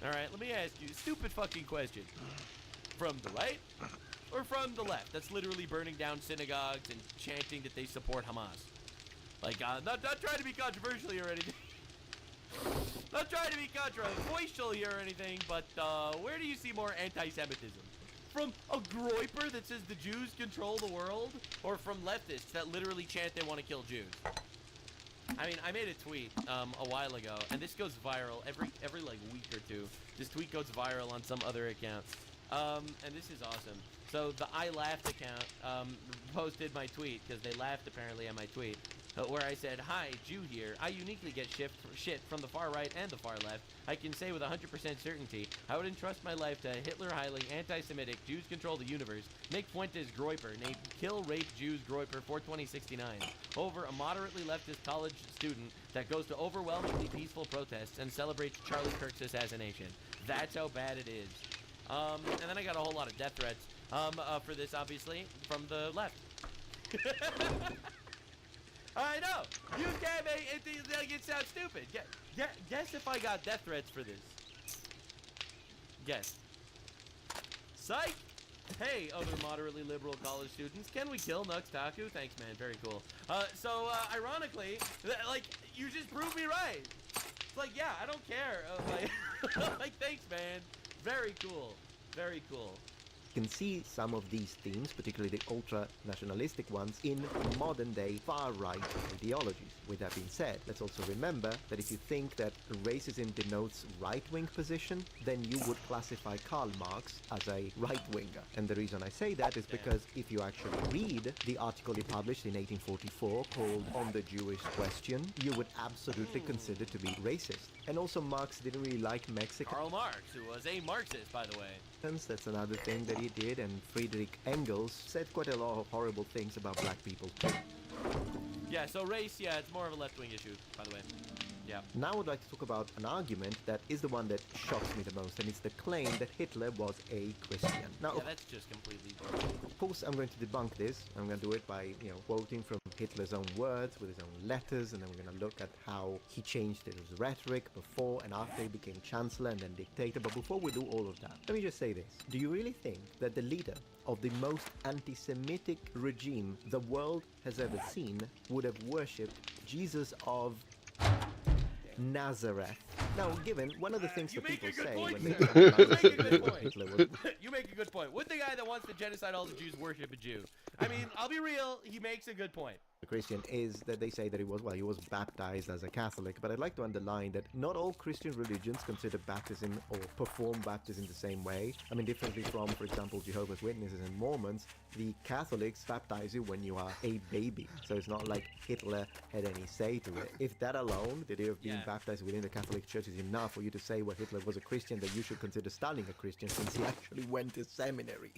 All right, let me ask you a stupid fucking question: from the right or from the left? That's literally burning down synagogues and chanting that they support Hamas. Like, not trying to be controversial here or anything. Not trying to be controversial here or anything, but where do you see more anti-Semitism? From a groiper that says the Jews control the world, or from leftists that literally chant they want to kill Jews? I mean, I made a tweet a while ago, and this goes viral every like week or two. This tweet goes viral on some other account, and this is awesome. So the I Laughed account posted my tweet because they laughed apparently at my tweet, where I said, "Hi, Jew here. I uniquely get shit from the far right and the far left. I can say with 100% certainty, I would entrust my life to Hitler-hiling, anti-Semitic, Jews control the universe, Nick Fuentes Groiper, named Kill Rape Jews Groiper 42069, over a moderately leftist college student that goes to overwhelmingly peaceful protests and celebrates Charlie Kirk's assassination. That's how bad it is." And then I got a whole lot of death threats for this, obviously, from the left. I know. You can't make it sound stupid. Guess if I got death threats for this. Guess. Psych. Hey, other moderately liberal college students, can we kill Nux Taku? Thanks, man. Very cool. Ironically, like, you just proved me right. It's like, yeah, I don't care. Like, thanks, man. Very cool. Very cool. You can see some of these themes, particularly the ultra-nationalistic ones, in modern-day far-right ideologies. With that being said, let's also remember that if you think that racism denotes right-wing position, then you would classify Karl Marx as a right-winger. And the reason I say that is because if you actually read the article he published in 1844 called On the Jewish Question, you would absolutely consider to be racist. And also Marx didn't really like Mexico. Karl Marx, who was a Marxist, by the way. That's another thing that he did, and Friedrich Engels said quite a lot of horrible things about black people too. Yeah, so race, yeah, it's more of a left-wing issue, by the way. Yeah. Now I would like to talk about an argument that is the one that shocks me the most, and it's the claim that Hitler was a Christian. Now, yeah, that's just completely bullshit. Of course, I'm going to debunk this. I'm going to do it by, quoting from Hitler's own words, with his own letters, and then we're going to look at how he changed his rhetoric before and after he became chancellor and then dictator. But before we do all of that, let me just say this. Do you really think that the leader of the most anti-Semitic regime the world has ever seen would have worshipped Jesus of Nazareth? Now, given one of the things that people say when they talk about Hitler was... You make a good point. Would the guy that wants to genocide all the Jews worship a Jew? I mean, I'll be real, he makes a good point. Christian is that they say that he was baptized as a Catholic, but I'd like to underline that not all Christian religions consider baptism or perform baptism the same way. I mean, differently from, for example, Jehovah's Witnesses and Mormons, the Catholics baptize you when you are a baby. So it's not like Hitler had any say to it. If that alone, the idea of being baptized within the Catholic Church, is enough for you to say, well, Hitler was a Christian, that you should consider Stalin a Christian since he actually went to seminary.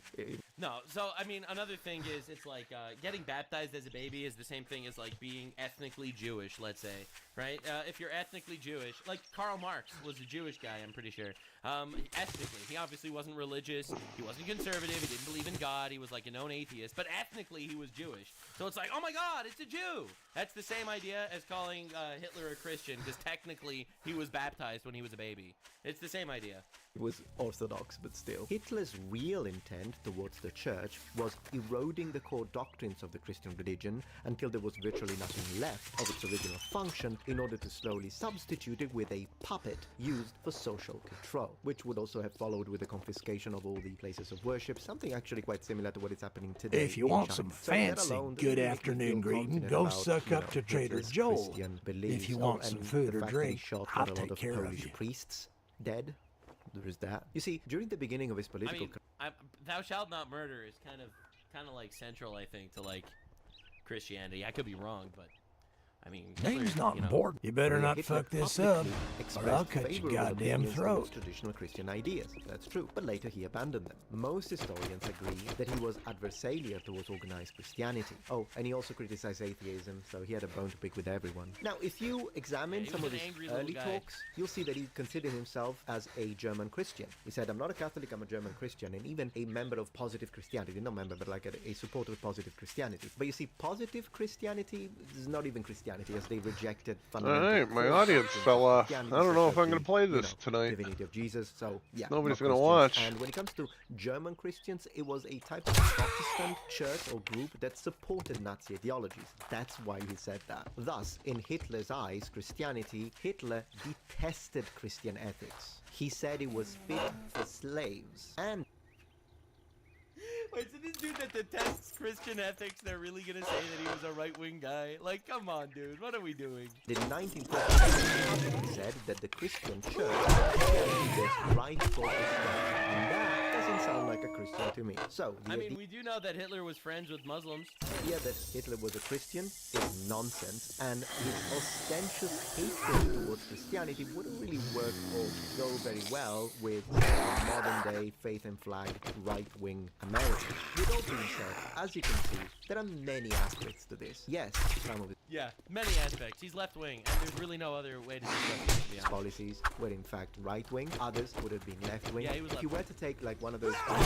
No, so I mean, another thing is, it's like getting baptized as a baby is the same thing as like being ethnically Jewish, let's say, right? If you're ethnically Jewish, like Karl Marx was a Jewish guy, I'm pretty sure. Ethnically, he obviously wasn't religious, he wasn't conservative, he didn't believe in God, he was like a known atheist, but ethnically he was Jewish. So it's like, oh my God, it's a Jew! That's the same idea as calling Hitler a Christian, because technically he was baptized when he was a baby. It's the same idea. It was orthodox, but still. Hitler's real intent towards the church was eroding the core doctrines of the Christian religion until there was virtually nothing left of its original function, in order to slowly substitute it with a puppet used for social control, which would also have followed with the confiscation of all the places of worship, something actually quite similar to what is happening today. If you in want China. some So that fancy alone good doesn't make me afternoon feel greeting, confident go about, suck you up know, to Trader Hitler's Joel. Christian If beliefs. you want and some food the or fact that he drink, shot I'll quite a lot take of care of Polish you. priests dead. There is that. You see, during the beginning of his I political mean, thou shalt not murder is kind of like central, I think, to like Christianity. I could be wrong, but I mean, Name's Hitler, not you know. important. You better not Hitler fuck this up, expressed or I'll cut your favorable goddamn opinions throat. towards traditional Christian ideas. That's true, but later he abandoned them. Most historians agree that he was adversarial towards organized Christianity. Oh, and he also criticized atheism, so he had a bone to pick with everyone. Now, if you examine Yeah, he some was of an his angry little early guy. talks, you'll see that he considered himself as a German Christian. He said, I'm not a Catholic, I'm a German Christian, and even a member of positive Christianity. Not member, but like a supporter of positive Christianity. But you see, positive Christianity is not even Christianity, as they rejected fundamental Alright, my core audience doctrines fell of off. I Christianity, don't know such if I'm as gonna the, play you this know, tonight. divinity of Jesus. So yeah, Nobody's not gonna Christians. watch. And when it comes to German Christians, it was a type of Protestant church or group that supported Nazi ideologies. That's why he said that. Thus, in Hitler's eyes, Christianity, Hitler detested Christian ethics. He said it was fit for slaves. And Wait, so this dude that detests Christian ethics, they're really gonna say that he was a right-wing guy? Like, come on, dude, what are we doing? in 1940, he said that the Christian church was right for Islam. And that doesn't sound like a Christian to me. So, the I mean, we do know that Hitler was friends with Muslims. idea that Hitler was a Christian is nonsense, and his ostentatious hatred towards Christianity wouldn't really work or go very well with modern-day faith and flag right-wing America. With all being said, as you can see, there are many aspects to this. Yes, some of it. Yeah, many aspects. He's left-wing, and there's really no other way to discuss it, to be honest. Policies were in fact right-wing, others would have been left-wing. Yeah, he was If you were left-wing. to take like one of those online,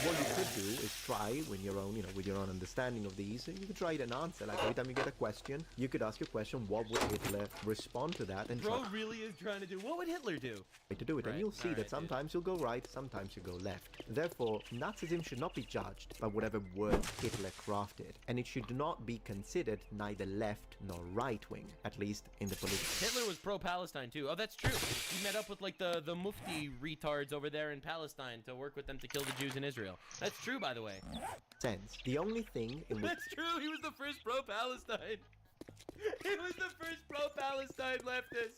what you could do is try with your own, with your own understanding of these, you could try it and answer. Like every time you get a question, you could ask your question, what would Hitler respond to that, and Bro try really is trying to do. What would Hitler do? to do it, and Right, you'll see that alright, sometimes you'll go right, sometimes you go left. Therefore, Nazism should not be judged by whatever word Hitler crafted, and it should not be considered neither left nor right-wing, at least in the political Hitler was pro-Palestine too. Oh, that's true. He met up with like the Mufti retards over there in Palestine to work with them to kill the Jews in Israel. That's true, by the way. sense. The only thing in which That's true. He was the first pro-Palestine. He was the first pro-Palestine leftist.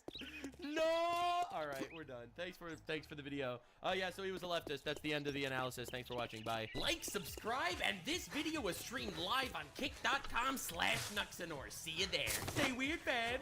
No. All right, we're done. Thanks for the video. Oh yeah, so he was a leftist. That's the end of the analysis. Thanks for watching. Bye. Like, subscribe, and this video was streamed live on kick.com/Nuxanor. See you there. Stay weird, man.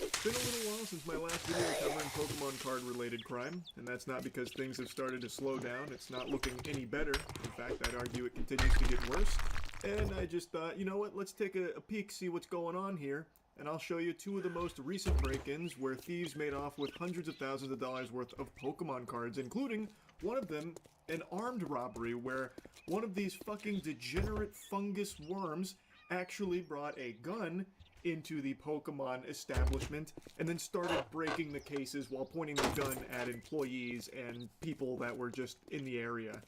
It's been a little while since my last video covering Pokemon card related crime, and that's not because things have started to slow down. It's not looking any better. In fact, I'd argue it continues to get worse. And I just thought, you know what, let's take a peek, see what's going on here, and I'll show you two of the most recent break-ins where thieves made off with hundreds of thousands of dollars worth of Pokemon cards, including one of them, an armed robbery where one of these fucking degenerate fungus worms actually brought a gun into the Pokemon establishment and then started breaking the cases while pointing the gun at employees and people that were just in the area.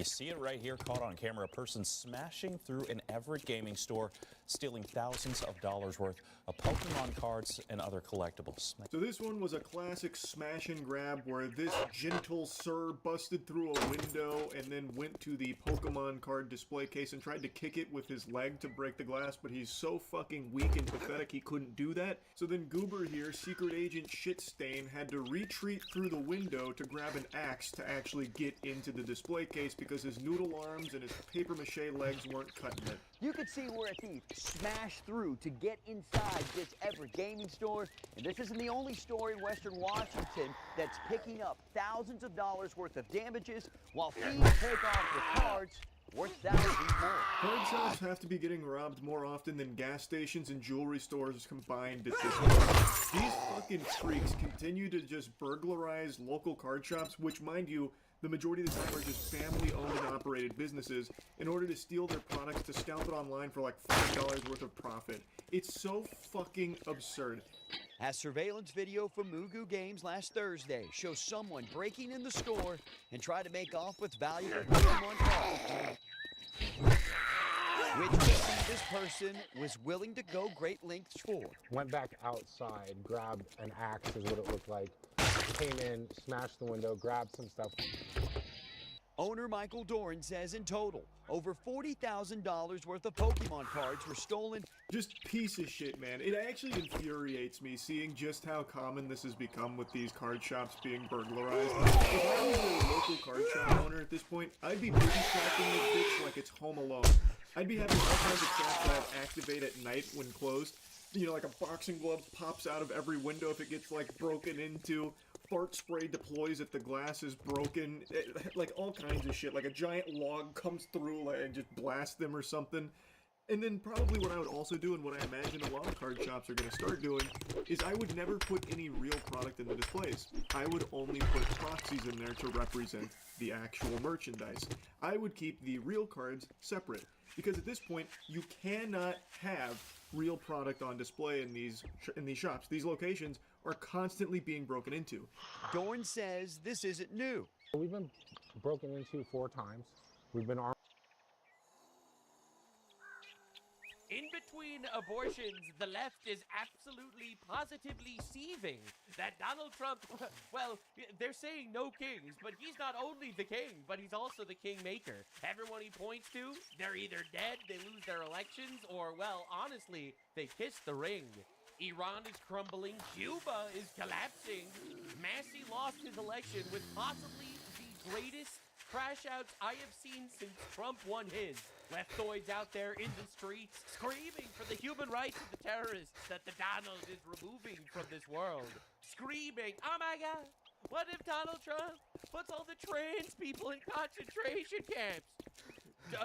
You see it right here, caught on camera. A person smashing through an Everett gaming store, stealing thousands of dollars worth of Pokemon cards and other collectibles. So this one was a classic smash and grab where this gentle sir busted through a window and then went to the Pokemon card display case and tried to kick it with his leg to break the glass, but he's so fucking weak and pathetic he couldn't do that. So then Goober here, Secret Agent Shitstain, had to retreat through the window to grab an axe to actually get into the display case because his noodle arms and his papier-mâché legs weren't cutting it. You could see where a thief smashed through to get inside this Everett gaming store, and this isn't the only store in Western Washington that's picking up thousands of dollars worth of damages while thieves take off with cards worth thousands more. Card shops have to be getting robbed more often than gas stations and jewelry stores combined at this point. These fucking freaks continue to just burglarize local card shops, which, mind you, the majority of the time are just family-owned and operated businesses, in order to steal their products to scalp it online for like $5 worth of profit. It's so fucking absurd. A surveillance video from Mugu Games last Thursday shows someone breaking in the store and trying to make off with valuable Pokemon cards, which we see this person was willing to go great lengths for. Went back outside, grabbed an axe is what it looked like, came in, smashed the window, grabbed some stuff. Owner Michael Doran says in total, over $40,000 worth of Pokemon cards were stolen. Just piece of shit, man. It actually infuriates me seeing just how common this has become with these card shops being burglarized. If I was a local card shop owner at this point, I'd be booby-trapping this bitch like it's Home Alone. I'd be having all kinds of stuff that activate at night when closed. You know, like a boxing glove pops out of every window if it gets, like, broken into. Fart spray deploys if the glass is broken. Like, all kinds of shit. Like, a giant log comes through and just blasts them or something. And then probably what I would also do, and what I imagine a lot of card shops are going to start doing, is I would never put any real product in the displays. I would only put proxies in there to represent the actual merchandise. I would keep the real cards separate. Because at this point, you cannot have real product on display in these shops. These locations are constantly being broken into. Dorn says this isn't new. We've been broken into 4 times. We've been armed. In between abortions, the left is absolutely, positively seething that Donald Trump, well, they're saying no kings, but he's not only the king, but he's also the kingmaker. Everyone he points to, they're either dead, they lose their elections, or, well, honestly, they kiss the ring. Iran is crumbling, Cuba is collapsing. Massey lost his election with possibly the greatest crash outs I have seen since Trump won his. Leftoids out there in the streets screaming for the human rights of the terrorists that the Donald is removing from this world. Screaming, oh my God, what if Donald Trump puts all the trans people in concentration camps?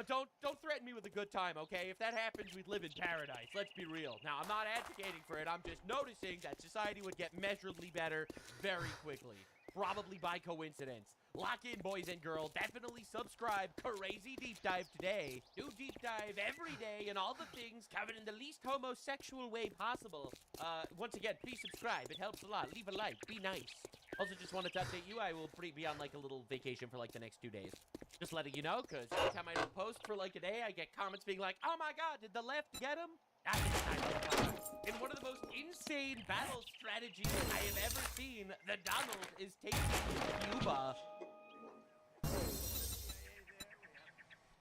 Don't threaten me with a good time, okay? If that happens, we'd live in paradise. Let's be real. Now, I'm not advocating for it. I'm just noticing that society would get measurably better very quickly. Probably by coincidence. Lock in, boys and girls. Definitely subscribe. Crazy Deep Dive today. New Deep Dive every day and all the things covered in the least homosexual way possible. Once again, please subscribe. It helps a lot. Leave a like. Be nice. Also, just wanted to update you. I will be on like a little vacation for like the next 2 days. Just letting you know, because every time I don't post for like a day, I get comments being like, oh my God, did the left get him? Not this time. In one of the most insane battle strategies I have ever seen, the Donald is taking Cuba.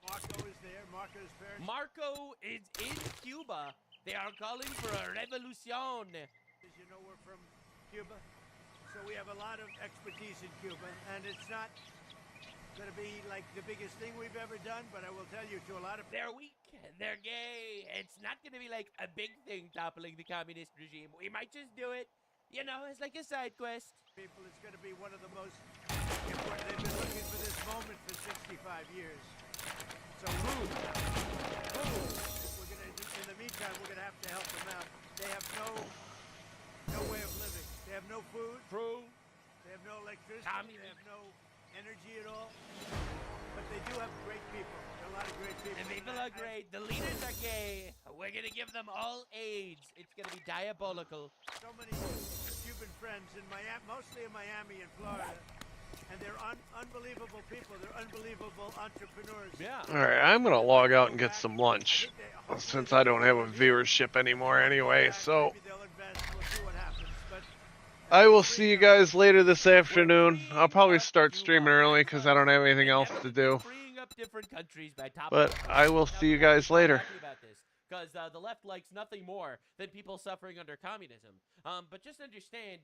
Marco is there. Marco's parents. Marco is in Cuba. They are calling for a revolution. As you know, we're from Cuba, so we have a lot of expertise in Cuba, and it's not going to be like the biggest thing we've ever done, but I will tell you, to a lot of they're weak, they're gay. It's not going to be like a big thing toppling the communist regime. We might just do it, you know, as like a side quest. People, it's going to be one of the most important. They've been looking for this moment for 65 years. So we're going to, in the meantime, we're going to have to help them out. They have no way of living. They have no food. True. They have no electricity. They have no energy at all. But they do have great people. There are a lot of great people. The people are great. The leaders are gay. We're going to give them all AIDS. It's going to be diabolical. So many Cuban friends in Miami, mostly in Miami and Florida. And they're unbelievable people. They're unbelievable entrepreneurs. Yeah. Alright, I'm gonna log out and get some lunch. Since I don't have a viewership anymore anyway, so I will see you guys later this afternoon. I'll probably start streaming early because I don't have anything else to do. Freeing up different countries by top. But I will see you guys later. Because the left likes nothing more than people suffering under communism. But just understand,